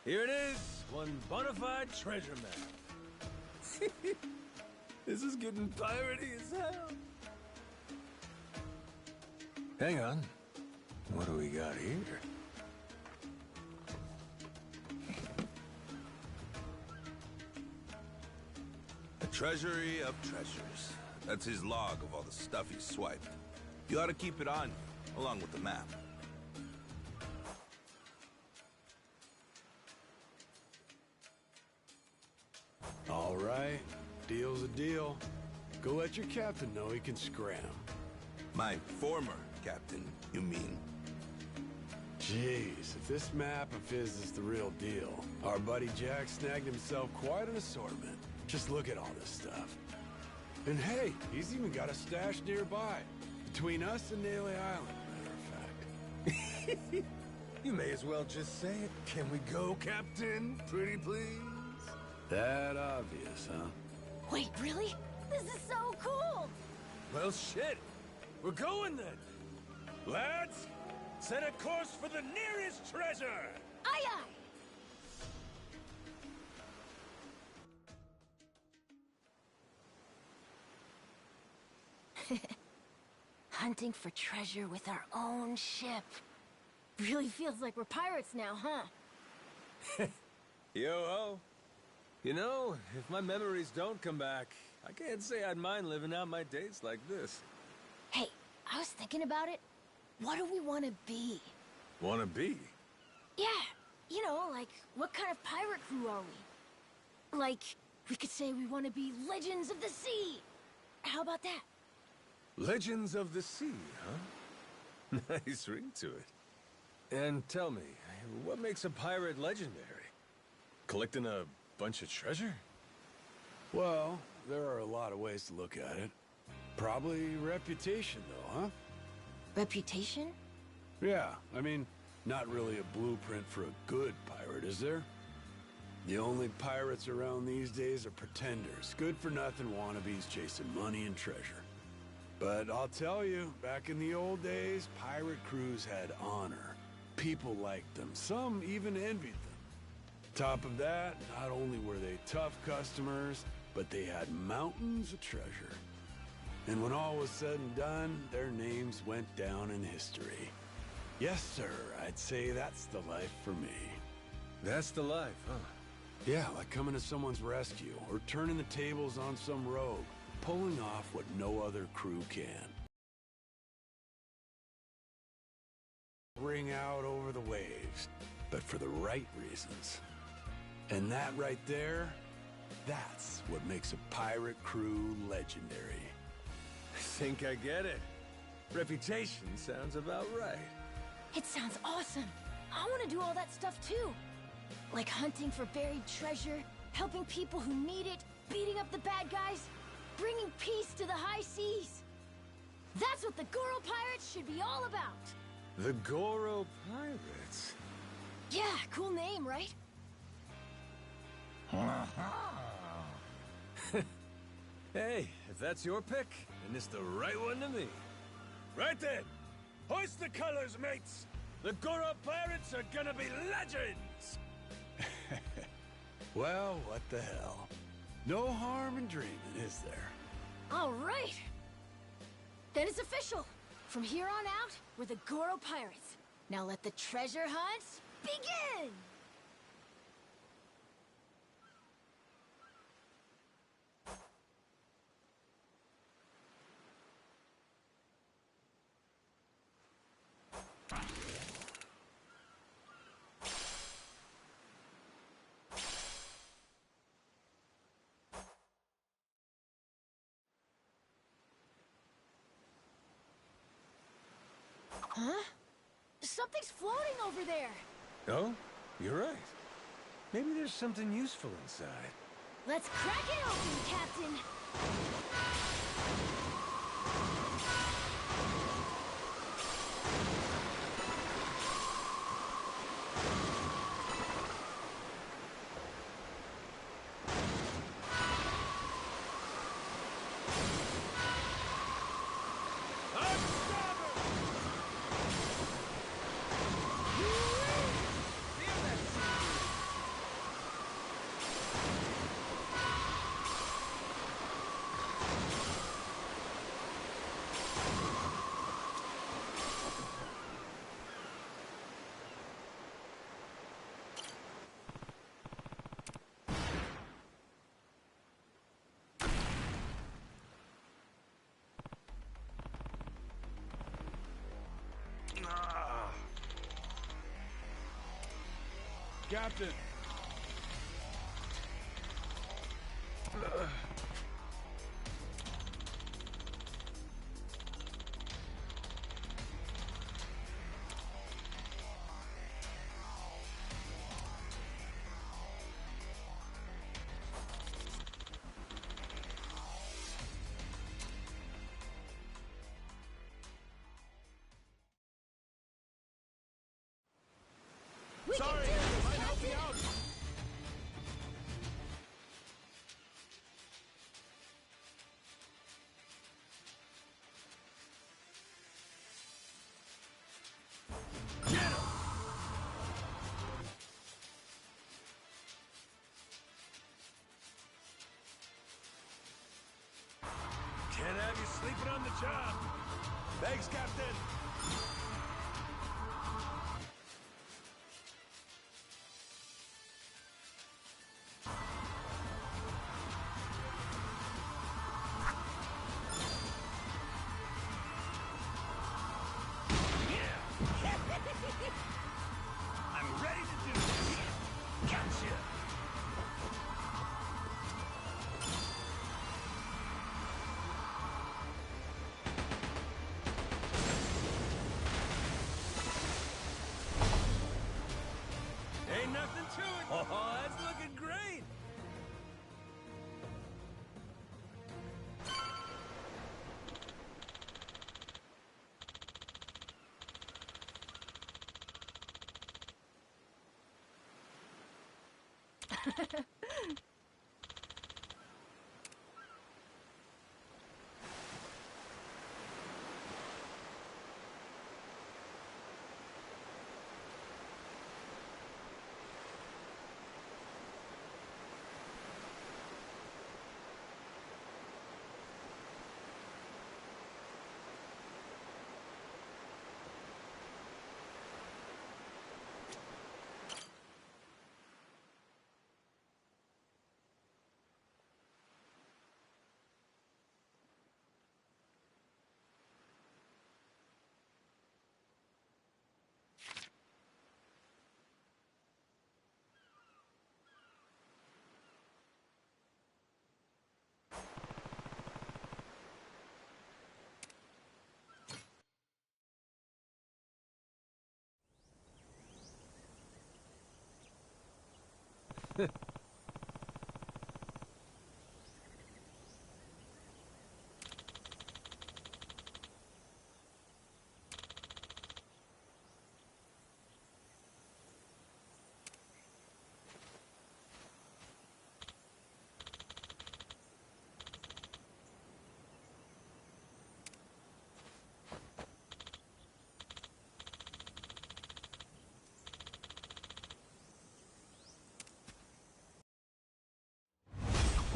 Here it is, one bona fide treasure map. This is getting piratey as hell. Hang on. What do we got here? A treasury of treasures. That's his log of all the stuff he swiped. You ought to keep it on you, along with the map. All right. Deal's a deal. Go let your captain know he can scram. My former captain, you mean? Jeez, if this map of his is the real deal, our buddy Jack snagged himself quite an assortment. Just look at all this stuff. And hey, he's even got a stash nearby. Between us and Naily Island, matter of fact. You may as well just say it. Can we go, Captain? Pretty please? That obvious, huh? Wait, really? This is so cool! Well, shit. We're going then. Lads, set a course for the nearest treasure! Aye, aye! Hunting for treasure with our own ship. Really feels like we're pirates now, huh? Yo-ho. You know, if my memories don't come back, I can't say I'd mind living out my days like this. Hey, I was thinking about it. What do we want to be? Wanna be? Yeah, you know, like, what kind of pirate crew are we? Like, we could say we want to be Legends of the Sea. How about that? Legends of the Sea, huh? Nice ring to it. And tell me, what makes a pirate legendary? Collecting a bunch of treasure? Well, there are a lot of ways to look at it. Probably reputation, though, huh? Reputation? Yeah, I mean, not really a blueprint for a good pirate, is there? The only pirates around these days are pretenders, good-for-nothing wannabes chasing money and treasure. But I'll tell you, back in the old days, pirate crews had honor. People liked them, some even envied them. Top of that, not only were they tough customers, but they had mountains of treasure. And when all was said and done, their names went down in history. Yes, sir, I'd say that's the life for me. That's the life, huh? Yeah, like coming to someone's rescue, or turning the tables on some rogue, pulling off what no other crew can. Ring out over the waves, but for the right reasons. And that right there, that's what makes a pirate crew legendary. I think I get it. Reputation sounds about right. It sounds awesome. I want to do all that stuff too. Like hunting for buried treasure, helping people who need it, beating up the bad guys, bringing peace to the high seas. That's what the Goro Pirates should be all about. The Goro Pirates? Yeah, cool name, right? Hey, if that's your pick, then it's the right one to me. Right then, hoist the colors, mates! The Goro Pirates are gonna be legends! Well, what the hell? No harm in dreaming, is there? All right! Then it's official. From here on out, we're the Goro Pirates. Now let the treasure hunts begin! Huh? Something's floating over there! Oh? You're right. Maybe there's something useful inside. Let's crack it open, Captain! Captain! We Sorry, can do this, mind help me Captain! out? Get him! Can't have you sleeping on the job. Thanks, Captain. I'm ready to do this. Gotcha. Ain't nothing to it. Oh, that's looking great.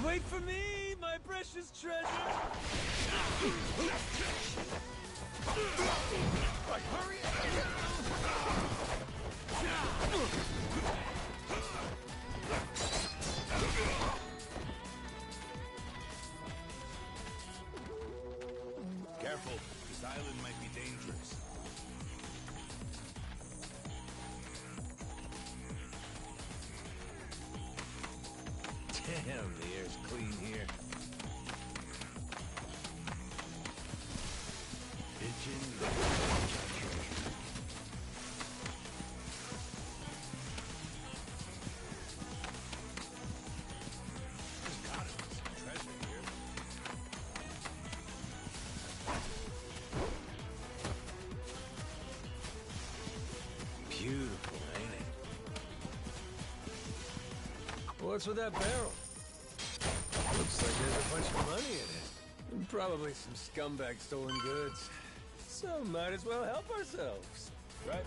Wait for me, my precious treasure! Right, hurry Careful, this island might be dangerous. Damn, the air's clean here. There's gotta be some treasure here. Beautiful, ain't it? What's with that barrel? Looks like there's a bunch of money in it. And probably some scumbag stolen goods. So might as well help ourselves. Right.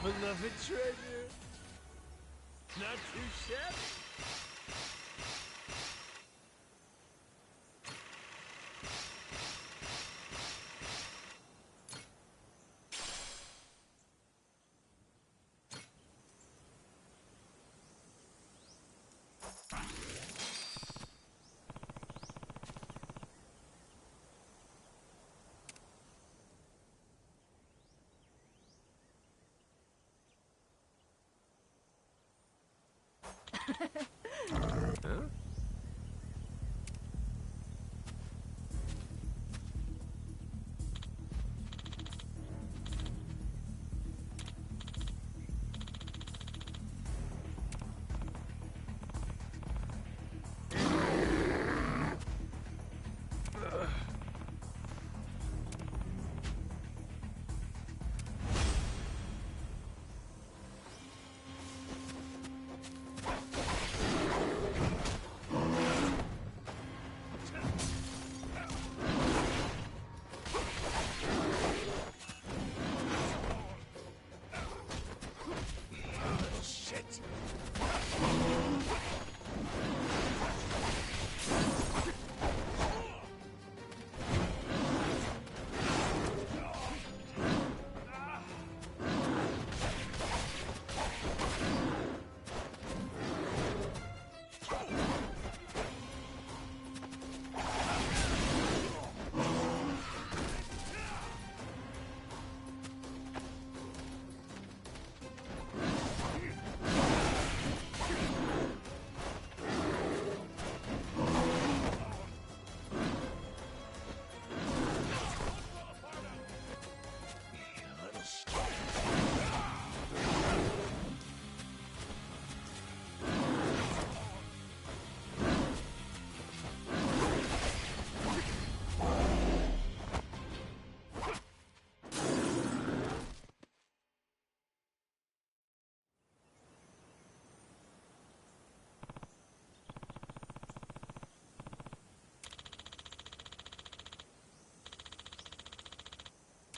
beloved treasure. Not too shabby.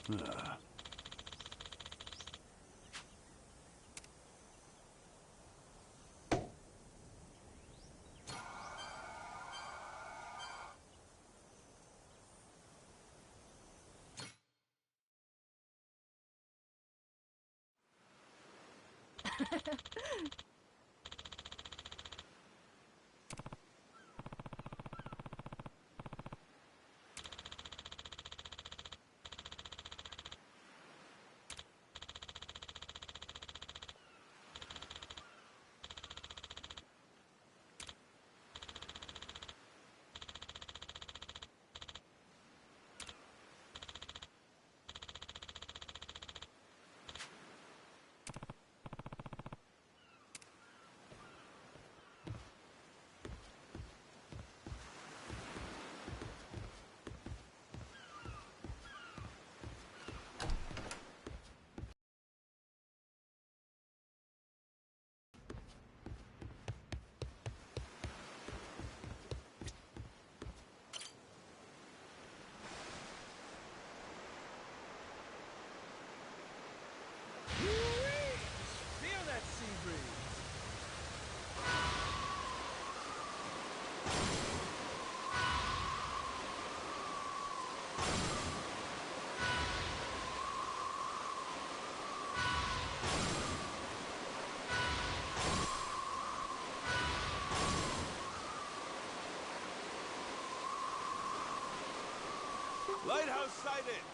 Huh? Feel that sea breeze. Lighthouse sighted!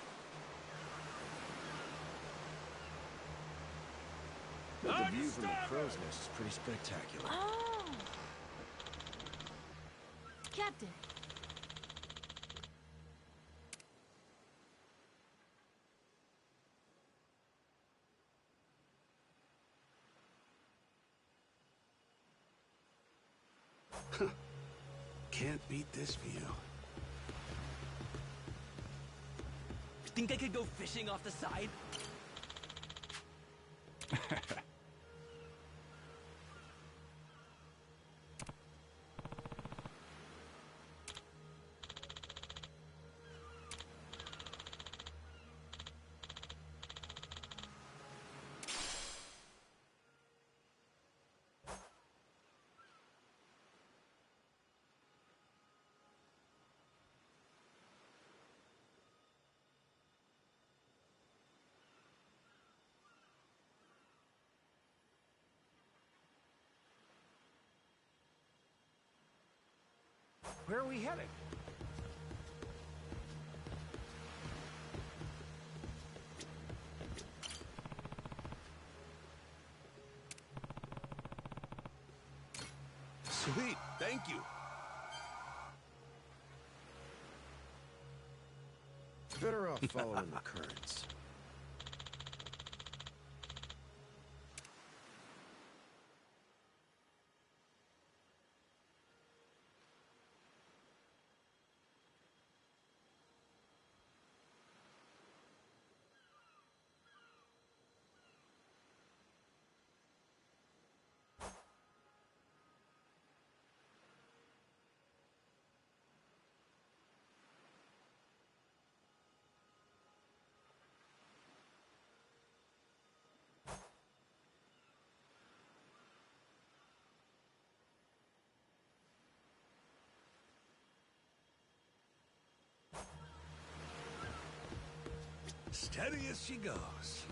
But the view from the crow's nest is pretty spectacular. Oh! Captain! Can't beat this view. Think I could go fishing off the side? Where are we headed? Sweet, thank you. Better off following the currents. Steady as she goes.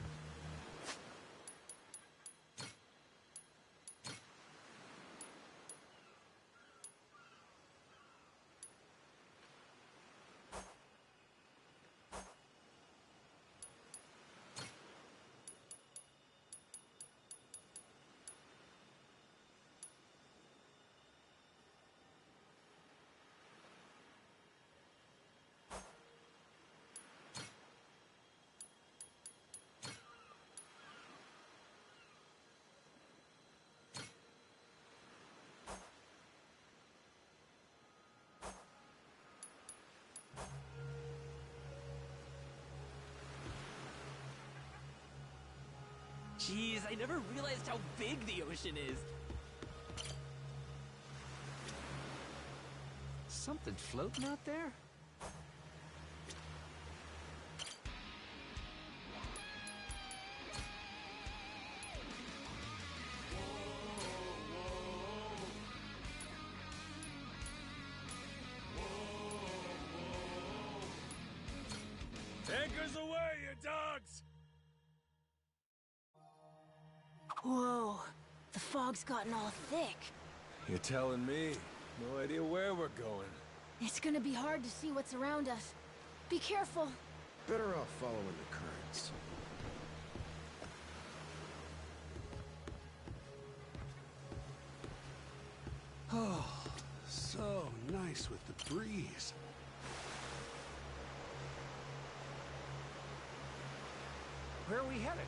Jeez, I never realized how big the ocean is. Something floating out there? Anchors away, you dogs! Whoa, the fog's gotten all thick. You're telling me. No idea where we're going. It's gonna be hard to see what's around us. Be careful. Better off following the currents. Oh, so nice with the breeze. Where are we headed?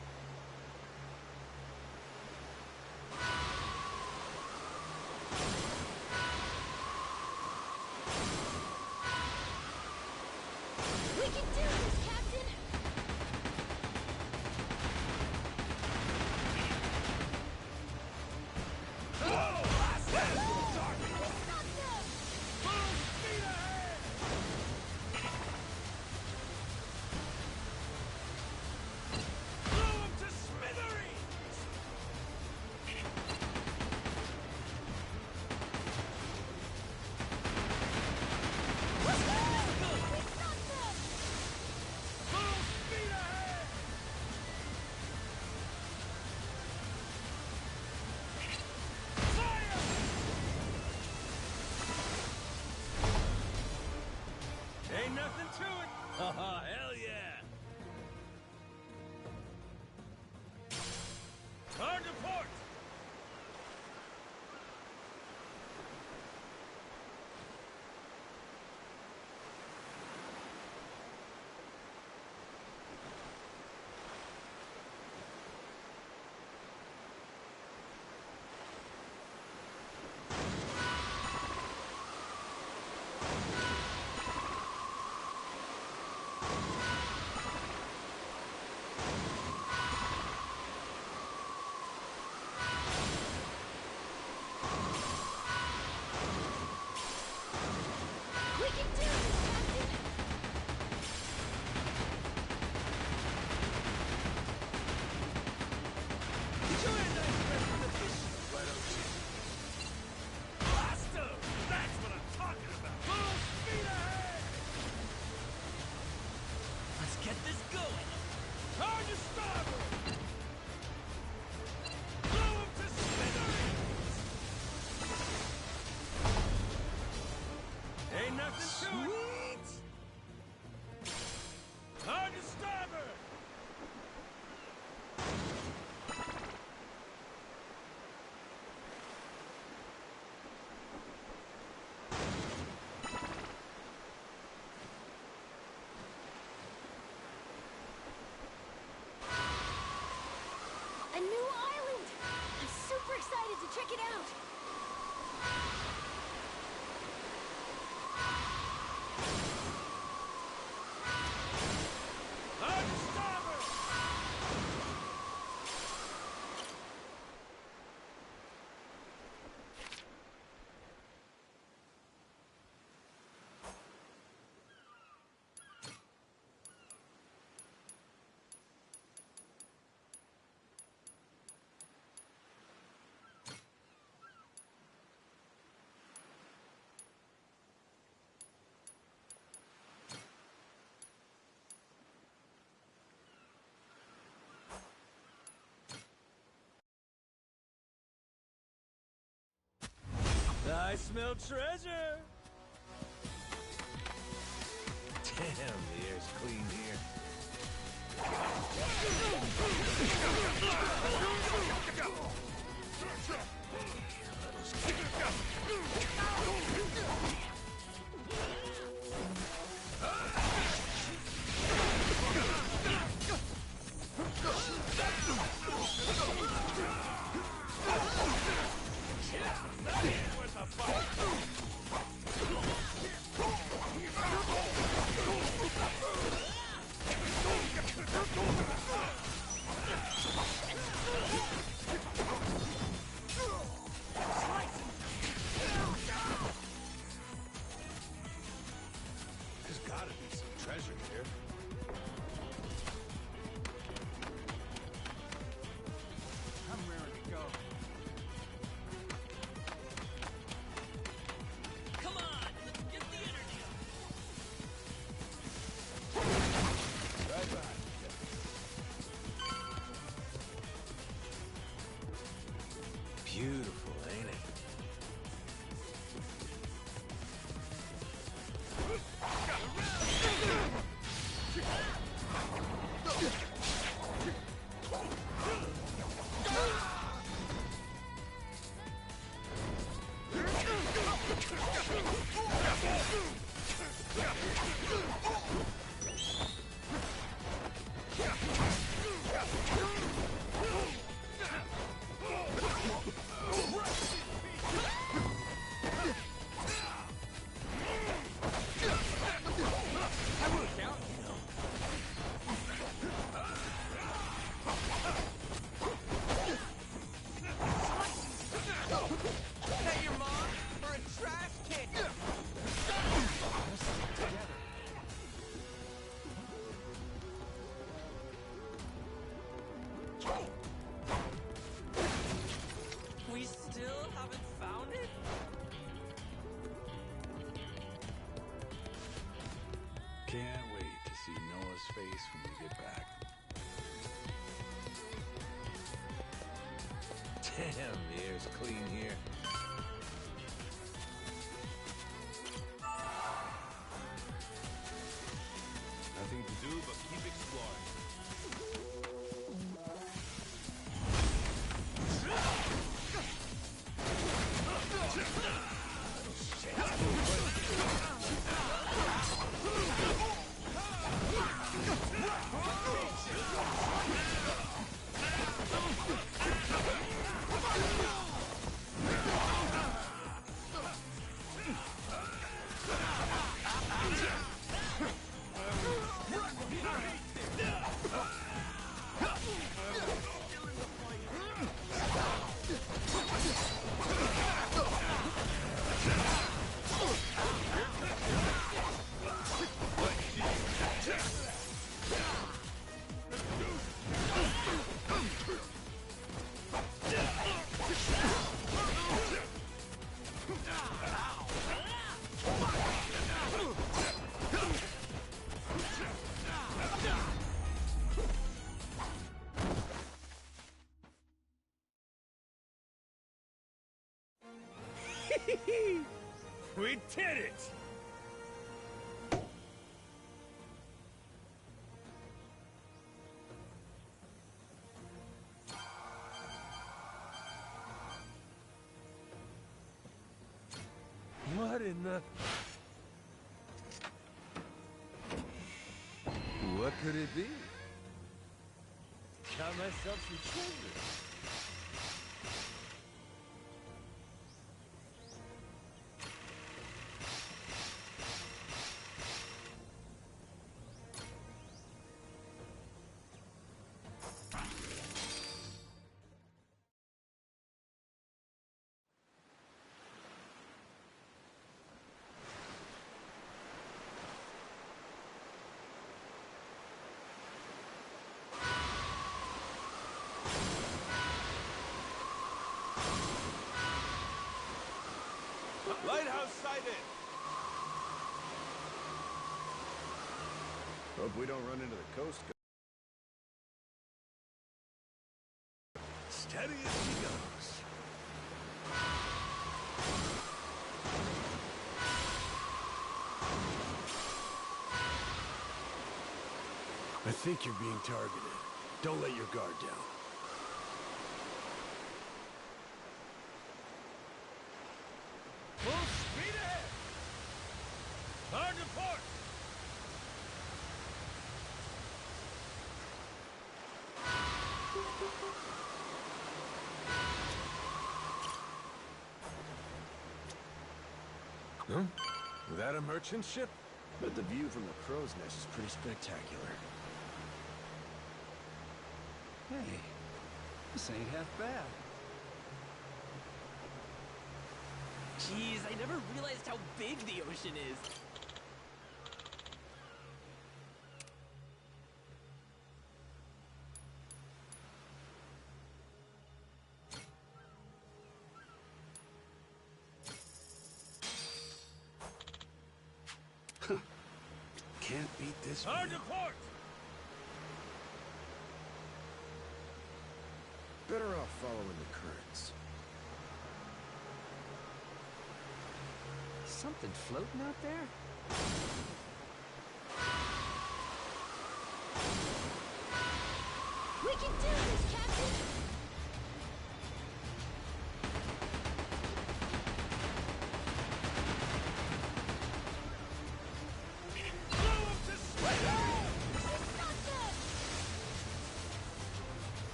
We can do this, Captain! Check it out! I smell treasure! Damn, the air's clean here. There's gotta be some treasure here. I'm raring to go. Come on, let's get the interview. Right behind you. Beautiful, ain't it? Hey, your mom? For a trash can! We still haven't found it? Can't wait to see Noah's face when we get back. Damn, the air's clean here. Nothing to do but keep exploring. We did it! What in the... What could it be? Got myself some treasure. Lighthouse sighted! Hope we don't run into the Coast Guard. Steady as she goes. I think you're being targeted. Don't let your guard down. Full speed ahead! Hard to port! Huh? That a merchant ship? But the view from the crow's nest is pretty spectacular. Hey, this ain't half bad. Jeez, I never realized how big the ocean is. Can't beat this Hard view. to port! Better off following the currents. Something floating out there? We can do this, Captain!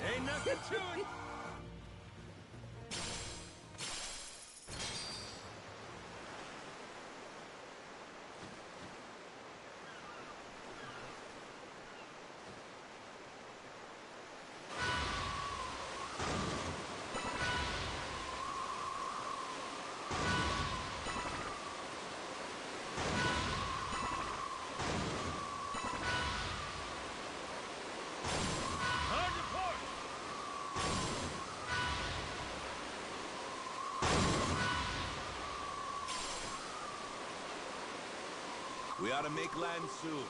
Ain't nothing to it! Hard to port! We ought to make land soon.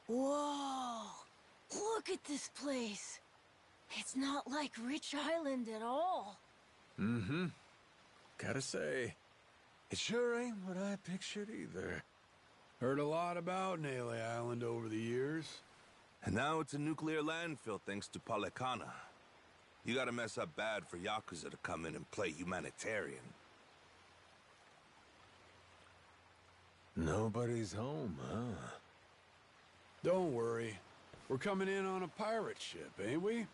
Whoa! Look at this place! It's not like Rich Island at all. Mm-hmm. Gotta say, it sure ain't what I pictured either. Heard a lot about Naily Island over the years. And now it's a nuclear landfill thanks to Policana. You gotta mess up bad for Yakuza to come in and play humanitarian. Nobody's home, huh? Don't worry. We're coming in on a pirate ship, ain't we?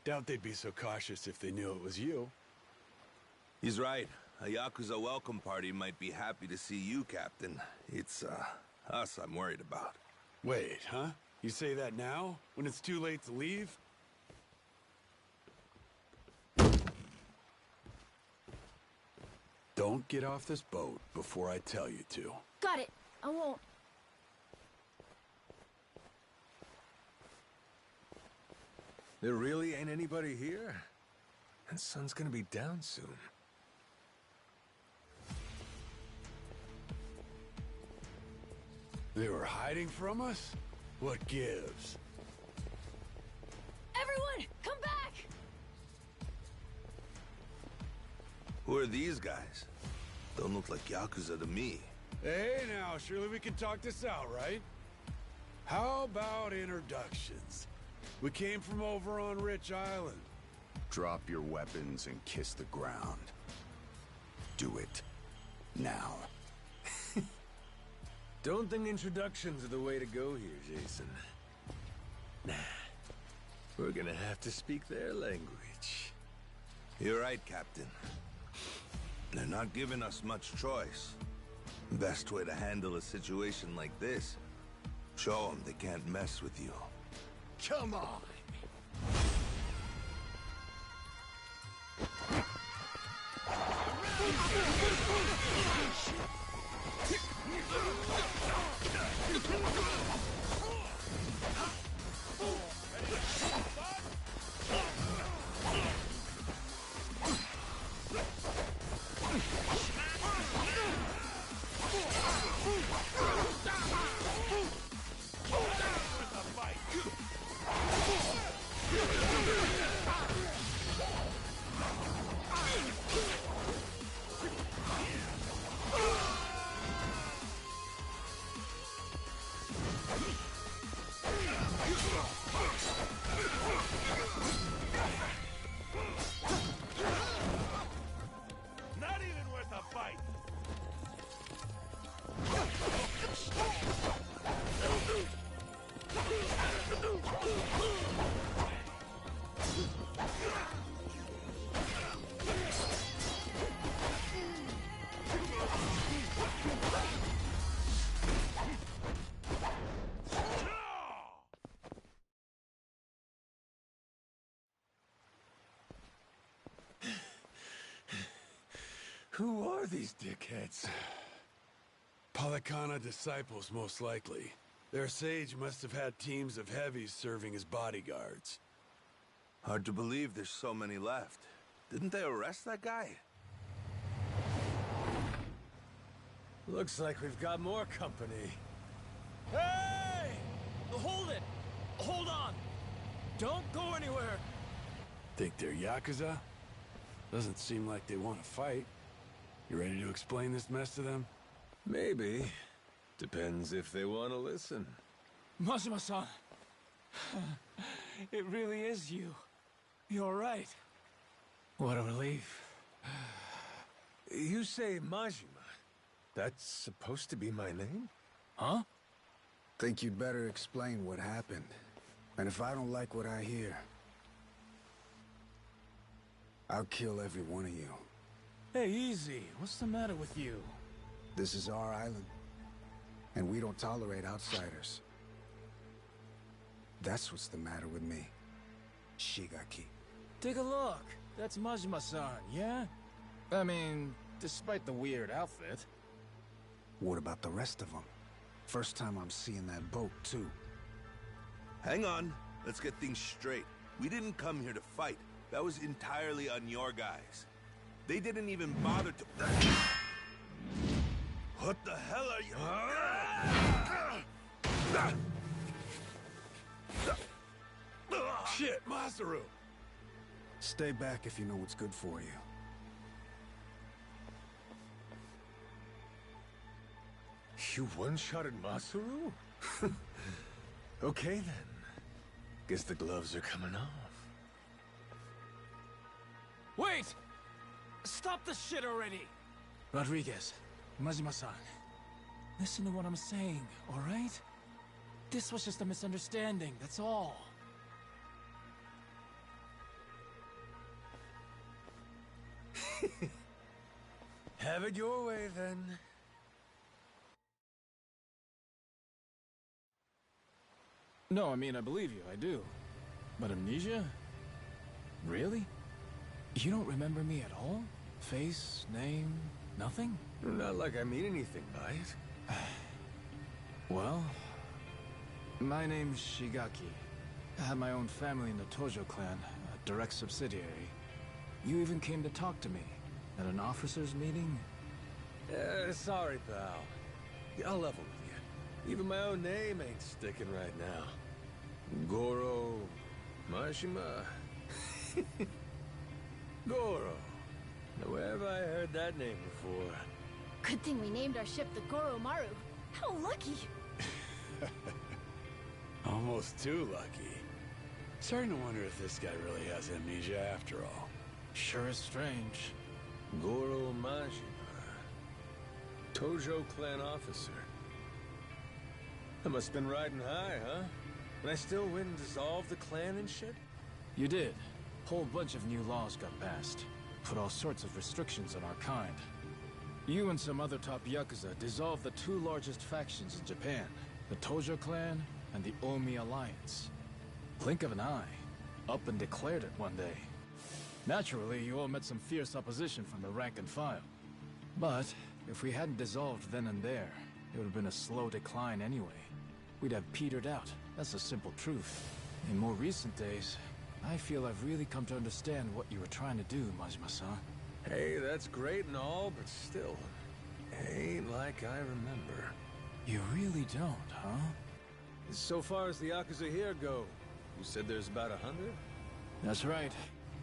Doubt they'd be so cautious if they knew it was you. He's right. A Yakuza welcome party might be happy to see you, Captain. It's, us I'm worried about. Wait, huh? You say that now? When it's too late to leave? Don't get off this boat before I tell you to. Got it. I won't. There really ain't anybody here? And sun's gonna be down soon. They were hiding from us? What gives? Everyone, come back! Who are these guys? Don't look like Yakuza to me. Hey now, surely we can talk this out, right? How about introductions? We came from over on Rich Island. Drop your weapons and kiss the ground. Do it. Now. Don't think introductions are the way to go here, Jason. Nah. We're gonna have to speak their language. You're right, Captain. They're not giving us much choice. Best way to handle a situation like this, show them they can't mess with you. Come on! Not even worth a fight! Who are these dickheads? Palakana disciples, most likely. Their sage must have had teams of heavies serving as bodyguards. Hard to believe there's so many left. Didn't they arrest that guy? Looks like we've got more company. Hey! Hold it! Hold on! Don't go anywhere! Think they're Yakuza? Doesn't seem like they want to fight. You ready to explain this mess to them? Maybe. Depends if they want to listen. Majima-san! It really is you. You're right. What a relief. You say Majima. That's supposed to be my name? Huh? Think you'd better explain what happened. And if I don't like what I hear, I'll kill every one of you. Hey, easy. What's the matter with you? This is our island, and we don't tolerate outsiders. That's what's the matter with me, Shigaki. Take a look. That's Majima-san, yeah? I mean, despite the weird outfit. What about the rest of them? First time I'm seeing that boat, too. Hang on. Let's get things straight. We didn't come here to fight. That was entirely on your guys. They didn't even bother to... What the hell are you... Shit, Masaru! Stay back if you know what's good for you. You one-shotted Masaru? Okay then. Guess the gloves are coming off. Wait! Stop the shit already! Rodriguez, Majima-san, listen to what I'm saying, all right? This was just a misunderstanding, that's all. Have it your way, then. No, I mean, I believe you, I do. But amnesia? Really? You don't remember me at all? Face, name, nothing? Not like I mean anything by it. Well, my name's Shigaki. I have my own family in the Tojo clan, a direct subsidiary. You even came to talk to me at an officers' meeting? Sorry, pal. I'll level with you. Even my own name ain't sticking right now. Goro... Mashima... Goro. Now, where have I heard that name before? Good thing we named our ship the Goro Maru. How lucky! Almost too lucky. Starting to wonder if this guy really has amnesia after all. Sure is strange. Goro Majima. Tojo clan officer. I must have been riding high, huh? But I still win and dissolve the clan and shit? You did. Whole bunch of new laws got passed. Put all sorts of restrictions on our kind. You and some other top Yakuza dissolved the two largest factions in Japan, the Tojo clan and the Omi Alliance. Blink of an eye, up and declared it one day. Naturally, you all met some fierce opposition from the rank and file. But if we hadn't dissolved then and there, it would have been a slow decline anyway. We'd have petered out, that's the simple truth. In more recent days, I feel I've really come to understand what you were trying to do, Majima-san. Hey, that's great and all, but still, it ain't like I remember. You really don't, huh? So far as the Yakuza here go, you said there's about 100? That's right.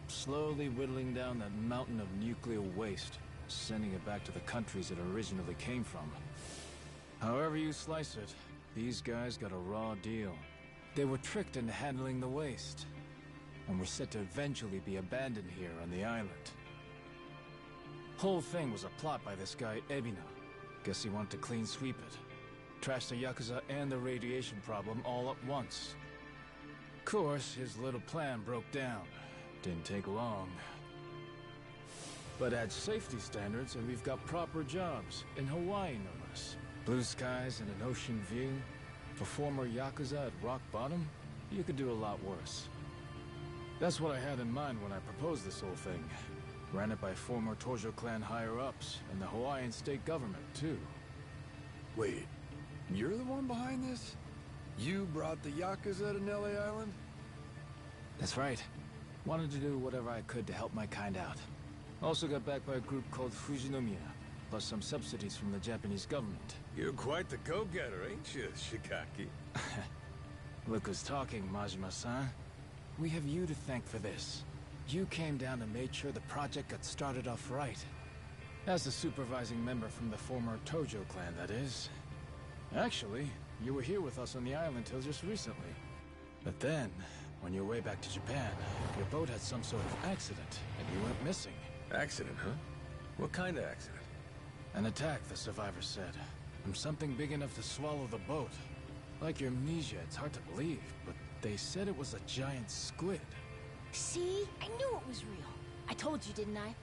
Slowly whittling down that mountain of nuclear waste, sending it back to the countries it originally came from. However you slice it, these guys got a raw deal. They were tricked into handling the waste, and were set to eventually be abandoned here on the island. Whole thing was a plot by this guy, Ebina. Guess he wanted to clean sweep it. Trash the Yakuza and the radiation problem all at once. Of course, his little plan broke down. Didn't take long. But add safety standards and we've got proper jobs. In Hawaii, no less. Blue skies and an ocean view. For former Yakuza at rock bottom, you could do a lot worse. That's what I had in mind when I proposed this whole thing. Ran it by former Tojo clan higher-ups, and the Hawaiian state government, too. Wait, you're the one behind this? You brought the Yakuza to Nelly Island? That's right. Wanted to do whatever I could to help my kind out. Also got backed by a group called Fujinomiya, plus some subsidies from the Japanese government. You're quite the go-getter, ain't you, Shigaki? Look who's talking, Majima-san. We have you to thank for this. You came down and made sure the project got started off right. As the supervising member from the former Tojo clan, that is. Actually, you were here with us on the island till just recently. But then, on your way back to Japan, your boat had some sort of accident, and you went missing. Accident, huh? What kind of accident? An attack, the survivors said. From something big enough to swallow the boat. Like your amnesia, it's hard to believe, but they said it was a giant squid. See? I knew it was real. I told you, didn't I?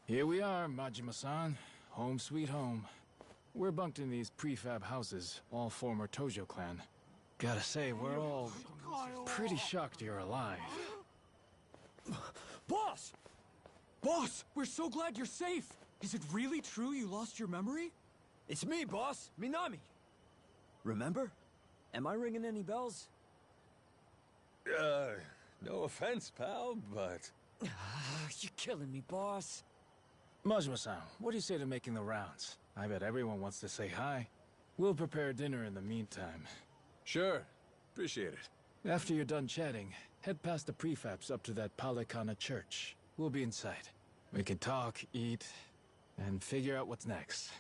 Here we are, Majima-san. Home sweet home. We're bunked in these prefab houses, all former Tojo clan. Gotta say, we're all pretty shocked you're alive. Boss! Boss, we're so glad you're safe! Is it really true you lost your memory? It's me, boss! Minami! Remember? Am I ringing any bells? No offense, pal, but... You're killing me, boss. Majima-san, what do you say to making the rounds? I bet everyone wants to say hi. We'll prepare dinner in the meantime. Sure. Appreciate it. After you're done chatting, head past the prefabs up to that Palikana church. We'll be inside. We can talk, eat, and figure out what's next.